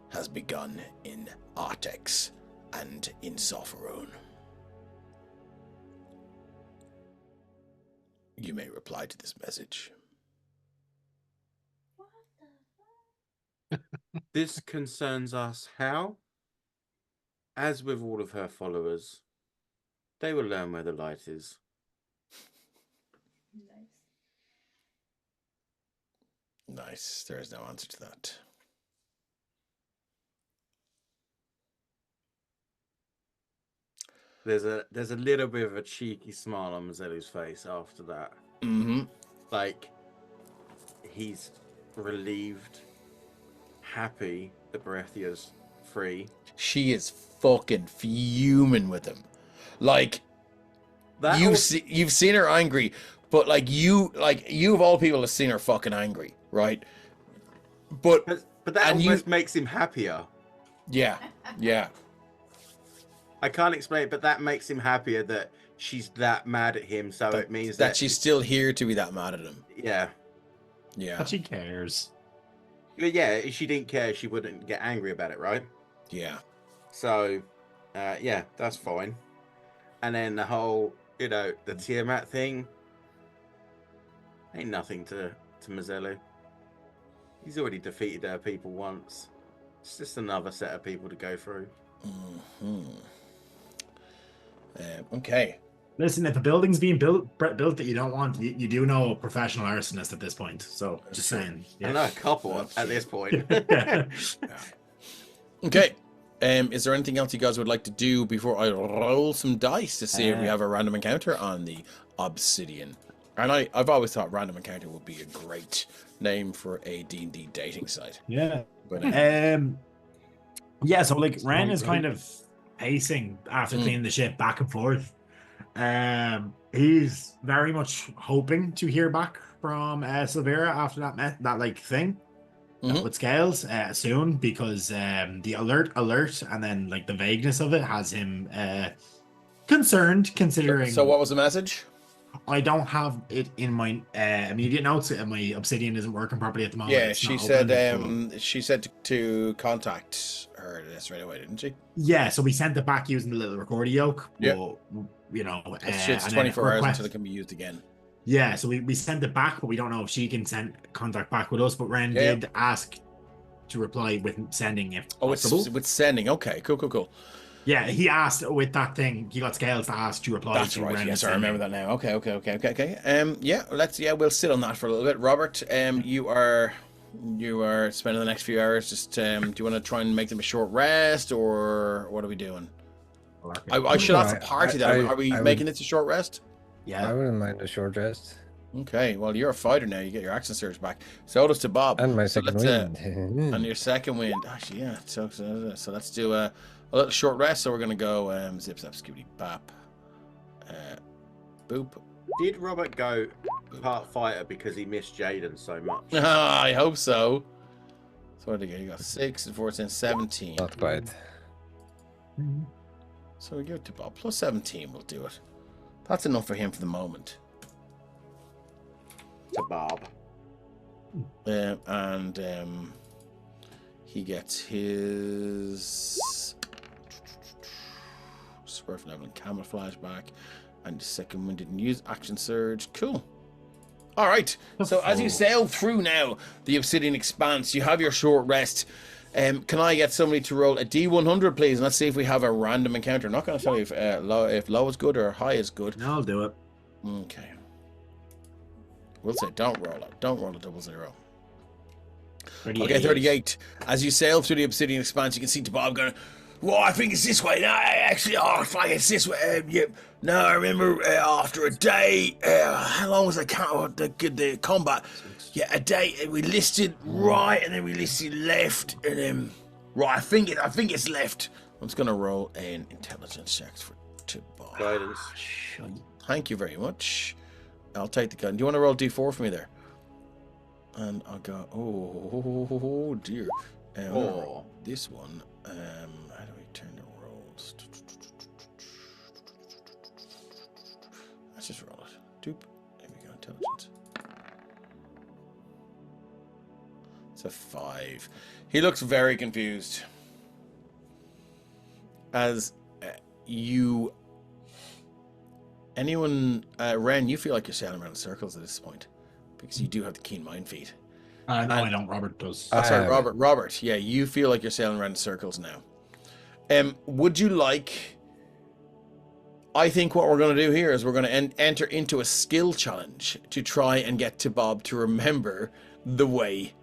has begun in Artex and in Sopherone. You may reply to this message. What the fuck? This concerns us how? As with all of her followers, they will learn where the light is. Nice. Nice. There is no answer to that. There's a little bit of a cheeky smile on Mazzelu's face after that. Mm-hmm. Like, he's relieved, happy that Berethia's free. She is fucking fuming with him. Like, That you've was- you've seen her angry, but you of all people have seen her fucking angry, right? But but that and almost makes him happier. yeah. I can't explain it, but that makes him happier that she's that mad at him. So it means that she's still here to be that mad at him. Yeah. Yeah. But she cares. But yeah, if she didn't care, she wouldn't get angry about it, right? Yeah. So, yeah, that's fine. And then the whole, the Tiamat thing, ain't nothing to Mazellu. He's already defeated her people once. It's just another set of people to go through. Mm-hmm. Okay. Listen, if a building's being built that you don't want, you do know a professional arsonist at this point. So just saying. I know a couple That's at this point. Yeah. Okay. Is there anything else you guys would like to do before I roll some dice to see if we have a random encounter on the Obsidian? And I've always thought random encounter would be a great name for a D&D dating site. Yeah. But yeah, so like Ren is kind of pacing after cleaning the ship back and forth. He's very much hoping to hear back from Silvera after that thing with Scales soon, because the alert and then like the vagueness of it has him concerned, considering. So what was the message? I don't have it in my immediate notes. My Obsidian isn't working properly at the moment. Yeah, It's she not said open, she said to contact her straight away, didn't she? yeah, so we sent it back using the little recorder yoke. Yeah. But, It's and then 24 hours request- until it can be used again. Yeah, so we sent it back, but we don't know if she can send contact back with us. But Ren Yeah. did ask to reply with sending if Oh, it's possible. with sending. Okay, cool. Yeah, he asked with that thing. He got Scales to ask to reply. That's to right. Ren Yes, I sending. remember that now. Okay. Yeah, we'll sit on that for a little bit. Robert, you are spending the next few hours. Just do you want to try and make them a short rest, or what are we doing? I should ask the party that. Are we making it a short rest? Yeah, I wouldn't mind a short rest. Okay. Well, you're a fighter now. You get your action surge back. So does to Bob. And my So second let's, wind. And your second wind. Actually, yeah. So let's do a little short rest. So we're gonna go zip zap skibidi bap. Boop. Did Robert go part fighter because he missed Jaden so much? I hope so. So what did you get? You got 6 and 14, 17. Not quite. So we give it to Bob. Plus 17 will do it. That's enough for him for the moment. To Bob. And he gets his Swerve level and camouflage back. And the second one didn't use action surge. Cool. All right. So as you sail through now the Obsidian Expanse, you have your short rest. Can I get somebody to roll a D100, please? And let's see if we have a random encounter. I'm not going to tell you if low is good or high is good. No, I'll do it. Okay. We'll say don't roll it. Don't roll a 00. 38. Okay, 38. As you sail through the Obsidian Expanse, you can see Bob going, Well, I think it's this way. No, actually, I think it's this way. Yeah. No, I remember after a day, how long was the combat? Yeah, a day. We listed right, and then we listed left, and then right. I think it's left. I'm just gonna roll an intelligence check to Bob. Guidance. Thank you very much. I'll take the gun. Do you want to roll D4 for me there? And I'll go. Oh dear. This one. How do we turn the rolls? Let's just roll it. Doop. There we go. Intelligence. It's a 5. He looks very confused. As you... Anyone... Ren, you feel like you're sailing around in circles at this point. Because you do have the keen mind feed. No, I don't. Robert does. Sorry, Robert. Yeah, you feel like you're sailing around in circles now. Would you like... I think what we're going to do here is we're going to enter into a skill challenge to try and get to Bob to remember the way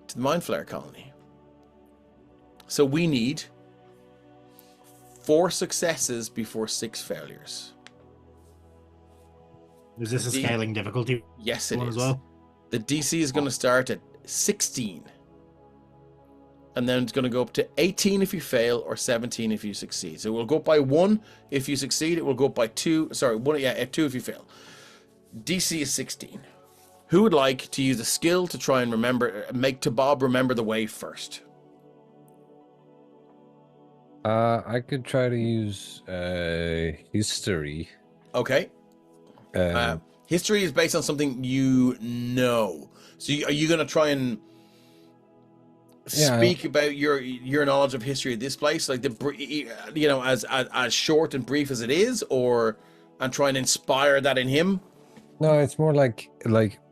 to the Mind Flayer colony. So we need 4 successes before 6 failures. Is this a scaling difficulty? Yes, it is. As well? The DC is going to start at 16. And then it's going to go up to 18 if you fail, or 17 if you succeed. So it will go up by 1 if you succeed. It will go up by 2. Sorry, 2 if you fail. DC is 16. Who would like to use a skill to try and make Bob remember the way first? I could try to use history. Okay. History is based on something you know. So are you going to try and speak about your knowledge of history of this place, like as short and brief as it is, and try and inspire that in him? No, it's more like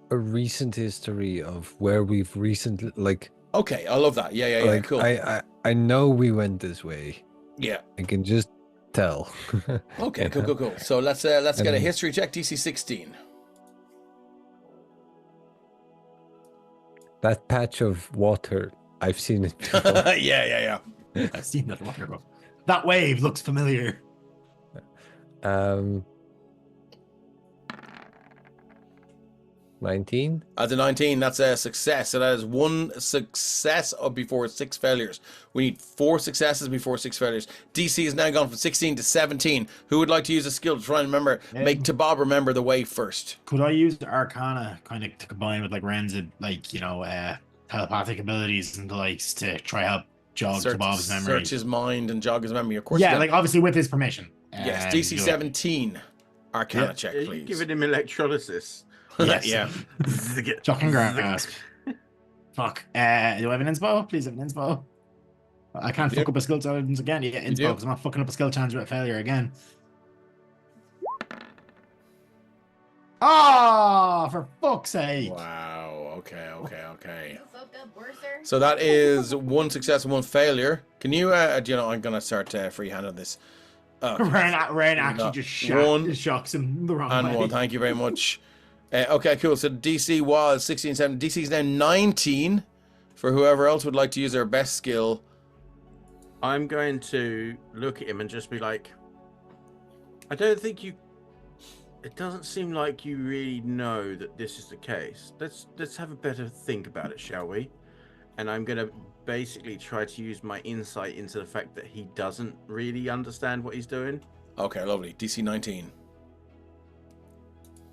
a recent history of where we've recently Okay, I love that. Yeah, cool. I know we went this way. Yeah, I can just tell. Okay, cool. So let's get a history check. DC 16. That patch of water, I've seen it before. Yeah. I've seen that water. That wave looks familiar. 19. At the 19, that's a success. So that is 1 success before 6 failures. We need 4 successes before 6 failures. DC has now gone from 16 to 17. Who would like to use a skill to try and make Bob remember the way first? Could I use the Arcana kind of to combine with Ren's telepathic abilities and the likes to try help jog Bob's memory? Search his mind and jog his memory, of course. Yeah, obviously with his permission. Yes, DC 17. Arcana check, please. Are you giving him electrolysis? Yes. Yeah. Shocking grasp. Fuck. Do I have an inspo? Please have an inspo. I can't fuck up a skill challenge again. Yeah, inspo, because I'm not fucking up a skill challenge with a failure again. Oh, for fuck's sake. Wow. Okay. So that is 1 success and 1 failure. Can you, I'm going to start freehanding this. Ren actually just shocks him the wrong way. 1. Thank you very much. Okay, cool. So DC was 16, 17. DC is now 19 for whoever else would like to use their best skill. I'm going to look at him and just be like, I don't think you... It doesn't seem like you really know that this is the case. Let's have a better think about it, shall we? And I'm going to basically try to use my insight into the fact that he doesn't really understand what he's doing. Okay, lovely. DC 19.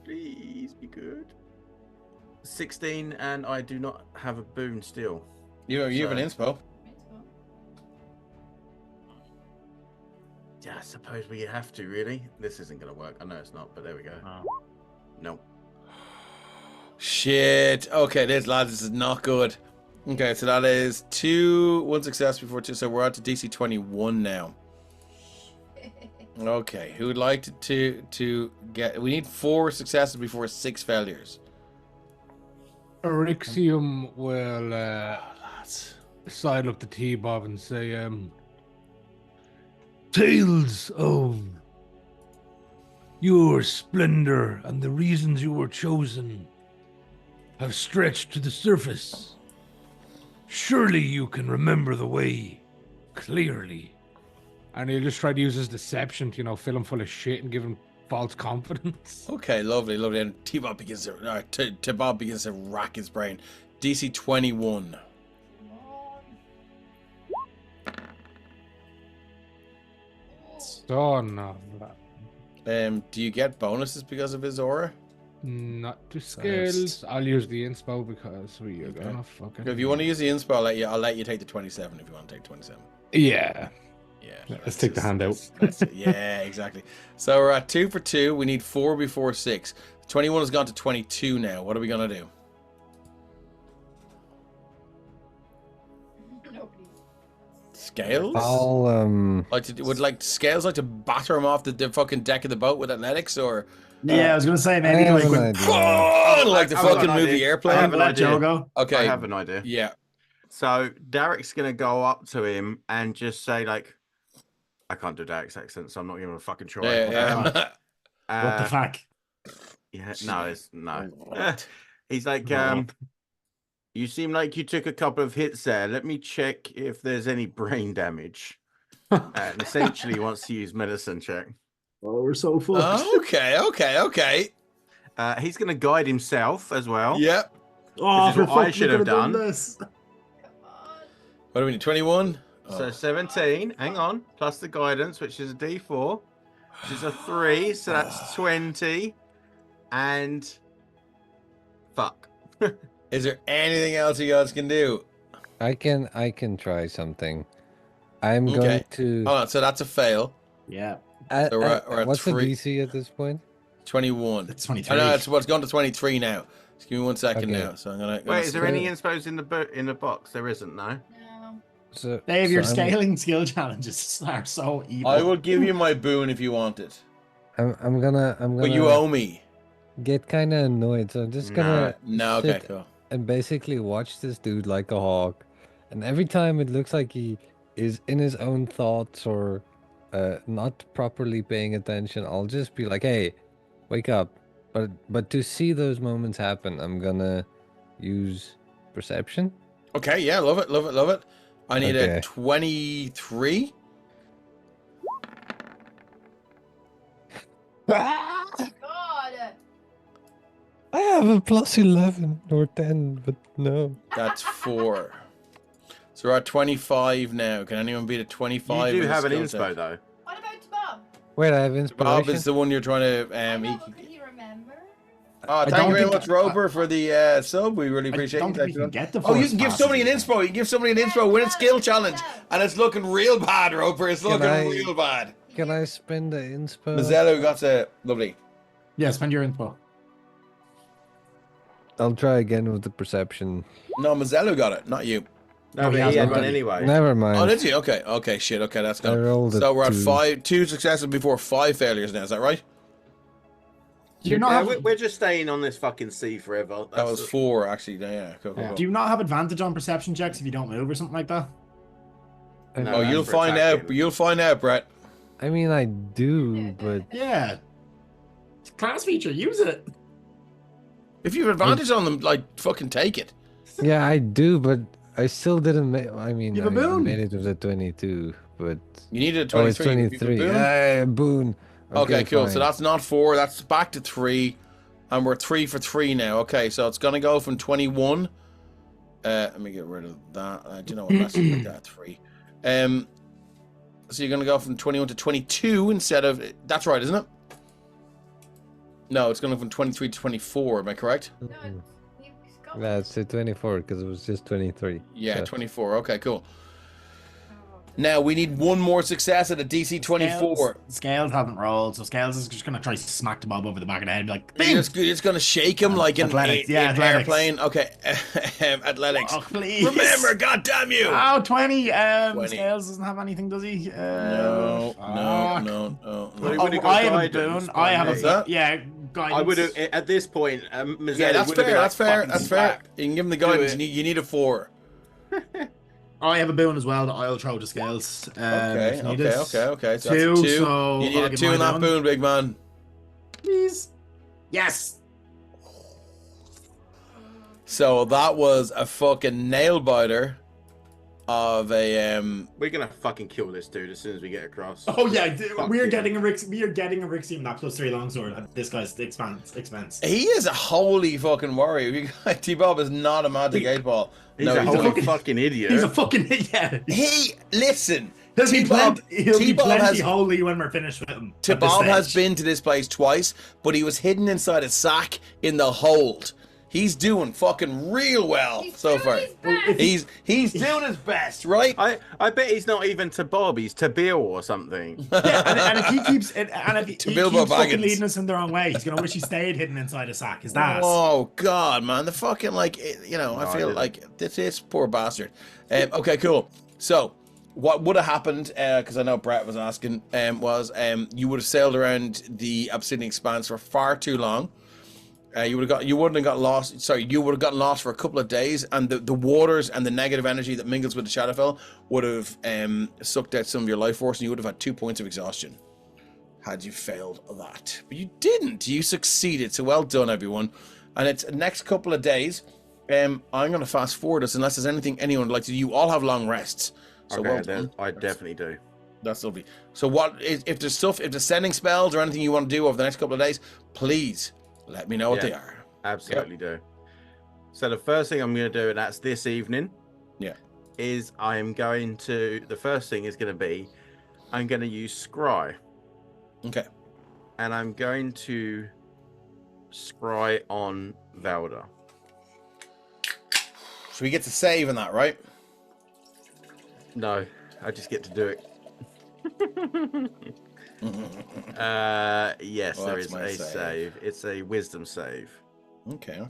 Please be good. 16, and I do not have a boon still. You have an inspo. Yeah, I suppose we have to, really. This isn't going to work. I know it's not, but there we go. Oh. No. Shit. Okay, this is not good. Okay, so that is 1 success before 2. So we're on to DC 21 now. Okay, who would like to get... We need 4 successes before 6 failures. Erixium will side look to T-Bob and say, tales of your splendor and the reasons you were chosen have stretched to the surface. Surely you can remember the way clearly. and he'll just try to use his deception to, fill him full of shit and give him false confidence. Okay, lovely, lovely. And T-Bob begins to rack his brain. DC 21. Son of that. Do you get bonuses because of his aura? Not to skills. I'll use the inspo because we are gonna fucking. If you want to use the inspo, I'll let you take the 27 if you want to take 27. Yeah. Yeah. Let's take the handout. Yeah, exactly. So we're at 2 for 2. We need 4 before 6. 21 has gone to 22 now. What are we gonna do? Scales? I'll Would Scales like to batter him off the fucking deck of the boat with athletics, or Yeah, I was gonna say I maybe have like an when idea. like the I have an fucking idea. movie I Airplane? have an let idea. Joe go. Okay. I have an idea. Yeah. So Derek's gonna go up to him and just say like, I can't do Derek's accent, so I'm not gonna fucking try. Yeah. What the fuck? Yeah, no, it's no. Right. He's like, Right. you seem like you took a couple of hits there. Let me check if there's any brain damage. And essentially, he wants to use medicine check. Oh, we're so fucked. Okay. He's going to guide himself as well. Yeah. Oh, This is for what I fuck, should we have could have done done. this. What do we need? 21? So 17, hang on, plus the guidance, which is a D4, which is a 3, so that's 20. And fuck. Is there anything else you guys can do? I can try something. I'm Okay. going to. Oh, so that's a fail. Yeah, So we're at what's 3. the DC at this point? it's 23. 21. I know it's gone to 23 now. Just give me 1 second Okay. now. So I'm gonna. Wait, is there split any it. inspos in the box? There isn't, no? No. So, Dave, your I'm- scaling skill challenges are so evil. I will give you my boon if you want it, I'm gonna but you owe me. get kind of annoyed, so I'm just gonna No, okay, sit cool. and basically watch this dude like a hawk. And every time it looks like he is in his own thoughts or not properly paying attention, I'll just be like, "Hey, wake up!" But to see those moments happen, I'm gonna use perception. Okay, yeah, love it. I need a Okay. 23. God. I have a plus 11 or 10, but no. That's 4. So we're at 25 now. Can anyone beat a 25? You do with a have an skill inspo, check? though. What about Bob? Wait, I have inspiration. Bob is the one you're trying to. I know, but can you remember? Oh, thank don't you very think- much, Roper, for the sub. We really I appreciate don't you. think we can get the Oh, you force can give passes. somebody an inspo. You can give somebody an inspo. Win a skill challenge, and it's looking real bad, Roper. It's Can looking I- real bad. Can I spend the inspo? Mazzello got a lovely. Yeah, spend your info. I'll try again with the perception. No, Mazzello got it, not you. No, Oh, but yeah, he had okay. one anyway. Never mind. Oh, did you? Okay, shit. Okay, that's I good. rolled So a we're at 2. 2 successes before 5 failures now. Is that right? You're not Yeah, having- we're just staying on this fucking sea forever. That That's was 4 actually. Yeah, cool. Do you not have advantage on perception checks if you don't move or something like that? No, Oh, that's you'll for find out. attacking. You'll find out, Brett. I mean, I do, but Yeah. It's a class feature. Use it. If you have advantage on them, like fucking take it. yeah, I do, but I still didn't make. I mean, You have a I boon. made it with a 22, but You need a oh, it's 23. 23. Boon? Yeah, boon. Okay, cool. So fine. that's not 4. That's back to 3, and we're 3 for 3 now. Okay, so it's gonna go from 21. Let me get rid of that. Do you know what? Let's make that 3. So you're gonna go from 21 to 22 instead of. That's right, isn't it? No, it's gonna go from 23 to 24. Am I correct? No, Mm. you got That's it, 24 because it was just 23. Yeah, So- 24. Okay, cool. Now we need one more success at a DC 24. Scales haven't rolled, so Scales is just gonna try to smack the Bob over the back of the head, be like, You're "Bing!" just, you're just gonna shake him like in, Athletics, in, yeah, in athletics. airplane. Okay, athletics. Oh, please. Remember, God damn you! Oh, 20. 20. Scales doesn't have anything, does he? No. Well, he Oh, would've got I have a guidance boon. by I have me. What's that? yeah, guidance. I would have at this point. Yeah, Mazzelli that's would have fair. been That's like, fair. "Fucking That's fair. slap." You can give him the guidance. it. You need a 4. I have a boon as well that I'll throw to Scales. Okay, if needed. okay. So Two, that's a 2. so you need I'll a give 2 in my that boon, big man. Please. Yes. So that was a fucking nail biter. of a We're gonna fucking kill this dude as soon as we get across. Oh yeah, Fuck we are him. getting a Rixium that +3 longsword at this guy's expense. He is a holy fucking warrior. T-Bob is not a magic 8-ball. He's No, a he's holy not. fucking idiot. He's a fucking yeah. Listen. He'll be plenty has holy when we're finished with him. T-Bob has been to this place twice, but he was hidden inside a sack in the hold. He's doing fucking real well so far. He's doing his best, right? I bet he's not even to Bob. He's to Bill or something. Yeah, and if he keeps Bilbo fucking Baggins. leading us in the wrong way, he's gonna wish he stayed hidden inside a sack. Is that? Oh God, man, the fucking I feel like this poor bastard. Okay, cool. So, what would have happened? Because I know Brett was asking. Was you would have sailed around the Obsidian Expanse for far too long. You would have gotten lost for a couple of days, and the waters and the negative energy that mingles with the Shadowfell would have sucked out some of your life force, and you would have had 2 points of exhaustion had you failed that. But you didn't. You succeeded. So well done, everyone. And it's next couple of days. I'm going to fast forward this unless there's anything anyone would like to do. You all have long rests. So Okay, well done. I definitely do. That's lovely. So if there's sending spells or anything you want to do over the next couple of days, please let me know what they are. Absolutely do. So the first thing I'm going to do, and that's this evening, is the first thing is going to be, I'm going to use Scry. Okay. And I'm going to Scry on Valda. So we get to save in that, right? No, I just get to do it. Yes, Well, there that's is my a save. save. It's a wisdom save. Okay.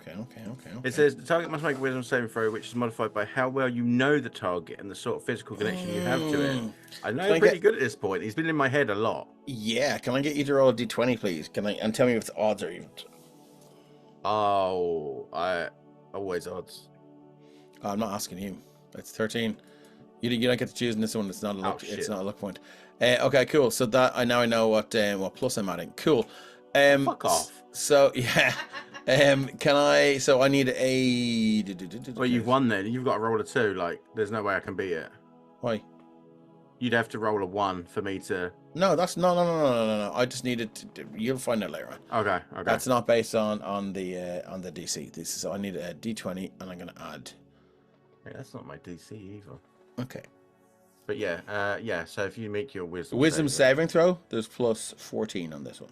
It says the target must make a wisdom saving throw, which is modified by how well you know the target and the sort of physical connection you have to it. I know Can I pretty good at this point. He's been in my head a lot. Yeah, can I get you to roll a d20, please? And tell me if it's odds or even. Oh, I always odds. I'm not asking you. It's 13. You don't get to choose in this one. It's not a luck. shit. It's not a luck point. Okay, cool. So that I know what plus I'm adding. Cool. Fuck off. So yeah. Can I? So I need a. Well, you've won then. You've got to roll a 2. Like, there's no way I can beat it. Why? You'd have to roll a 1 for me to. No, that's no. I just needed to. You'll find out later on. Okay. That's not based on the DC. So I need a d20, and I'm gonna add. Yeah, that's not my DC either. Okay. But yeah. So if you make your wisdom Wisdom saving throw, there's plus 14 on this one.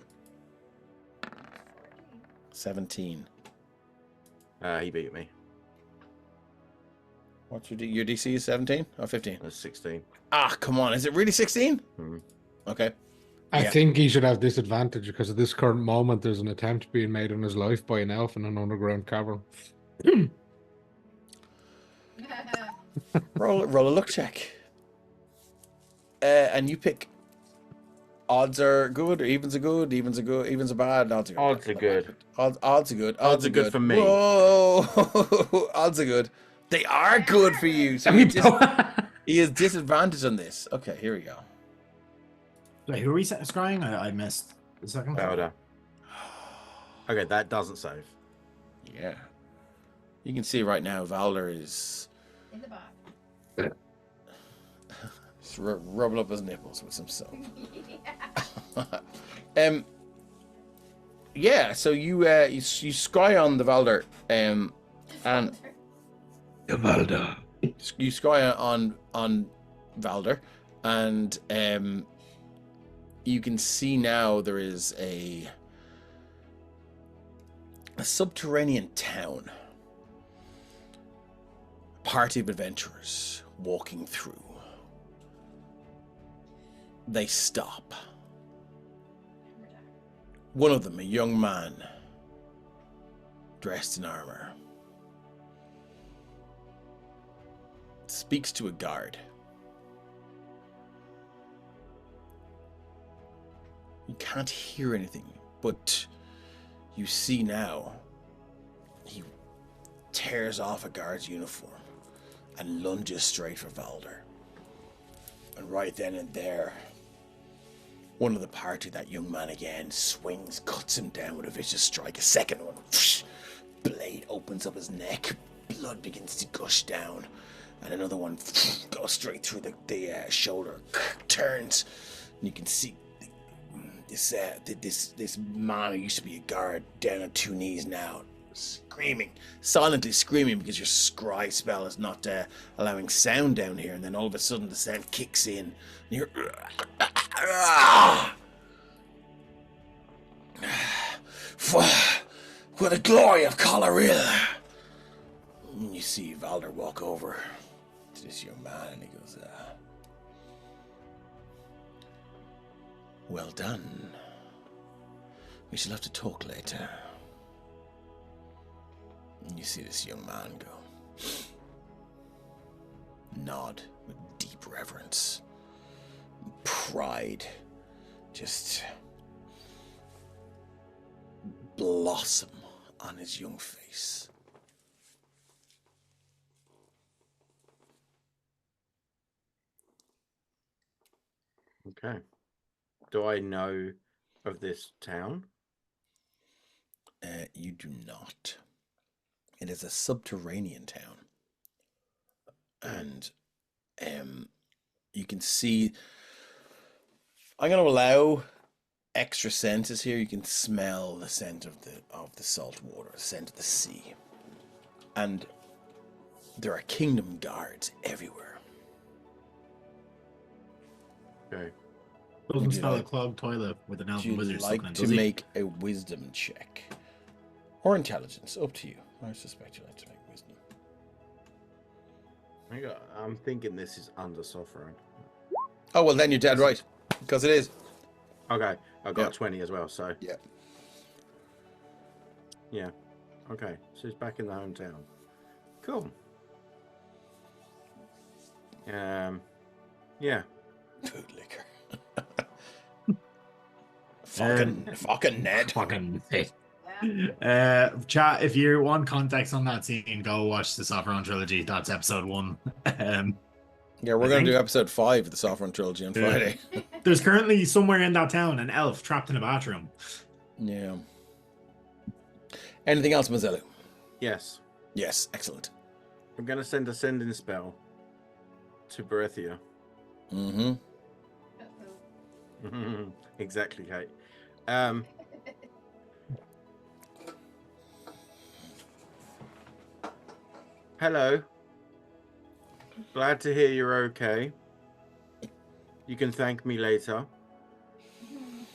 17. he beat me. What's your DC is 17 or 15? That's 16. Ah, come on. Is it really 16? Mhm. Okay. I Yeah. think he should have disadvantage because at this current moment there's an attempt being made on his life by an elf in an underground cavern. Roll a luck check. And you pick odds are good or evens are good, evens are good, evens are bad, odds are good. Odds are good. Odds are good. Odds are good for me. Whoa! Odds are good. They are good for you. So he is disadvantaged on this. Okay, here we go. Wait, who are we scrying? I missed the second. Powder. Okay, that doesn't save. Yeah. You can see right now Valder is In the back. just rubbing up his nipples with some soap. Yeah, so you scry on the Valder, and The Valda. you scry on Valder, and you can see now there is a subterranean town. A party of adventurers walking through. They stop. One of them, a young man, dressed in armor, speaks to a guard. You can't hear anything, but you see now he tears off a guard's uniform and lunges straight for Valder. And right then and there, one of the party, that young man again, swings, cuts him down with a vicious strike. A second one, whoosh, blade opens up his neck. Blood begins to gush down. and another one goes straight through the shoulder, turns, and you can see this man who used to be a guard down on 2 knees now, screaming, silently screaming because your scry spell is not allowing sound down here, and then all of a sudden the sound kicks in, and you're for the glory of Coloril. And you see Valder walk over to this young man, and he goes, well done. We shall have to talk later. And you see this young man go, nod with deep reverence, pride, just blossom on his young face. Okay. Do I know of this town? You do not. It is a subterranean town. And you can see, I'm going to allow extra senses here. You can smell the scent of the salt water, the scent of the sea. And there are kingdom guards everywhere. Okay. Doesn't Would you smell like- a clogged toilet with an Do elven you wizard like stuck in it, to does he? make a wisdom check? Or intelligence, up to you. I suspect you like to make wisdom. I'm thinking this is under Sopherone. Oh, well then you're dead right. Because it is. Okay, I've got Yeah. 20 as well, so Yeah. yeah. Okay, so he's back in the hometown. Cool. Yeah. Bootlicker. Fucking Ned. Fucking shit. Chat, if you want context on that scene, go watch the Sopherone trilogy. That's episode 1. Yeah, we're I going to think- do episode 5 of the Sopherone trilogy on Yeah. Friday. There's currently somewhere in that town an elf trapped in a bathroom. Yeah. Anything else, Mazzella? Yes. Yes, excellent. I'm gonna send a sending spell to Berethia. Mm-hmm. Exactly, Kate. Hello. Glad to hear you're okay. You can thank me later.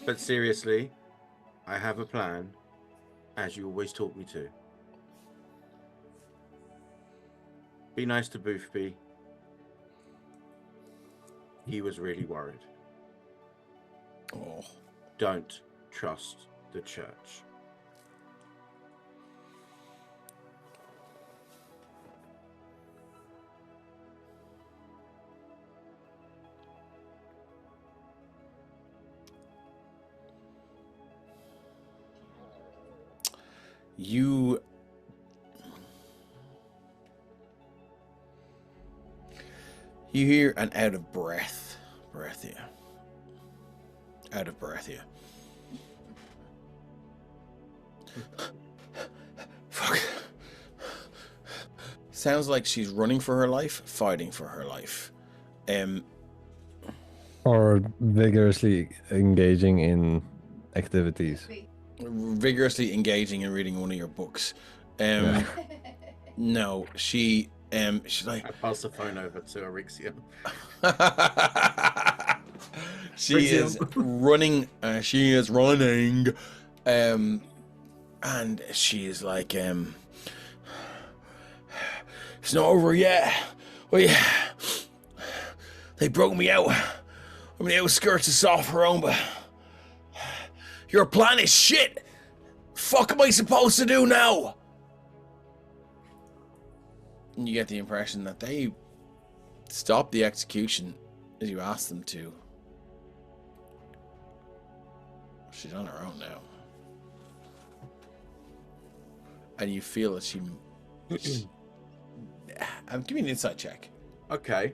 But seriously, I have a plan, as you always taught me to. Be nice to Boothby. He was really worried. Oh. Don't trust the church. You hear an out of breath, Berethia. Out of Berethia. Fuck. Sounds like she's running for her life, fighting for her life. Or vigorously engaging in activities. Vigorously engaging in reading one of your books. Yeah. No, she's like, I pass the phone over to Arixium. she is running. She is running, and she is like, it's not over yet. Oh yeah, they broke me out. I'm in the outskirts of Sopherone, but your plan is shit. Fuck am I supposed to do now? And you get the impression that they stopped the execution as you asked them to. She's on her own now. And you feel that she... give me an insight check. Okay.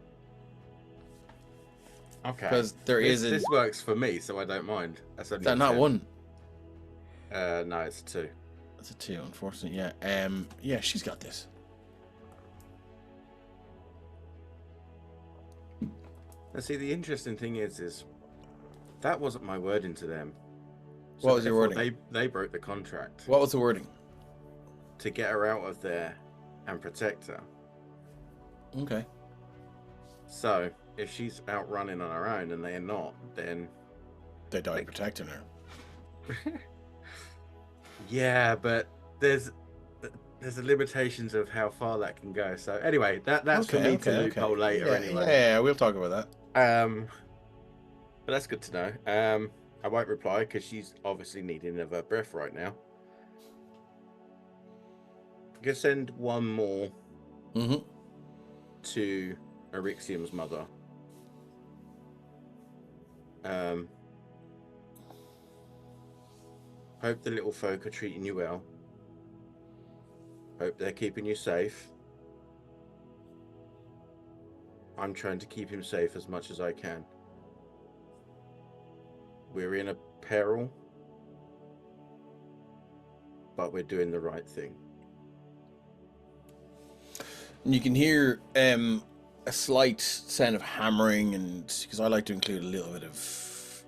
Okay. Because there is a... This works for me, so I don't mind. That's only Is that a not 10. one? No, it's 2. That's a 2, unfortunately. Yeah. Yeah, she's got this. And see, the interesting thing is that wasn't my wording to them. So What was your therefore wording? They broke the contract What was the wording? to get her out of there and protect her. Okay. So if she's out running on her own and they're not, then They died protecting her. yeah, but there's the limitations of how far that can go. So anyway, that's for me to loophole later anyway. Yeah, we'll talk about that. But that's good to know. I won't reply because she's obviously needing of her breath right now. I'm gonna send one more to Erixium's mother. Hope the little folk are treating you well. Hope they're keeping you safe. I'm trying to keep him safe as much as I can. We're in a peril, but we're doing the right thing. And you can hear a slight sound of hammering, and because I like to include a little bit of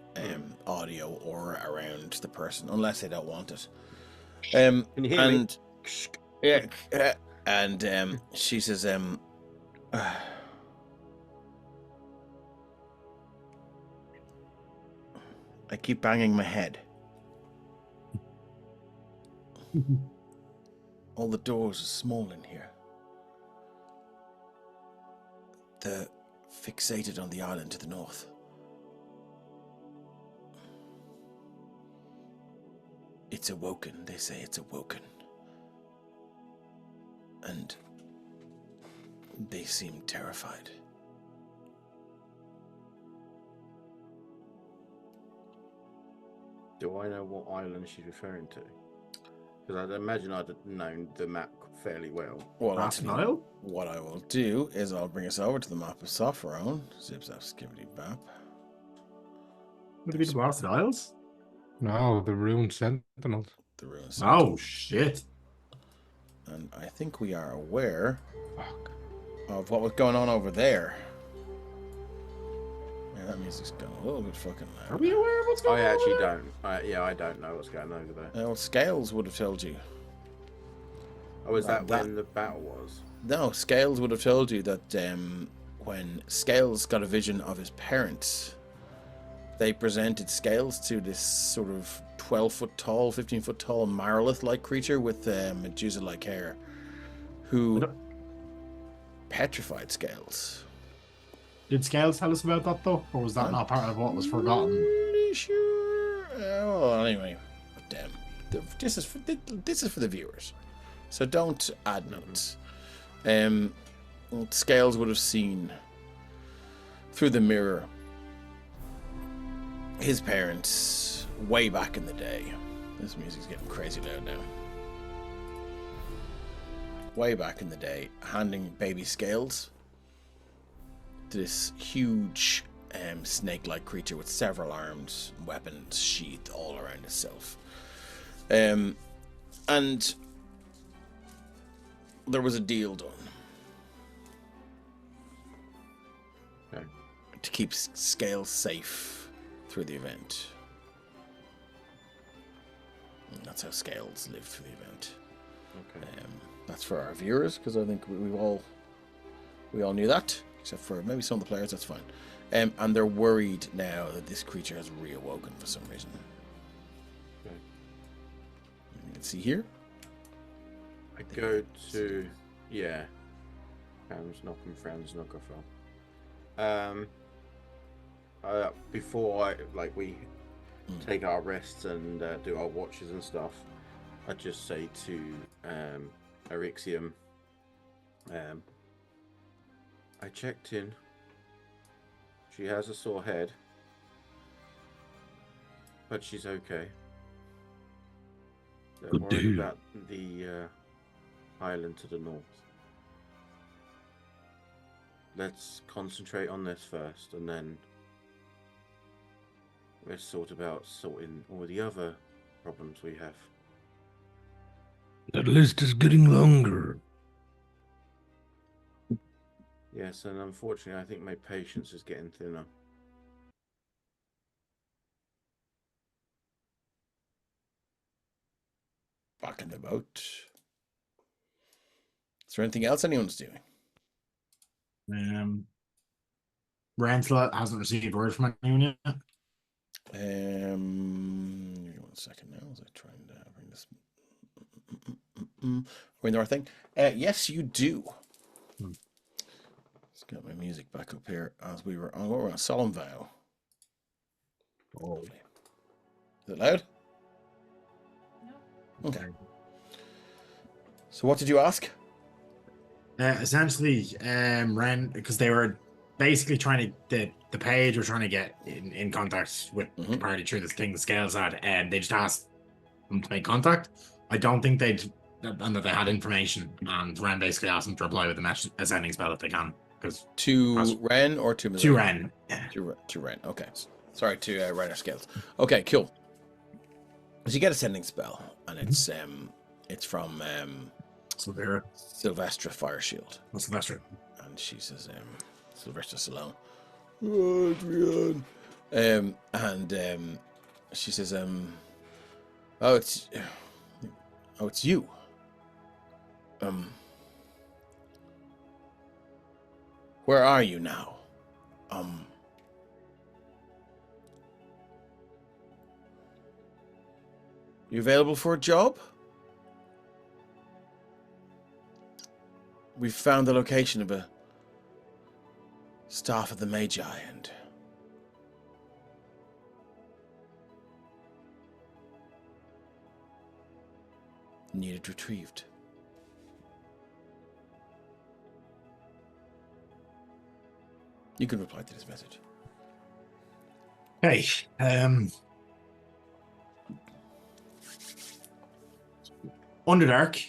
audio or around the person, unless they don't want it. Can you hear me? Yeah, and she says, I keep banging my head. All the doors are small in here. They're fixated on the island to the north. It's awoken. They say it's awoken. And they seem terrified. Do I know what island she's referring to? Because I'd imagine I'd have known the map fairly well. Well, Last actually, Nile? what I will do is I'll bring us over to the map of Sopherone. Zip zap skibbity bap. Would it be the Last Isles? No, the Ruined Sentinels. The ruins. Oh, shit. And I think we are aware of what was going on over there. Yeah, that music's going a little bit fucking loud. Are we aware of what's going on? I actually over there? don't. I don't know what's going on over there. Well, Scales would have told you. Oh, is that that- when the battle was? No, Scales would have told you that when Scales got a vision of his parents, they presented Scales to this sort of 12-foot tall, 15-foot tall Marlith-like creature with Medusa-like hair, who petrified Scales. Did Scales tell us about that, though? Or was that not part of what was forgotten? Pretty sure. Well, anyway, this is for the viewers, so don't add notes. Scales would have seen through the mirror his parents way back in the day. This music's getting crazy loud now. Way back in the day, handing baby Scales to this huge snake-like creature with several arms, weapons sheathed all around itself. And there was a deal done. Okay. To keep Scales safe through the event. And that's how Scales lived through the event. Okay. That's for our viewers, because I think we all knew that, except for maybe some of the players. That's fine. And they're worried now that this creature has reawoken for some reason. Okay. You can see here. I go to Franz Knocken, Franz Knockerfell. Before we take our rests and do our watches and stuff, I just say to Erixium, I checked in. She has a sore head, but she's okay. They're Good worried deal. about the island to the north. Let's concentrate on this first, and then let's sorting all the other problems we have. That list is getting longer. Yes, and unfortunately, I think my patience is getting thinner. Back in the boat. Is there anything else anyone's doing? Rancelot hasn't received word from anyone yet. One second now as I try and bring this. We're in the right thing. Yes, you do. Let's get my music back up here as we were on. What were we on? Solemn Vow. Oh. Is it loud? No. Okay. So what did you ask? Essentially, Ren, because they were basically trying to the page were trying to get in contact with the party through this thing the scales had, and they just asked them to make contact. I don't think and that they had information, and Ren basically asked them to reply with a sending spell if they can. Because to Ren or to Missouri? To Ren. Yeah. To Ren. Okay. Sorry, to Renner Scales. Okay, cool. So you get a sending spell, and it's from Sylvestra Fire Shield. What's Sylvestra? And she says, Sylvester Stallone. Oh, Adrian. She says, it's you. Where are you now? You available for a job? We've found the location of a staff of the Magi and need it retrieved. You can reply to this message. Hey, Underdark,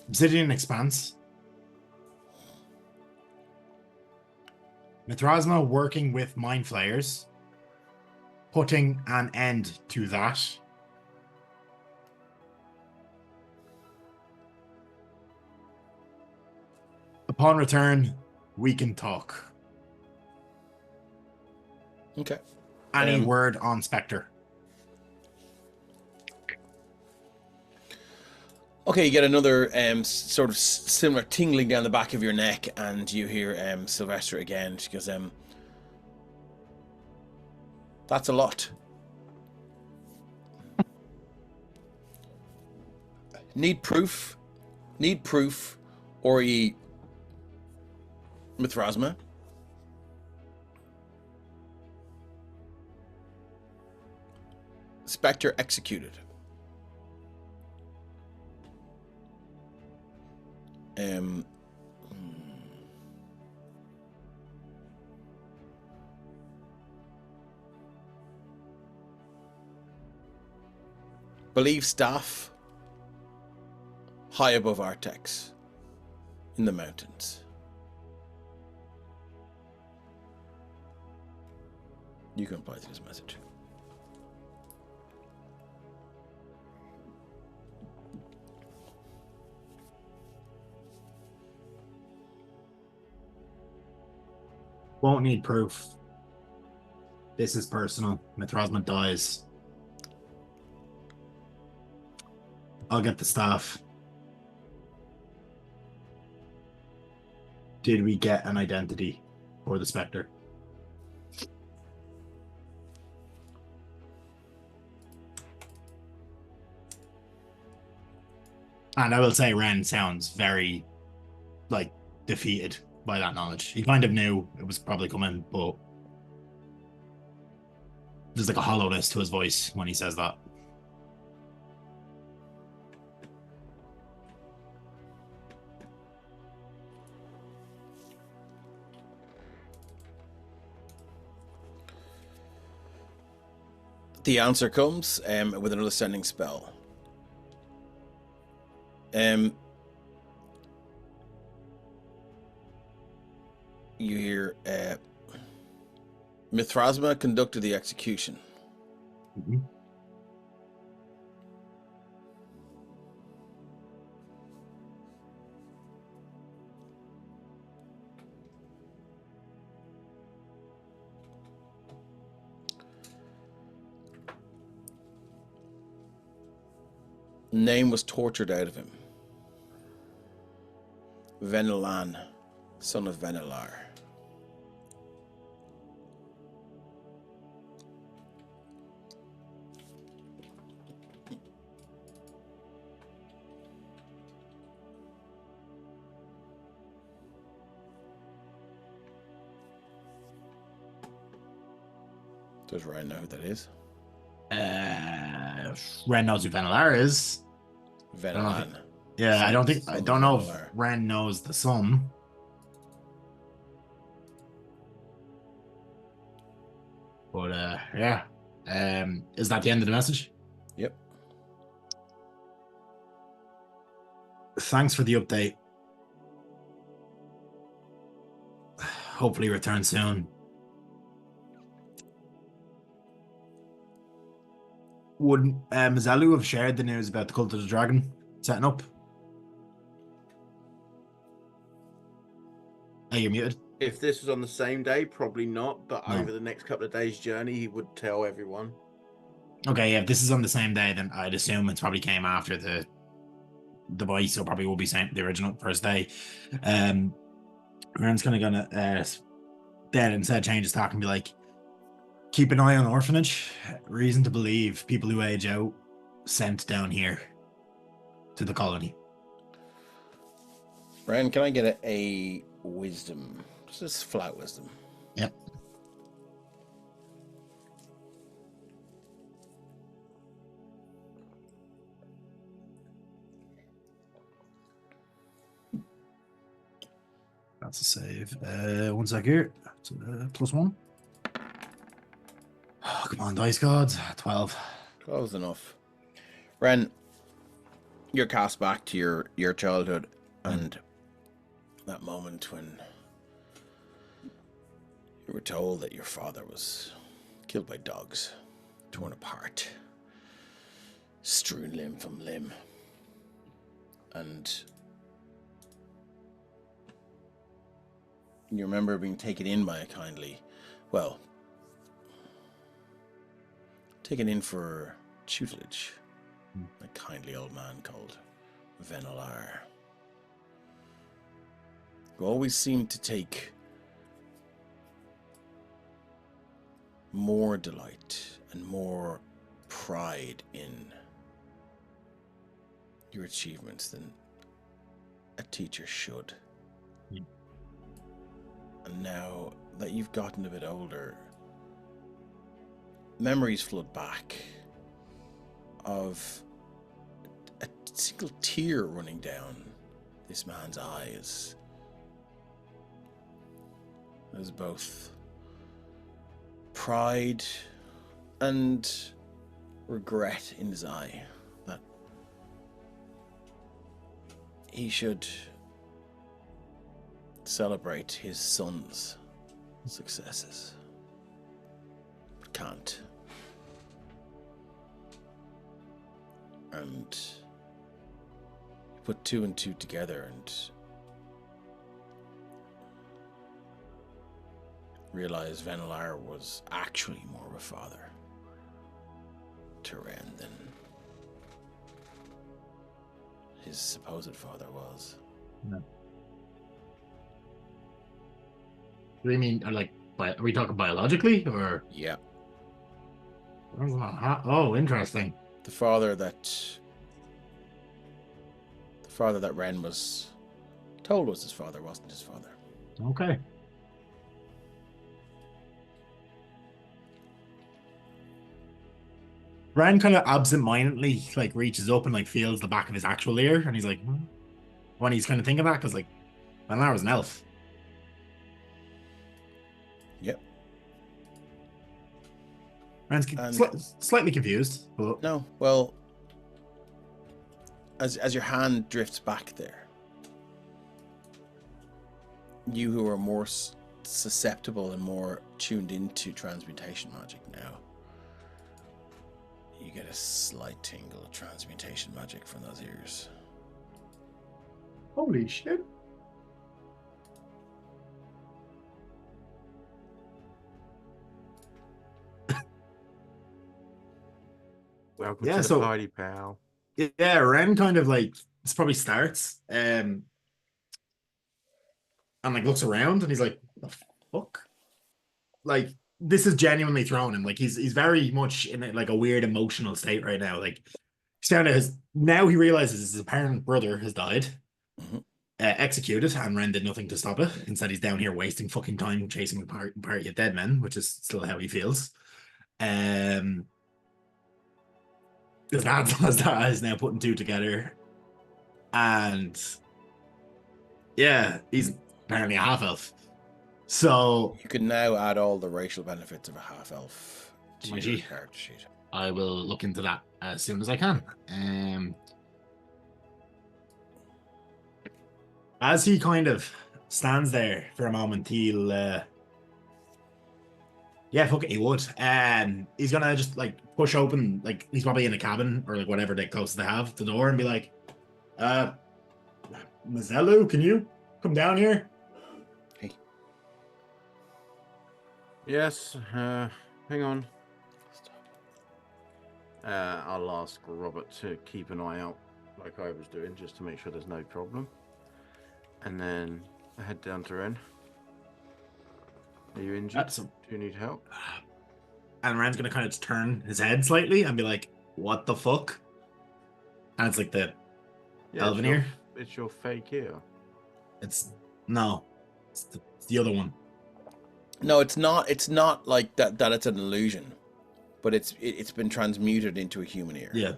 Obsidian Expanse, Mithrasma working with Mind Flayers, putting an end to that. Upon return, we can talk. Okay. Any word on Spectre? Okay, you get another sort of similar tingling down the back of your neck, and you hear Sylvester again. She goes, that's a lot. Need proof, or ye Mithrasma. Spectre executed. Believe staff high above Artex in the mountains. You can reply to this message. Won't need proof. This is personal. Mithrasma dies. I'll get the staff. Did we get an identity for the Spectre? And I will say Ren sounds very, defeated by that knowledge. He kind of knew it was probably coming, but there's a hollowness to his voice when he says that. The answer comes with another sending spell. You hear Mithrasma conducted the execution. Mm-hmm. Name was tortured out of him. Venelan, son of Venelar. Does Ryan know who that is? Ren knows who Venelar is. Venelan. Yeah, I don't know if Venelar. Ren knows the son. But yeah. Is that the end of the message? Yep. Thanks for the update. Hopefully return soon. Would Mazalu have shared the news about the Cult of the Dragon setting up? Hey, you're muted. If this was on the same day, probably not. But No. over the next couple of days' journey, he would tell everyone. Okay, yeah, if this is on the same day, then I'd assume it's probably came after the voice, so probably will be the original first day. Aaron's kind of gonna then instead change his talk and be like, keep an eye on orphanage. Reason to believe people who age out sent down here to the colony. Ryan, can I get a wisdom? Just flat wisdom. Yep. That's a save. 1 sec here. It's, +1. Oh, come on, dice gods. 12. Close enough. Ren, you're cast back to your childhood and that moment when you were told that your father was killed by dogs, torn apart, strewn limb from limb, and you remember being taken in by a taken in for tutelage, a kindly old man called Venelar, who always seemed to take more delight and more pride in your achievements than a teacher should. And now that you've gotten a bit older, memories flood back of a single tear running down this man's eyes. There's both pride and regret in his eye that he should celebrate his son's successes, but can't. And you put 2 and 2 together and realize Venelar was actually more of a father to Ren than his supposed father was. No. Do you mean, are we talking biologically, or? Yeah. Oh, interesting. The father that Ren was told was his father wasn't his father. Okay. Ren kind of absent-mindedly reaches up and feels the back of his actual ear, and he's like, when he's kind of thinking that, because Valar was an elf. Yep. Ren's slightly confused, but No, well, as your hand drifts back there, you who are more susceptible and more tuned into transmutation magic now, you get a slight tingle of transmutation magic from those ears. holy shit. Welcome Yeah, to the so- party, pal. Yeah, Ren kind of like this probably starts and like looks around and he's like, "What the fuck?" Like this is genuinely thrown him. Like he's very much in like a weird emotional state right now. Like he's found out his now he realizes his apparent brother has died, Mhm. executed, and Ren did nothing to stop it. Instead, he's down here wasting fucking time chasing the party of dead men, which is still how he feels. His man's is now putting two together, and yeah, he's apparently a half elf. So You can now add all the racial benefits of a half elf to My your G. character sheet. I will look into that as soon as I can. As he kind of stands there for a moment, he'll yeah, fuck it, he would. He's gonna just like push open, like he's probably in a cabin or like whatever they closest they have the door, and be like, Mazelu, can you come down here? Hey. Yes, hang on. I'll ask Robert to keep an eye out like I was doing, just to make sure there's no problem. And then I head down to Ren. Are you injured? So, Do you need help? and Ren's gonna kind of turn his head slightly and be like, what the fuck? And it's like the Elven ear. It's your fake ear. It's no, it's the other one. No, it's not. It's not like that. That it's an illusion, but it's been transmuted into a human ear. Yeah,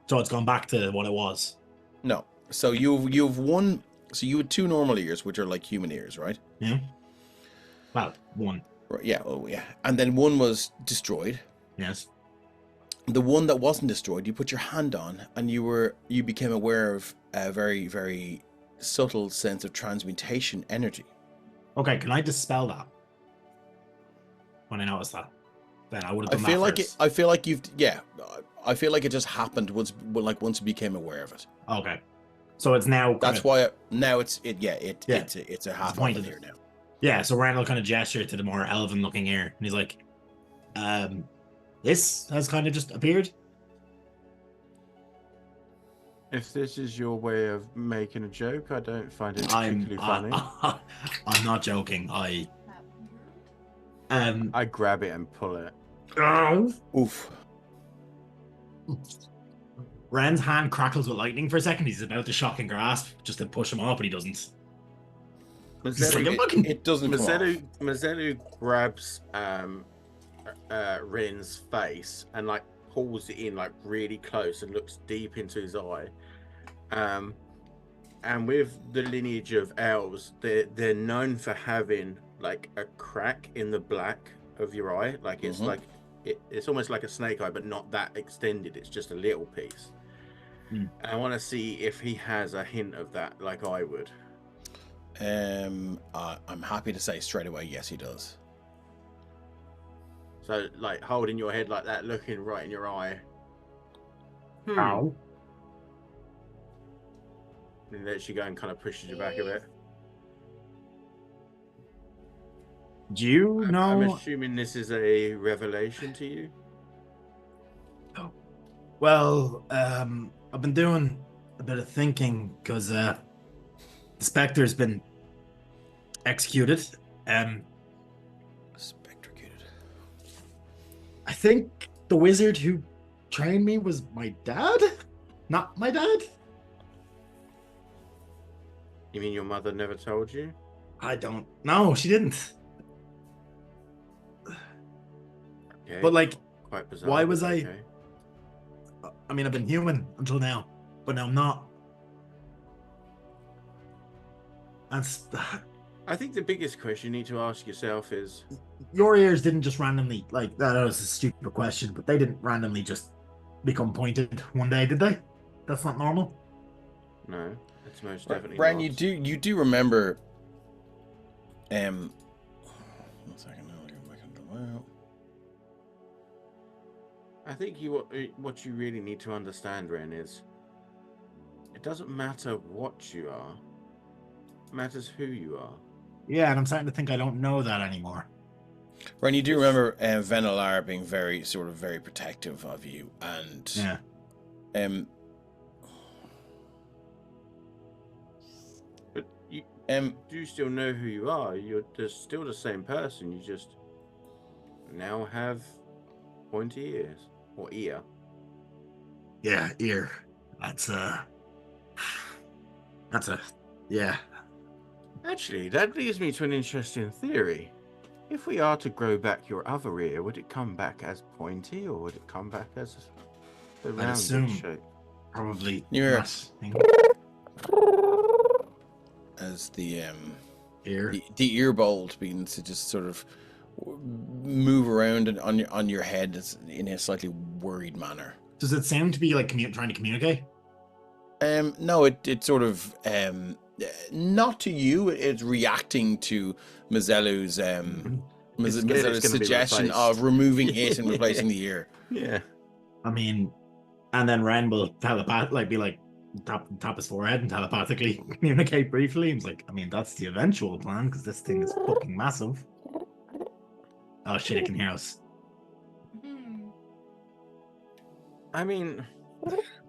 so it's gone back to what it was. No. So you've one. So you had two normal ears, which are like human ears, right? Yeah. Well, one. Right. Yeah. Oh, yeah. And then one was destroyed. Yes. The one that wasn't destroyed, you put your hand on, and you became aware of a very, very subtle sense of transmutation energy. Okay, can I dispel that? When I noticed that, then I would have done I feel that like first. I feel like you've. Yeah. I feel like it just happened once you became aware of it. Okay, so it's now. That's why now it's a half point elven of ear it. now. Yeah, so Randall kind of gesture to the more elven-looking ear, and he's like, "This has kind of just appeared." If this is your way of making a joke, I don't find it particularly funny. I'm not joking. I grab it and pull it. Oof. Rand's hand crackles with lightning for a second. He's about to shock and grasp just to push him off, but he doesn't. It doesn't come off. Mazelu grabs Rin's face and like pulls it in like really close and looks deep into his eye. And with the lineage of elves, they're known for having like a crack in the black of your eye. Like it's like it's almost like a snake eye, but not that extended. It's just a little piece. I want to see if he has a hint of that, like I would. I'm happy to say straight away, yes, he does. So, like holding your head like that, looking right in your eye. Ow. And lets you go and kind of pushes you back a bit. Do you know? I'm assuming this is a revelation to you. Well, I've been doing a bit of thinking because the Spectre's been executed. Spectrocuted. I think the wizard who trained me was my dad, not my dad. You mean your mother never told you? I don't know. She didn't. Okay. But like, Quite bizarre. why but was I? okay. I mean, I've been human until now, but now I'm not. That's I think the biggest question you need to ask yourself is, your ears didn't just randomly like that. Was a stupid question, but they didn't randomly just become pointed one day, did they? That's not normal. no, it's most definitely Bran, not. you do remember. 1 second. Now I'll get back into wow. I think what you really need to understand, Ren, is it doesn't matter what you are. It matters who you are. Yeah, and I'm starting to think I don't know that anymore. Ren, you do remember Venelar being very protective of you, and Yeah. do still know who you are. You're just still the same person. You just now have pointy ears or ear. Yeah, ear. Yeah. Actually, that leads me to an interesting theory. If we are to grow back your other ear, would it come back as pointy or would it come back as the rounded assume shape? Probably Ear. not. As the Ear. the ear bulb begins to just sort of move around and on your head in a slightly worried manner. Does it sound to be like trying to communicate? No, it sort of not to you. It's reacting to Mazellu's Mazellu's suggestion of removing it and replacing the ear. Yeah. I mean, and then Ren will tap his forehead and telepathically communicate briefly. He's like, I mean, that's the eventual plan because this thing is fucking massive. Oh shit, it can hear us. I mean,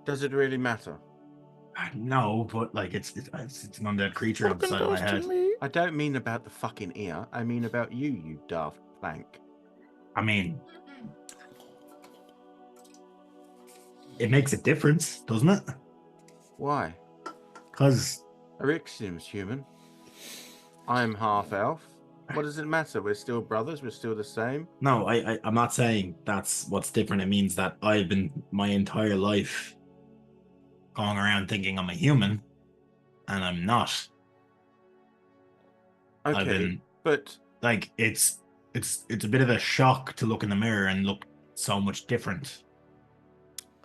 does it really matter? No, but like it's an undead creature on the side of my head. I don't mean about the fucking ear. I mean about you daft plank. I mean, it makes a difference, doesn't it? Why? Because Erixim's human. I'm half elf. What does it matter? We're still brothers. We're still the same. no, I'm not saying that's what's different. It means that I've been my entire life going around thinking I'm a human, and I'm not. Okay, I've been but like it's a bit of a shock to look in the mirror and look so much different.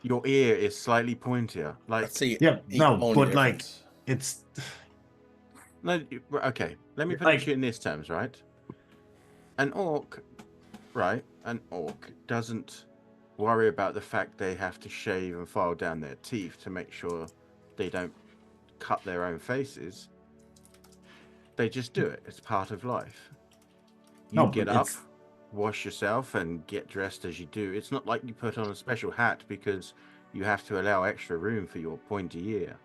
your ear is slightly pointier. Like, Let's see. Yeah, no, only but like difference. it's no, okay. Let me put Like- it to you in these terms, right? An orc, right? An orc doesn't worry about the fact they have to shave and file down their teeth to make sure they don't cut their own faces. They just do it. It's part of life. You No, get but up, it's- wash yourself, and get dressed as you do. It's not like you put on a special hat because you have to allow extra room for your pointy ear.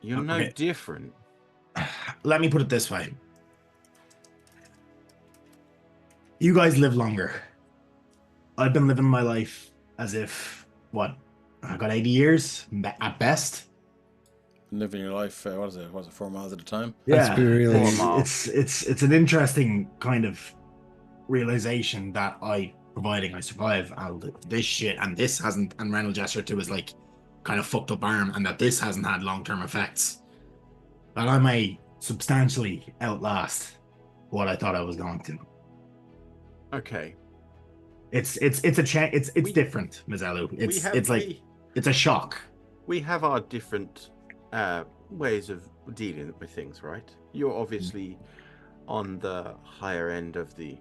You're no Okay. different. let me put it this way. You guys live longer. I've been living my life as if what? I got 80 years at best. Living your life, what is it? 4 miles at a time? Let's be it's, realistic. it's an interesting kind of realization that providing I survive all this shit, and this hasn't, and Randall gesture to his like kind of fucked up arm, and that this hasn't had long-term effects. That I may substantially outlast what I thought I was going to. Okay. It's different, Mazellu. It's a shock. We have our different ways of dealing with things, right? You're obviously on the higher end of the,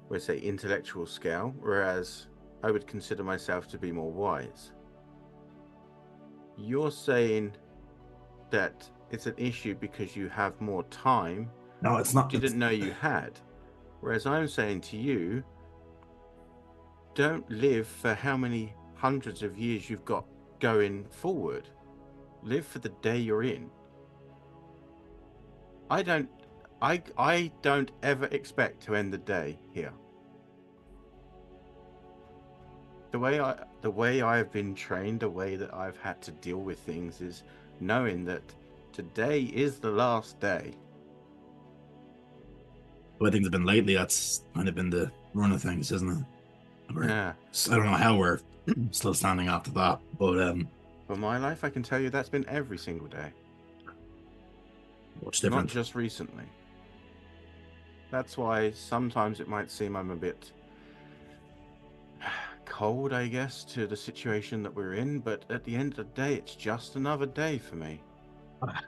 let's say, intellectual scale, whereas I would consider myself to be more wise. You're saying that it's an issue because you have more time. No, it's not. Didn't know you had. Whereas I'm saying to you, don't live for how many hundreds of years you've got going forward. Live for the day you're in. I don't ever expect to end the day here. The way I have been trained, the way that I've had to deal with things is knowing that today is the last day. The way things have been lately, that's kind of been the run of things, isn't it? Yeah. I don't know how we're still standing after that, but For my life, I can tell you that's been every single day. what's Not different? just recently. That's why sometimes it might seem I'm a bit cold, I guess, to the situation that we're in, but at the end of the day, it's just another day for me. I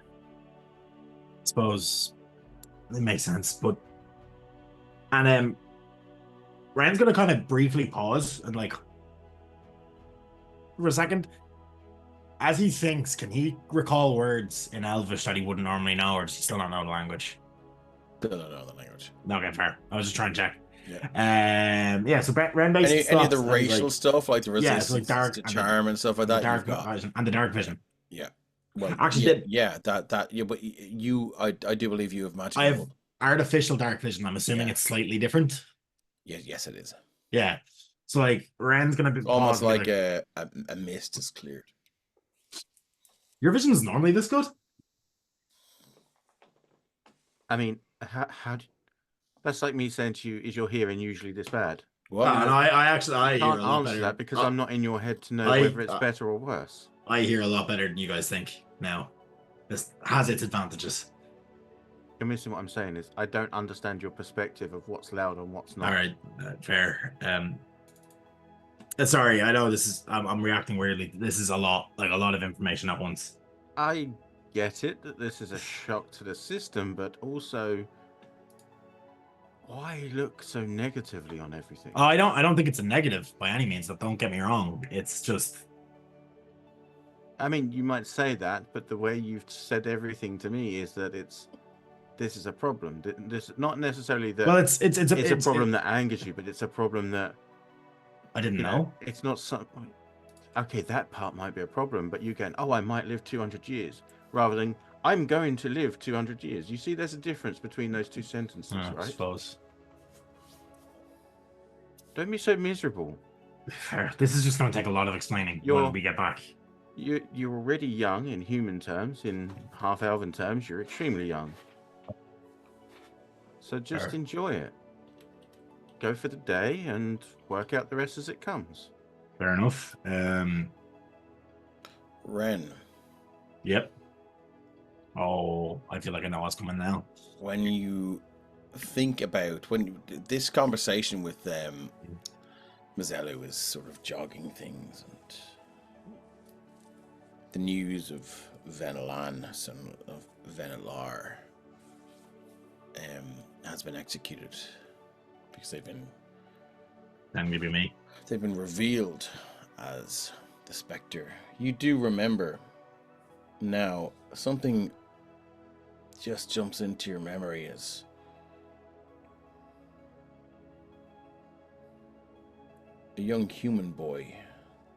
suppose it makes sense, but Rand's gonna kind of briefly pause and like for a second. As he thinks, can he recall words in Elvish that he wouldn't normally know, or does he still not know the language? Still don't know the language. Okay, fair. I was just trying to check. Yeah. So Ren basically Any of the stops, racial stuff, like the yeah, it's resistance, like dark the and charm and stuff like that, dark you've got. vision and the dark vision. Yeah. Well, Actually, yeah, but I do believe you have magical. I have artificial dark vision. I'm assuming Yeah. it's slightly different. Yes, it is. Yeah. So like Ren's gonna be Almost pause and be like a mist is cleared. your vision is normally this good? I mean, how do that's like me saying to you, is your hearing usually this bad? What? And I I hear can't a lot answer better. that because I'm not in your head to know I- whether it's better or worse. I hear a lot better than you guys think now. This has its advantages. You're missing what I'm saying is I don't understand your perspective of what's loud and what's not. All right, fair. Sorry, I know this is. I'm reacting weirdly. This is a lot of information at once. I get it that this is a shock to the system, but also, why look so negatively on everything? Oh, I don't think it's a negative by any means. Don't get me wrong. It's just. I mean, you might say that, but the way you've said everything to me is that this is a problem. This not necessarily that. Well, it's a problem that angers you, but it's a problem that I didn't know. It's not something. Okay, that part might be a problem, but you going, oh, I might live 200 years, rather than I'm going to live 200 years. You see, there's a difference between those two sentences, right? I suppose. Don't be so miserable. Fair. This is just going to take a lot of explaining when we get back. You're already young in human terms. In half-elven terms, you're extremely young. So just enjoy it. Go for the day and work out the rest as it comes. Fair enough. Ren. Yep. Oh, I feel like I know what's coming now. When you think about this conversation with Mazzello is sort of jogging things, and the news of Venelan, son of Venelar, has been executed because they've been revealed as the Spectre. You do remember now, something just jumps into your memory as a young human boy,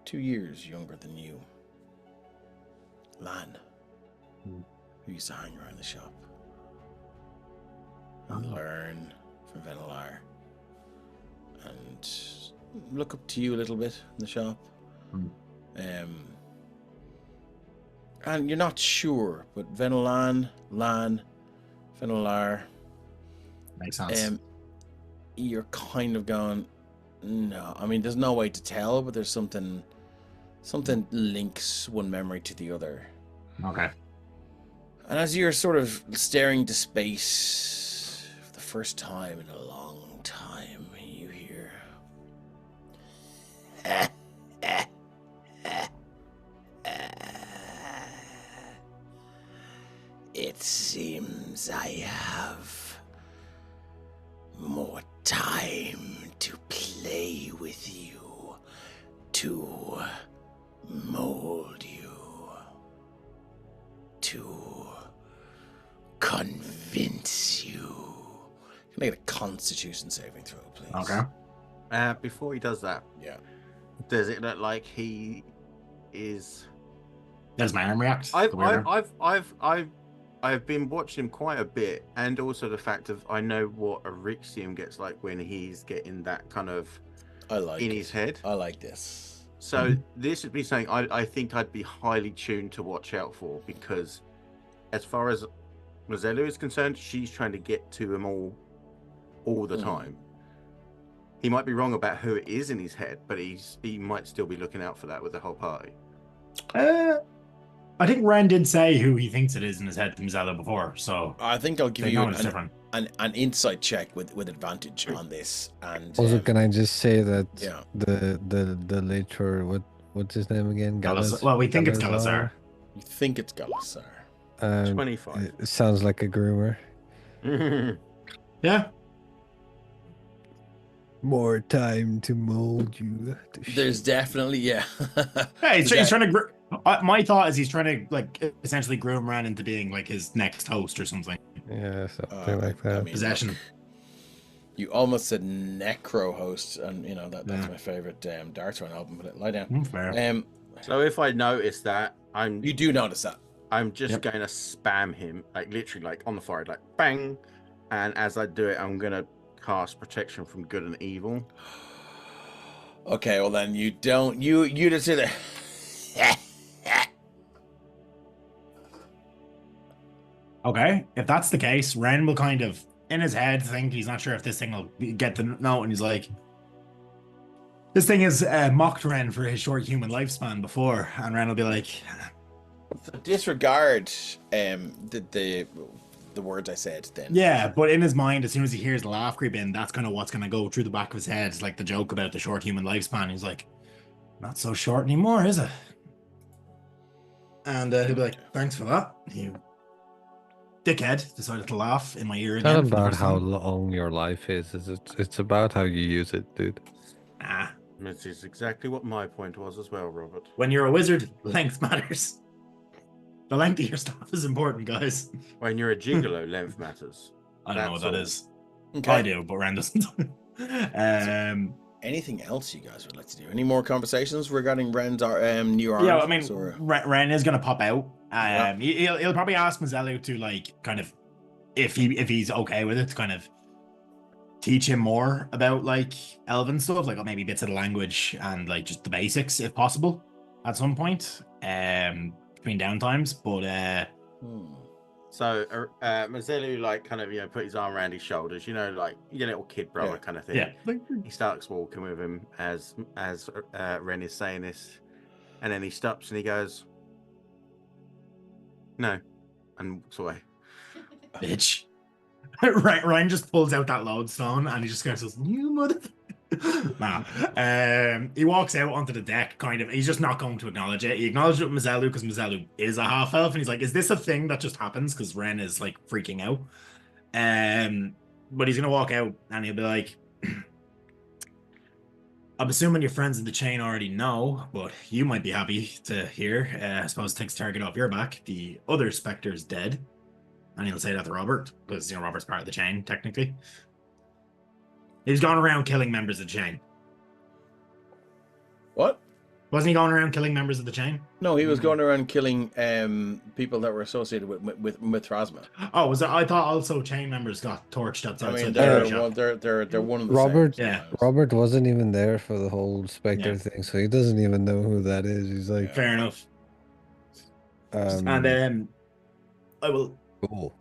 2 years younger than you, Lan, who used to hang around the shop and learn from Venelar and look up to you a little bit in the shop. And you're not sure, but Venelan, Lan, Venelar, makes sense. You're kind of going, no. I mean, there's no way to tell, but there's something links one memory to the other. Okay. And as you're sort of staring into space for the first time in a long time, you hear, it seems I have more time to play with you, to mold you, to convince you. Can I get a Constitution saving throw, please? Okay. Before he does that, Yeah. does it look like he is? Does my arm react? I've been watching him quite a bit, and also the fact of I know what Arixium gets like when he's getting that kind of his head. I like this. So this would be something I think I'd be highly tuned to watch out for, because as far as Mazzello is concerned, she's trying to get to him all the time. He might be wrong about who it is in his head, but he might still be looking out for that with the whole party. I think Ren did say who he thinks it is in his head to Mazzello before, so I think I'll give you an insight check with advantage on this. And also, can I just say that yeah. the later what's his name again? Well, we think it's Galazar. You think it's Galazar. 25. It sounds like a groomer. Yeah. More time to mold you. There's definitely, yeah. Hey, he's trying to. My thought is he's trying to like essentially groom Ren into being like his next host or something. Yeah, something like that. I mean, Possession. Look, you almost said necro host, and you know that's my favorite darts one open. But lie down. Fair. So if I notice that, you do notice that. I'm just going to spam him, like literally, like on the forehead, like bang. And as I do it, I'm going to cast protection from good and evil. Okay, well then you don't. You just did it. Okay, if that's the case, Ren will kind of, in his head, think he's not sure if this thing will get the note, and he's like, this thing has mocked Ren for his short human lifespan before, and Ren will be like, Disregard the words I said then. yeah, but in his mind, as soon as he hears the laugh creep in, that's kind of what's going to go through the back of his head. It's like the joke about the short human lifespan. He's like, not so short anymore, is it? And he'll be like, thanks for that. You dickhead decided to laugh in my ear It's again. not for the about first how time. long your life is. It's about how you use it, dude. Nah. This is exactly what my point was as well, Robert. When you're a wizard, length matters. The length of your staff is important, guys. When you're a gigolo, length matters. I don't know what That's that all. is. Okay. I do, but Ren doesn't. Anything else you guys would like to do? Any more conversations regarding Ren's new arms? Yeah, I mean, or... Ren is gonna pop out. He'll probably ask Mazelu to like kind of, if he's okay with it, to kind of teach him more about like elven stuff, like maybe bits of the language and like just the basics, if possible, at some point between downtimes. But So Mazelu like kind of put his arm around his shoulders, like your little kid brother kind of thing. yeah, He starts walking with him as Ren is saying this, and then he stops and he goes, "No," and walks away. bitch. Ryan just pulls out that lodestone and he just kind of says, "You mother." Nah. He walks out onto the deck, kind of. He's just not going to acknowledge it. He acknowledged it with Mazelu because Mazelu is a half elf, and he's like, "Is this a thing that just happens?" Because Ren is like freaking out. But he's gonna walk out and he'll be like, "I'm assuming your friends in the chain already know, but you might be happy to hear. I suppose it takes target off your back. The other specter's dead." And he'll say that to Robert, because Robert's part of the chain, technically. He's gone around killing members of the chain. What? Wasn't he going around killing members of the chain? No, he was going around killing people that were associated with Phrasma. Oh, was that? I thought also chain members got torched outside. I mean, the they're one of the Robert. same. Yeah. Robert wasn't even there for the whole Spectre Yeah. thing, so he doesn't even know who that is. He's like, Fair enough. And I will cool.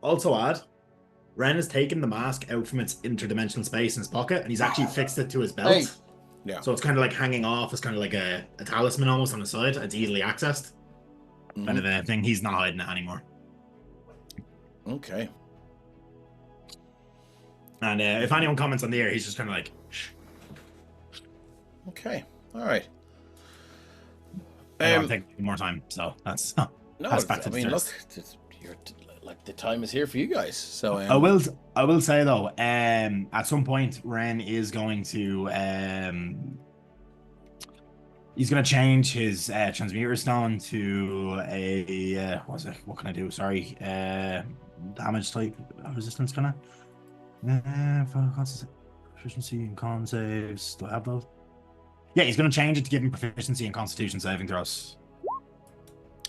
also add, Ren has taken the mask out from its interdimensional space in his pocket, and he's actually fixed it to his belt. Hey. Yeah. So it's kind of like hanging off. It's kind of like a talisman almost on the side. It's easily accessed. Kind of a thing. He's not hiding it anymore. Okay. And if anyone comments on the air, he's just kind of like, shh. Okay. All right. I don't take more time, so that's No, that's back to I the mean, look, test. like the time is here for you guys. So I will say though, at some point, Ren is going to he's going to change his transmuter stone to a what can I do? Sorry, damage type resistance kind of. Proficiency and con saves. Do I have those? Yeah, he's going to change it to give him proficiency and Constitution saving throws.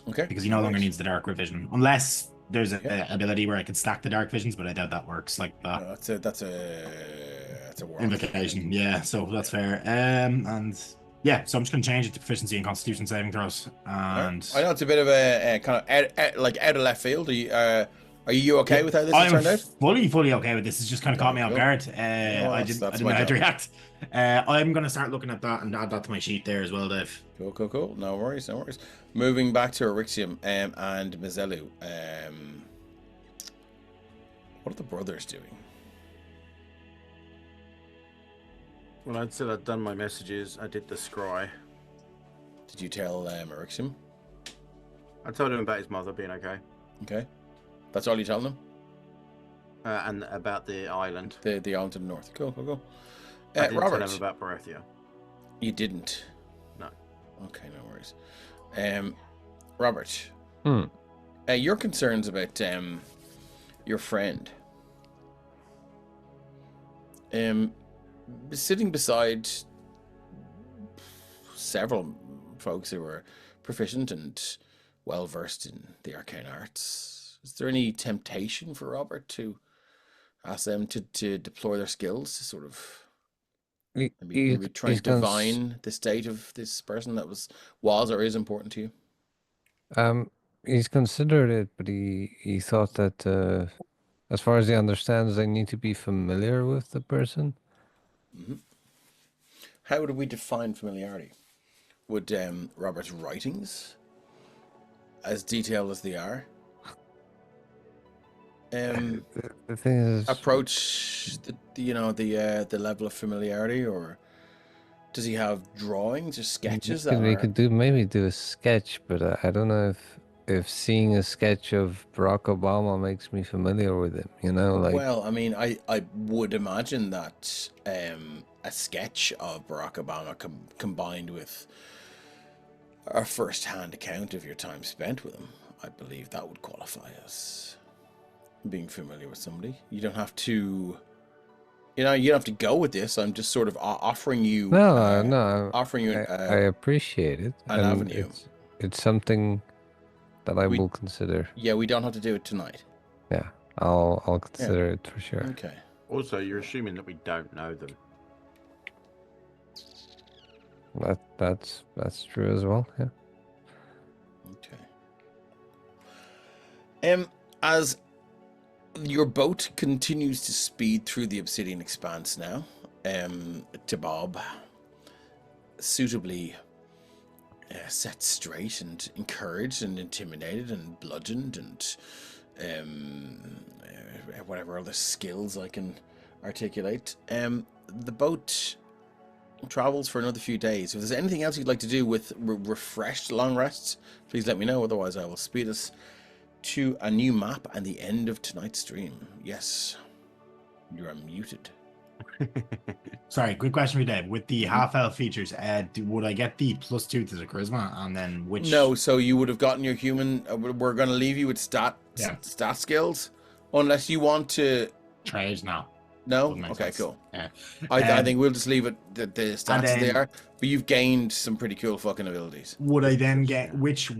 Okay. Because he no longer needs the dark vision, unless there's a ability where I can stack the dark visions, but I doubt that works like that. That's a warp. Invocation. Yeah, so that's fair. And yeah, so I'm just going to change it to proficiency and Constitution saving throws. And I know it's a bit of a kind of out of left field. Are you okay with how this has turned out? I'm fully okay with this. It's just kind of caught me off guard. I didn't know how to react. I'm going to start looking at that and add that to my sheet there as well, Dave. Cool. No worries. Moving back to Erixium and Mazelu. What are the brothers doing? Well, I'd said I'd done my messages. I did the scry. Did you tell Erixium? I told him about his mother being okay. Okay. That's all you tell them? And about the island. The island to the north. Cool. I didn't Robert. tell him about Barathia. You didn't? No. Okay, no worries. Robert. Hmm. Your concerns about your friend. Sitting beside several folks who were proficient and well versed in the arcane arts. Is there any temptation for Robert to ask them to deploy their skills to sort of maybe try and divine the state of this person that was or is important to you? He's considered it, but he thought that as far as he understands, they need to be familiar with the person. Mm-hmm. How would we define familiarity? Would Robert's writings, as detailed as they are, The thing is, approach the level of familiarity, or does he have drawings or sketches we could maybe do a sketch, but I don't know if seeing a sketch of Barack Obama makes me familiar with him. Well, I mean, I would imagine that a sketch of Barack Obama combined with a first-hand account of your time spent with him, I believe that would qualify as being familiar with somebody. You don't have to, you don't have to go with this. I'm just sort of offering you. No. Offering you. I appreciate it. An avenue. It's something that I will consider. Yeah, we don't have to do it tonight. Yeah, I'll consider it for sure. Okay. Also, you're assuming that we don't know them. That's true as well. Yeah. Okay. As your boat continues to speed through the Obsidian Expanse now, Bob, suitably set straight and encouraged and intimidated and bludgeoned and whatever other skills I can articulate, the boat travels for another few days. If there's anything else you'd like to do with refreshed long rests, please let me know. Otherwise, I will speed us to a new map and the end of tonight's stream. Yes, you are muted. Sorry, quick question for you, Dave. With the half-elf features, would I get the +2 to the charisma, and then which? No, so you would have gotten your human. We're going to leave you with stat skills, unless you want to trade now. No? Okay, cool. Yeah. I think we'll just leave it the stats as they are. But you've gained some pretty cool fucking abilities. Would I then get which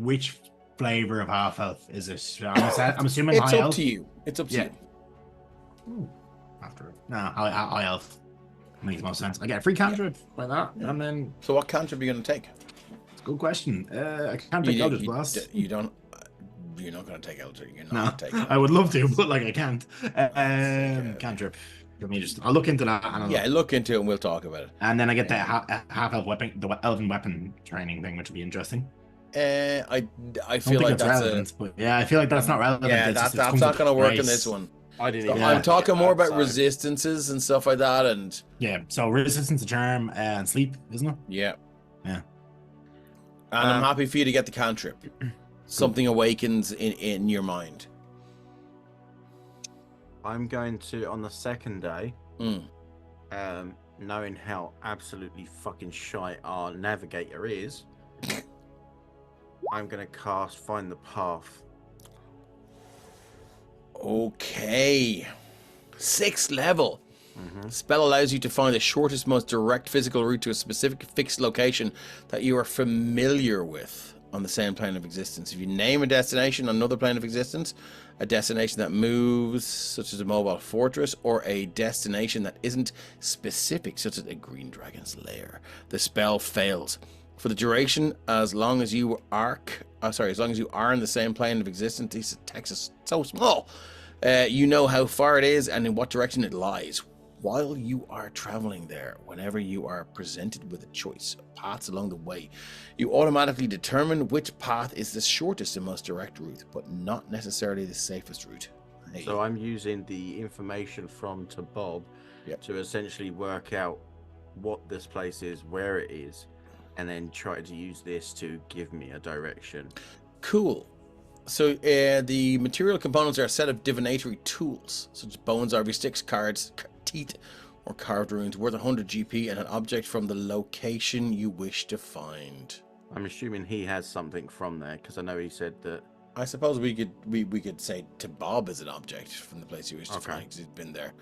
flavor of half elf is it? I'm assuming it's high up elf. to you. It's up to you. Ooh, high elf makes most sense. I get a free cantrip by that, and then. So what cantrip are you going to take? It's a good question. I can't take Eldritch Blast. You don't. You're not going to take Eldritch. You're not going to take it. I would love to, but I can't. Cantrip. Let me I'll look into that. And look into it and we'll talk about it. And then I get the half elf weapon, the elven weapon training thing, which would be interesting. I feel like that's relevant, but yeah, I feel like that's not relevant. Yeah, that's not going to work in this one. I'm talking more about resistances and stuff like that, and so resistance to charm and sleep, isn't it? Yeah. And I'm happy for you to get the cantrip. Something awakens in your mind. I'm going to, on the second day, knowing how absolutely fucking shite our navigator is, I'm going to cast Find the Path. Okay. 6th level. Spell allows you to find the shortest, most direct physical route to a specific fixed location that you are familiar with on the same plane of existence. If you name a destination on another plane of existence, a destination that moves, such as a mobile fortress, or a destination that isn't specific, such as a green dragon's lair, the spell fails. For the duration, as long as you are in the same plane of existence, this text is so small, you know how far it is and in what direction it lies. While you are traveling there, whenever you are presented with a choice of paths along the way, you automatically determine which path is the shortest and most direct route, but not necessarily the safest route. Hey. So I'm using the information from Bob to essentially work out what this place is, where it is, and then try to use this to give me a direction. Cool. So the material components are a set of divinatory tools, such as bones, RV sticks, cards, teeth, or carved runes worth 100 GP, and an object from the location you wish to find. I'm assuming he has something from there, because I know he said that. I suppose we could say to Bob as an object from the place you wish to find, because he's been there.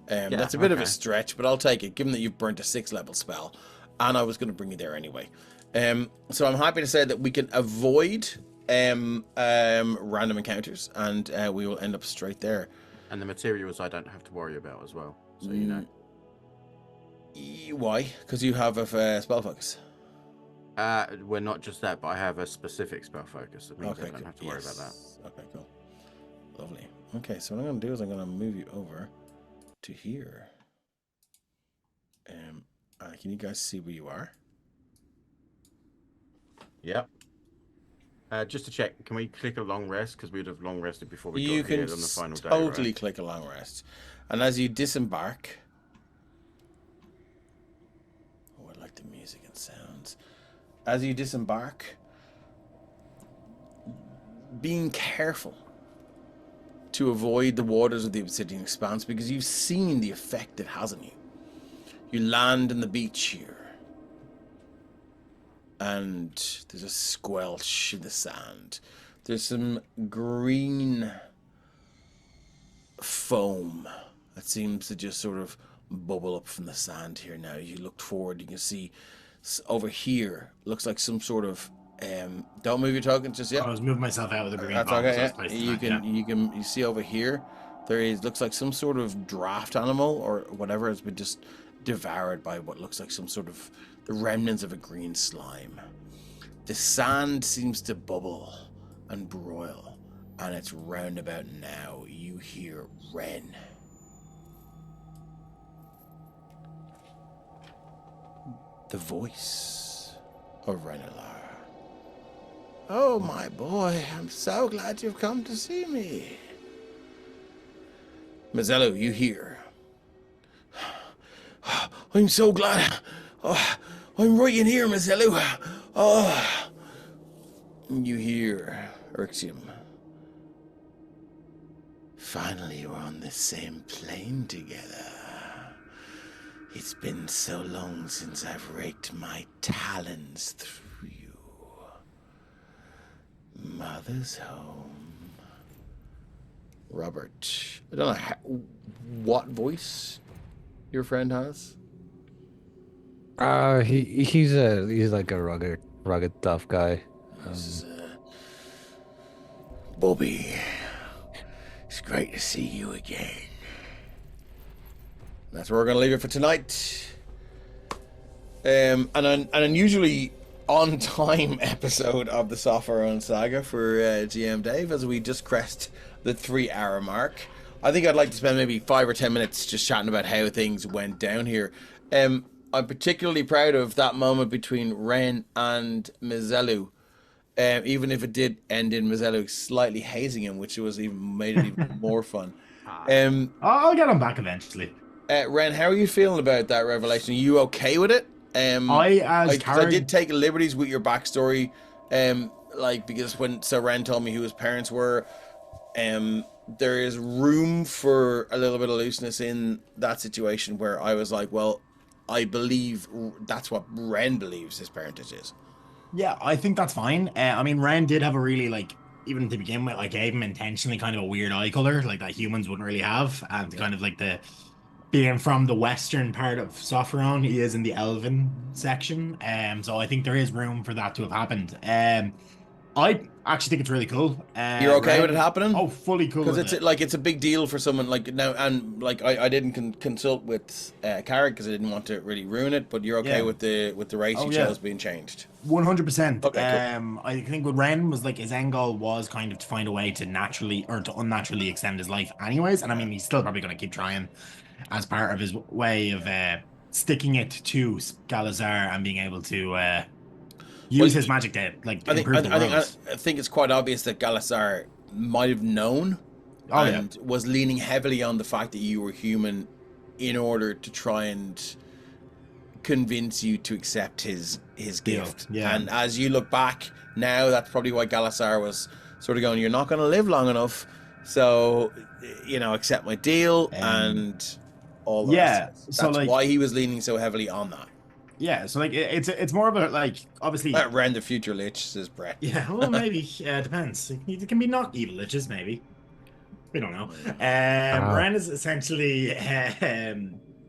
That's a bit of a stretch, but I'll take it, given that you've burnt a 6th level spell, and I was going to bring you there anyway. So I'm happy to say that we can avoid random encounters, and we will end up straight there. And the materials I don't have to worry about as well. So you know. Why? Because you have a spell focus. Well, not just that, but I have a specific spell focus. That means I don't have to worry about that. Okay, cool. Lovely. Okay, so what I'm going to do is I'm going to move you over to here. Can you guys see where you are? Yep. Just to check, can we click a long rest? Because we'd have long rested before we You got can here on the final day. totally Right? click a long rest. And as you disembark... Oh, I like the music and sounds. As you disembark, being careful to avoid the waters of the Obsidian Expanse, because you've seen the effect it has on you. You land on the beach here, and there's a squelch in the sand. There's some green foam that seems to just sort of bubble up from the sand here now. You look forward, you can see over here, looks like some sort of don't move your token just yet. I was moving myself out with the green That's bomb, okay. so Yeah. it's placed You see over here, looks like some sort of draft animal or whatever has been just devoured by what looks like some sort of the remnants of a green slime. The sand seems to bubble and broil, and it's roundabout now. You hear Ren. The voice of Renelar. Oh, my boy, I'm so glad you've come to see me. Mazzello, you hear. I'm so glad. Oh, I'm right in here, Mazzello. Oh. You hear Urxium. Finally, we're on the same plane together. It's been so long since I've raked my talons through you. Mother's home. Robert, I don't know what voice your friend has. He's like a rugged tough guy. Bobby, it's great to see you again. That's where we're going to leave it for tonight. An unusually on-time episode of the Sopherone Saga for GM Dave, as we just crest the 3-hour mark. I think I'd like to spend maybe 5 or 10 minutes just chatting about how things went down here. I'm particularly proud of that moment between Ren and Mazzello. Even if it did end in Mazzello slightly hazing him, which was made it even more fun. I'll get him back eventually. Ren, how are you feeling about that revelation? Are you okay with it? I did take liberties with your backstory, because when Ren told me who his parents were, there is room for a little bit of looseness in that situation where I was like, well, I believe that's what Ren believes his parentage is. Yeah, I think that's fine. I mean, Ren did have a really, even to begin with, gave him intentionally kind of a weird eye color, that humans wouldn't really have, and kind of being from the western part of Sopherone, he is in the elven section, so I think there is room for that to have happened. I actually think it's really cool. You're okay with it happening? Oh, fully cool. Because it's a big deal for someone now, and I didn't consult with Carrick because I didn't want to really ruin it. But you're okay with the race you chose being changed? 100%. Okay, cool. I think with Ren was his end goal was kind of to find a way to naturally or to unnaturally extend his life, anyways. And I mean, he's still probably going to keep trying as part of his way of sticking it to Galazar and being able to use his magic to improve the world. I think it's quite obvious that Galazar might have known was leaning heavily on the fact that you were human in order to try and convince you to accept his gift. Yeah. And as you look back now, that's probably why Galazar was sort of going, you're not going to live long enough, so accept my deal and all the rest. That's why he was leaning so heavily on that. Yeah, so it's more of a obviously Ren the future lich, says Brett. Yeah, well maybe depends. It can be not evil liches, maybe. We don't know. Ren is essentially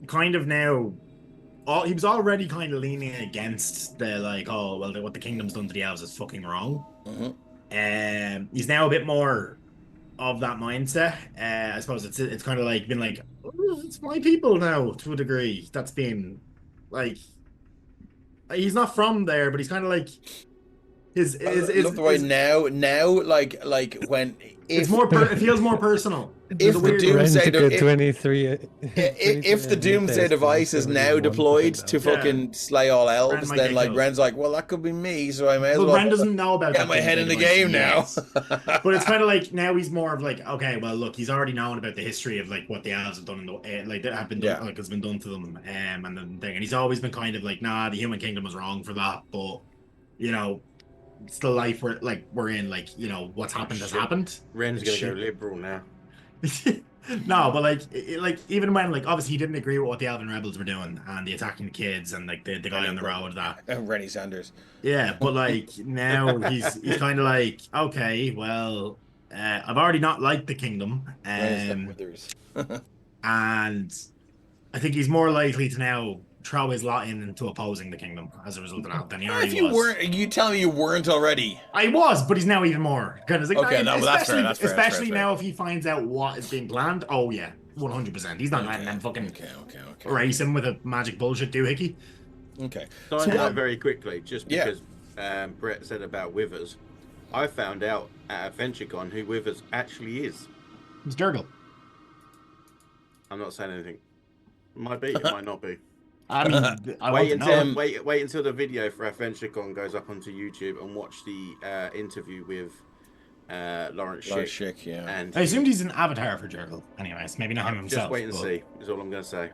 kind of now. He was already kind of leaning against the what the kingdom's done to the elves is fucking wrong. Mm-hmm. He's now a bit more of that mindset. I suppose it's kind of like been like, "Oh, it's my people now to a degree. That's been like he's not from there, but he's kind of like I love the way now, like when it's if more it feels more personal. if the doomsday Rentica 23 if the doomsday device is now deployed to fucking slay all elves, might then get like killed. Ren's like, well, that could be me, so I may as But well Ren doesn't know about get that my head in the doomsday game device. now. Yes. But it's kind of like now he's more of like, okay, well, look, he's already known about the history of like what the elves have done in the like that have been done, like has been done to them, and the thing, and he's always been kind of like, nah, the human kingdom was wrong for that, but you know, it's the life we're in, like you know, what's happened has happened. Ren's gonna go liberal now. No, but like, like even when like obviously he didn't agree with what the Elven rebels were doing and the attacking the kids and like the guy on the road that Rennie Sanders. Yeah, but like now he's kind of like, okay, well, I've already not liked the kingdom, Withers. and I think he's more likely to now throw his lot into opposing the kingdom as a result of that than he already If you was. weren't, you tell me you weren't already. I was, but he's now even more. Because like, Okay, no, that's fair. That's fair. Especially now if he finds out what is being planned. Oh yeah, 100%. He's not letting them fucking race him with a magic bullshit doohickey. Okay. So that very quickly, just because Brett said about Withers, I found out at AdventureCon who Withers actually is. It's Durgle. I'm not saying anything. It might be, it might not be. I mean, wait until the video for AdventureCon goes up onto YouTube and watch the interview with Lawrence Schick. Yeah. And I assumed he's an avatar for Durgle. Anyways, maybe not him himself. Just wait and see. Is all I'm going to say.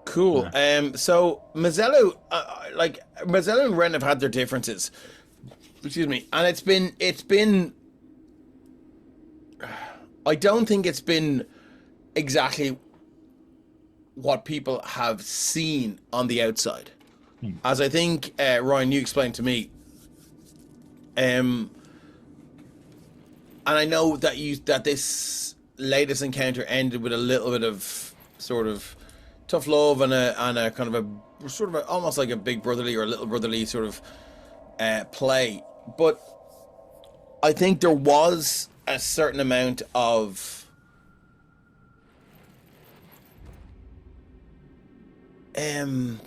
Cool. So Mazzello, Mazzello and Ren have had their differences. Excuse me, and it's been. I don't think it's been exactly what people have seen on the outside, as I think Ryan, you explained to me. And I know that this latest encounter ended with a little bit of sort of tough love and a kind of a sort of almost like a big brotherly or a little brotherly sort of play, but I think there was a certain amount of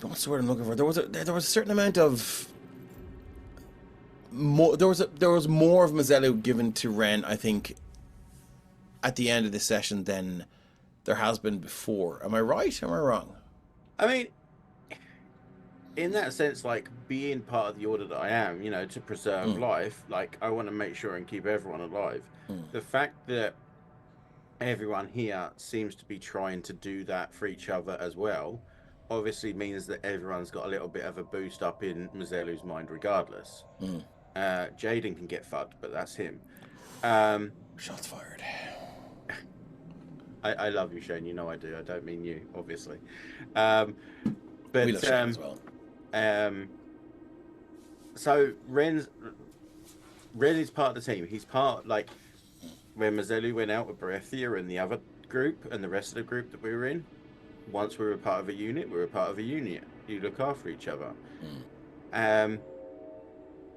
what's the word I'm looking for? There was a certain amount of more. There was more of Mazzello given to Ren, I think, at the end of the session than there has been before. Am I right? Am I wrong? I mean, in that sense, like being part of the order that I am, you know, to preserve life, like I want to make sure and keep everyone alive. The fact that everyone here seems to be trying to do that for each other as well, obviously means that everyone's got a little bit of a boost up in Mazzello's mind regardless. Jaden can get fucked, but that's him. Shots fired. I love you, Shane. You know I do. I don't mean you, obviously. But we love Shane as well. So Ren is part of the team. He's part, like, when Mazzello went out with Berethia and the other group and the rest of the group that we were in, once we were part of a unit, we were part of a unit. You look after each other.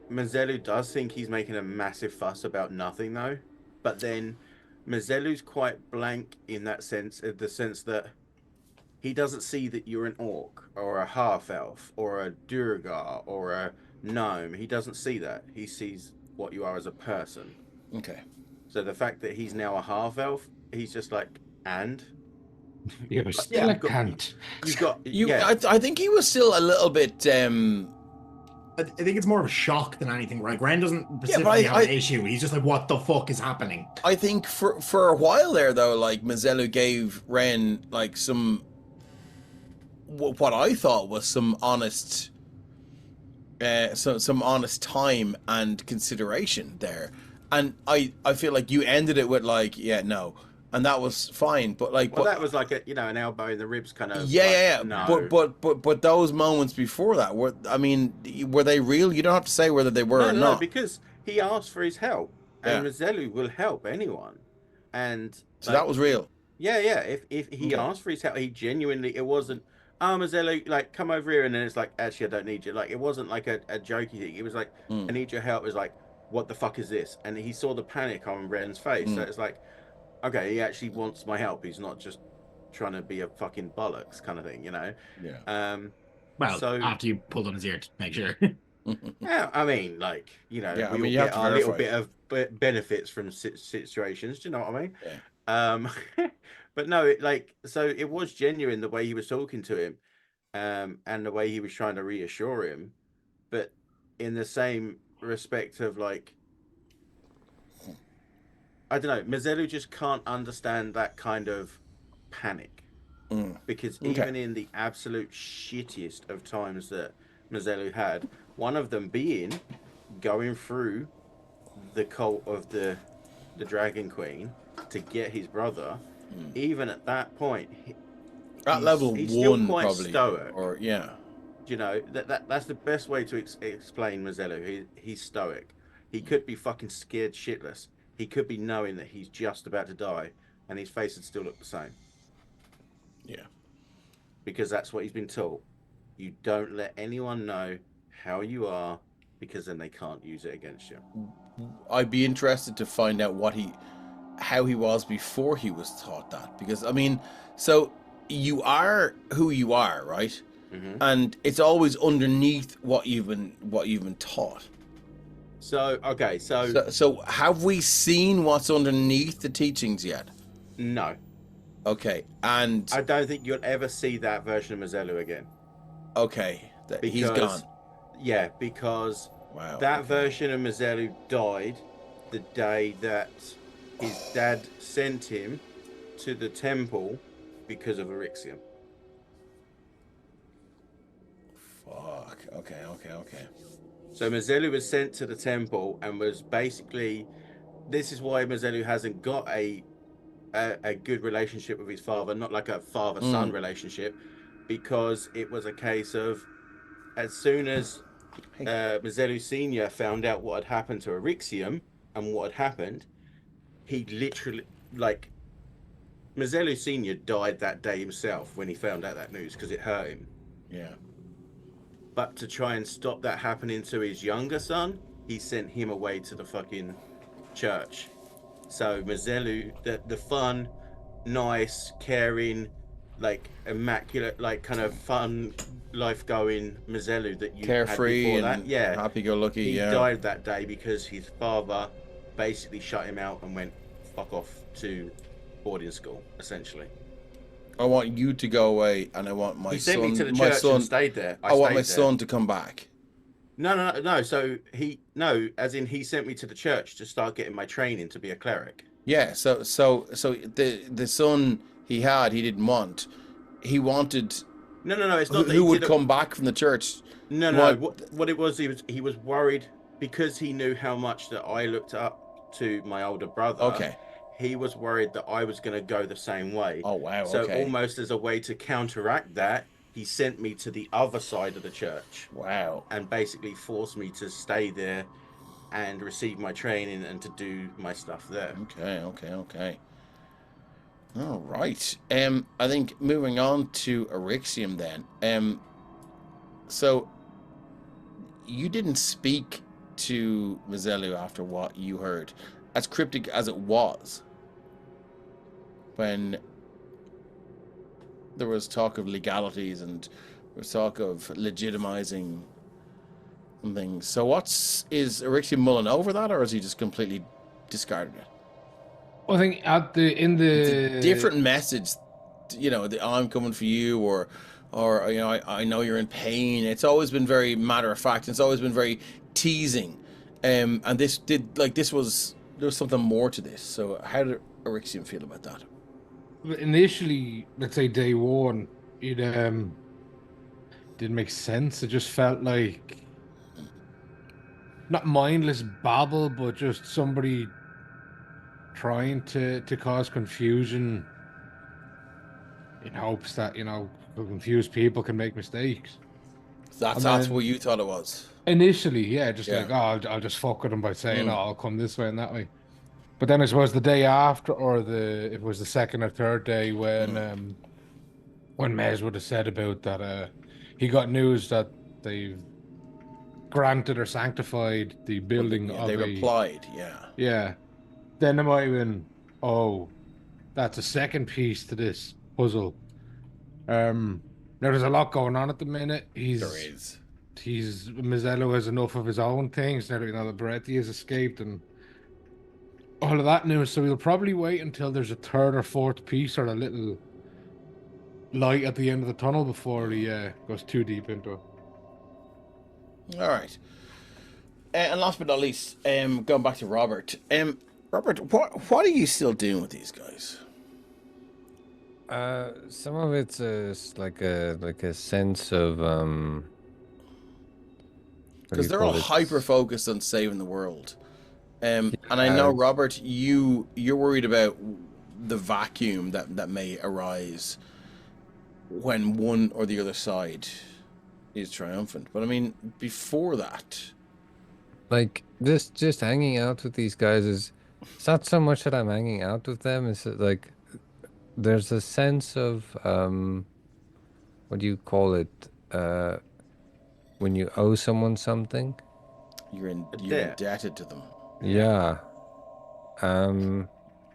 Mazzello does think he's making a massive fuss about nothing, though. But then Mazzello's quite blank in that sense, in the sense that he doesn't see that you're an orc or a half-elf or a Durgar or a gnome. He doesn't see that. He sees what you are as a person. Okay. So the fact that he's now a half-elf, he's just like, and? You're still a cunt. I think he was still a little bit. I think it's more of a shock than anything. Right, Ren doesn't specifically have an issue. He's just like, what the fuck is happening? I think for a while there, though, like Mazzello gave Ren like some what I thought was some honest, some honest time and consideration there, and I feel like you ended it with like, yeah, no. And that was fine, but like, well, that was like a, you know, an elbow in the ribs kind of. Yeah. No. But those moments before that were they real? You don't have to say whether they were or not. No, because he asked for his help, and Mazzello will help anyone, and so that was real. Yeah. If he asked for his help, he genuinely. It wasn't, Mazzello, like, come over here, and then it's like, actually, I don't need you. Like, it wasn't like a jokey thing. It was like, I need your help. It was like, what the fuck is this? And he saw the panic on Ren's face. So it's like, okay, he actually wants my help. He's not just trying to be a fucking bollocks kind of thing, you know? Yeah. Well, So after you pulled on his ear to make sure. yeah, I mean, like, you know, Yeah, we I mean, all you have get to our little verify bit of benefits from situations. Do you know what I mean? Yeah. But no, so it was genuine the way he was talking to him, and the way he was trying to reassure him, but in the same respect of like, I don't know, Mazzelu just can't understand that kind of panic because Okay. even in the absolute shittiest of times that Mazzelu had, one of them being going through the cult of the Dragon Queen to get his brother, even at that point, At level he's still 1, quite probably. stoic. Or, yeah. You know, that's the best way to explain Mazzelu. He's stoic. He could be fucking scared shitless. He could be knowing that he's just about to die, and his face would still look the same. Yeah. Because that's what he's been taught. You don't let anyone know how you are, because then they can't use it against you. I'd be interested to find out how he was before he was taught that. Because, I mean, so you are who you are, right? And it's always underneath what you've been taught. So okay, so have we seen what's underneath the teachings yet? No. Okay, and I don't think you'll ever see that version of Mazzelu again. Okay, he's gone. Yeah, because wow, that version of Mazzelu died the day that his dad sent him to the temple because of Eryxium. Fuck. Okay. So Mazzelu was sent to the temple and was basically. This is why Mazzelu hasn't got a good relationship with his father, not like a father-son relationship, because it was a case of as soon as Mazzelu Senior found out what had happened to Eryxium and what had happened, he literally Mazzelu Senior died that day himself when he found out that news because it hurt him. Yeah. But to try and stop that happening to his younger son, he sent him away to the fucking church. So Mazzelu, the fun, nice, caring, like immaculate, like kind of fun, life-going Mazzelu that you carefree had before and that, yeah, happy-go-lucky. He died that day because his father basically shut him out and went fuck off to boarding school, essentially. I want you to go away, and I want my son. He sent me to the church and stayed there. I want my son to come back. No. So as in he sent me to the church to start getting my training to be a cleric. Yeah. So the son he didn't want. He wanted. No. It's not who would come back from the church. No. What it was, he was worried because he knew how much that I looked up to my older brother. Okay. He was worried that I was going to go the same way. Oh wow. So okay. almost as a way to counteract that, he sent me to the other side of the church. Wow. And basically forced me to stay there and receive my training and to do my stuff there. Okay. All right. I think moving on to Eryxium then. So you didn't speak to Mazzelu after what you heard, as cryptic as it was, when there was talk of legalities and there was talk of legitimizing things. So is Eryxium mulling over that, or is he just completely discarded it? I think it's a different message, I'm coming for you, or I know you're in pain. It's always been very matter of fact. It's always been very teasing, and there was something more to this. So how did Eryxium feel about that? Initially, let's say day one, it didn't make sense. It just felt like not mindless babble, but just somebody trying to cause confusion in hopes that confused people can make mistakes. That's what you thought it was initially. Yeah, I'll just fuck with them by saying I'll come this way and that way. But then I suppose the day after, or it was the second or third day when Mez would have said about that he got news that they've granted or sanctified the building Yeah, of they a replied, yeah. yeah, then it might have been, oh, that's a second piece to this puzzle. There's a lot going on at the minute. There is. Mazzello has enough of his own things now that the Beretti has escaped and all of that news. So we'll probably wait until there's a third or fourth piece or a little light at the end of the tunnel before he goes too deep into it. All right. And last but not least, going back to Robert. Robert, what are you still doing with these guys? Some of it's like a sense of Because they're all hyper focused on saving the world. And I Yeah, know, Robert, you're worried about the vacuum that may arise when one or the other side is triumphant. But I mean, before that, like this, just hanging out with these guys is. It's not so much that I'm hanging out with them. It's like there's a sense of what do you call it? When you owe someone something. you're debt. indebted to them. Yeah.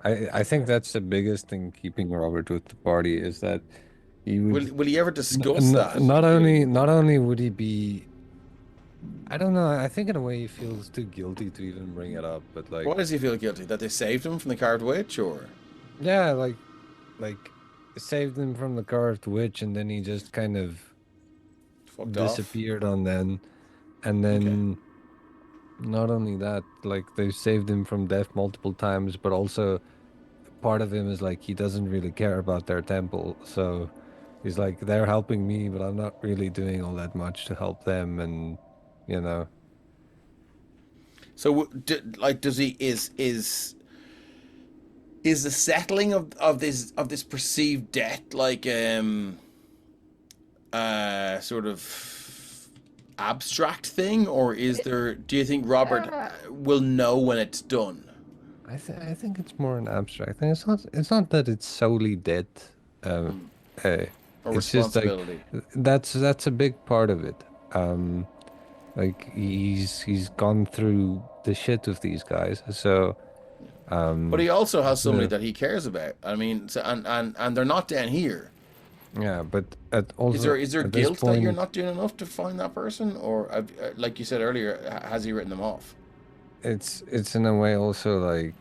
I think that's the biggest thing keeping Robert with the party is that he would Will he ever discuss that? not only would he be I don't know, I think in a way he feels too guilty to even bring it up, but like Why does he feel guilty? That they saved him from the carved witch, or yeah, like saved him from the carved witch and then he just kind of fucked disappeared on then and then not only that, like they saved him from death multiple times, but also part of him is like he doesn't really care about their temple, so he's like they're helping me, but I'm not really doing all that much to help them, and you know. So, does he is the settling of this perceived debt like sort of abstract thing, or is there? Do you think Robert will know when it's done? I think it's more an abstract thing. It's not that it's solely debt. Or It's just like responsibility? that's a big part of it. Like he's gone through the shit with these guys, so But he also has somebody yeah. that he cares about. I mean, so, and they're not down here. Yeah, but also Is there at this guilt that you're point, not doing enough to find that person, or like you said earlier, has he written them off? it's in a way also like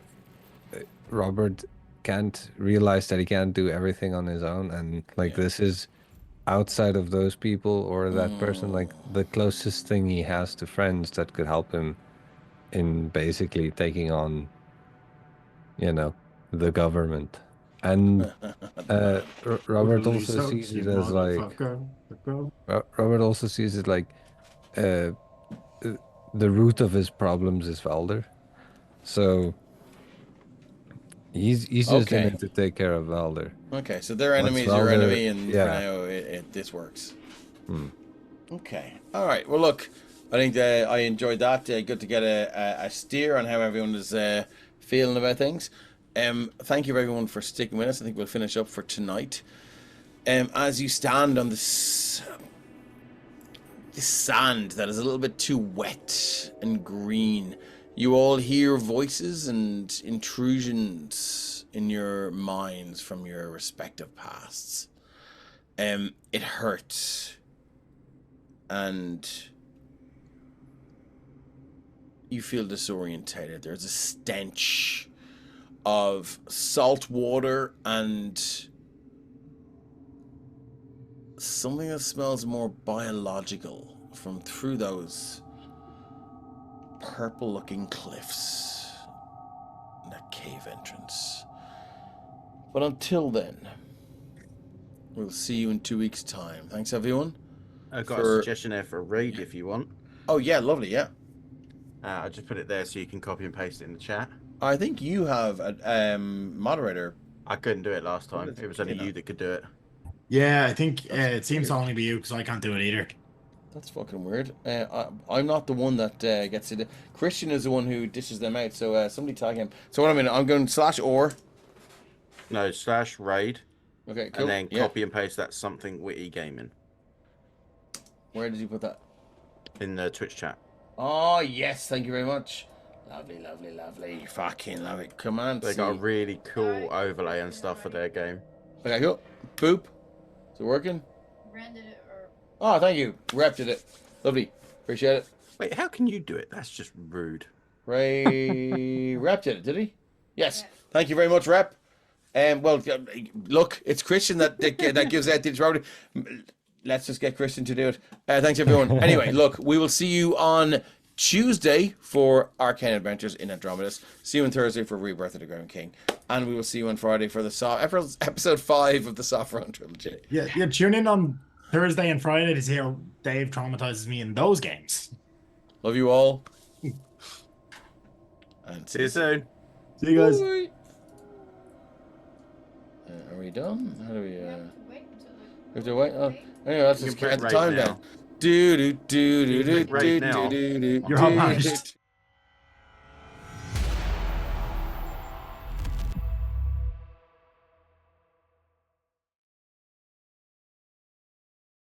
Robert can't realize that he can't do everything on his own, and like this is outside of those people or that person, like the closest thing he has to friends that could help him in basically taking on, the government. And Robert also sees it as like Robert also sees it like uh, the root of his problems is Valder, so he's just in Okay. it to take care of Valder. Okay, so their Once enemy is your Valder- enemy, and for yeah. now, this works. Okay. All right. Well, look, I think I enjoyed that. Good to get a steer on how everyone is feeling about things. Thank you, everyone, for sticking with us. I think we'll finish up for tonight. As you stand on this sand that is a little bit too wet and green, you all hear voices and intrusions in your minds from your respective pasts. It hurts, and you feel disorientated. There's a stench of salt water and something that smells more biological from through those purple looking cliffs in that cave entrance. But until then, we'll see you in 2 weeks' time. Thanks, everyone. I've got a suggestion there for a raid if you want. Oh, yeah, lovely, yeah. I just put it there so you can copy and paste it in the chat. I think you have a moderator. I couldn't do it last time. It was only Yeah. you that could do it. Yeah, I think it seems to weird. only be you because I can't do it either. That's fucking weird. I'm not the one that gets it. Christian is the one who dishes them out, so somebody tag him. So what I'm going /or. No, /raid. Okay, cool. And then Yeah. copy and paste that something witty gaming Where did you put that? in the Twitch chat. Oh, yes. Thank you very much. Lovely, lovely, lovely. Fucking love it. Come on. They got a really cool overlay and stuff for their game. Okay, cool. Boop. Is it working? Rendered it or Oh, thank you. Rep did it. Lovely. Appreciate it. Wait, how can you do it? That's just rude. Rep did it, did he? Yes. Thank you very much, Rep. Well, look, it's Christian that gives out these property. Let's just get Christian to do it. Thanks, everyone. Anyway, look, we will see you on Tuesday for Arcane Adventures in Andromedus. See you on Thursday for Rebirth of the Ground King. And we will see you on Friday for the episode 5 of the Sopherone trilogy. Yeah, tune in on Thursday and Friday to see how Dave traumatizes me in those games. Love you all. And See you soon. See you guys. Are we done? How do we... you have to wait until we have to wait? Oh, anyway, let's You just can count put the right time now. down. Do do do do You do can put right do now. do do. You're all managed.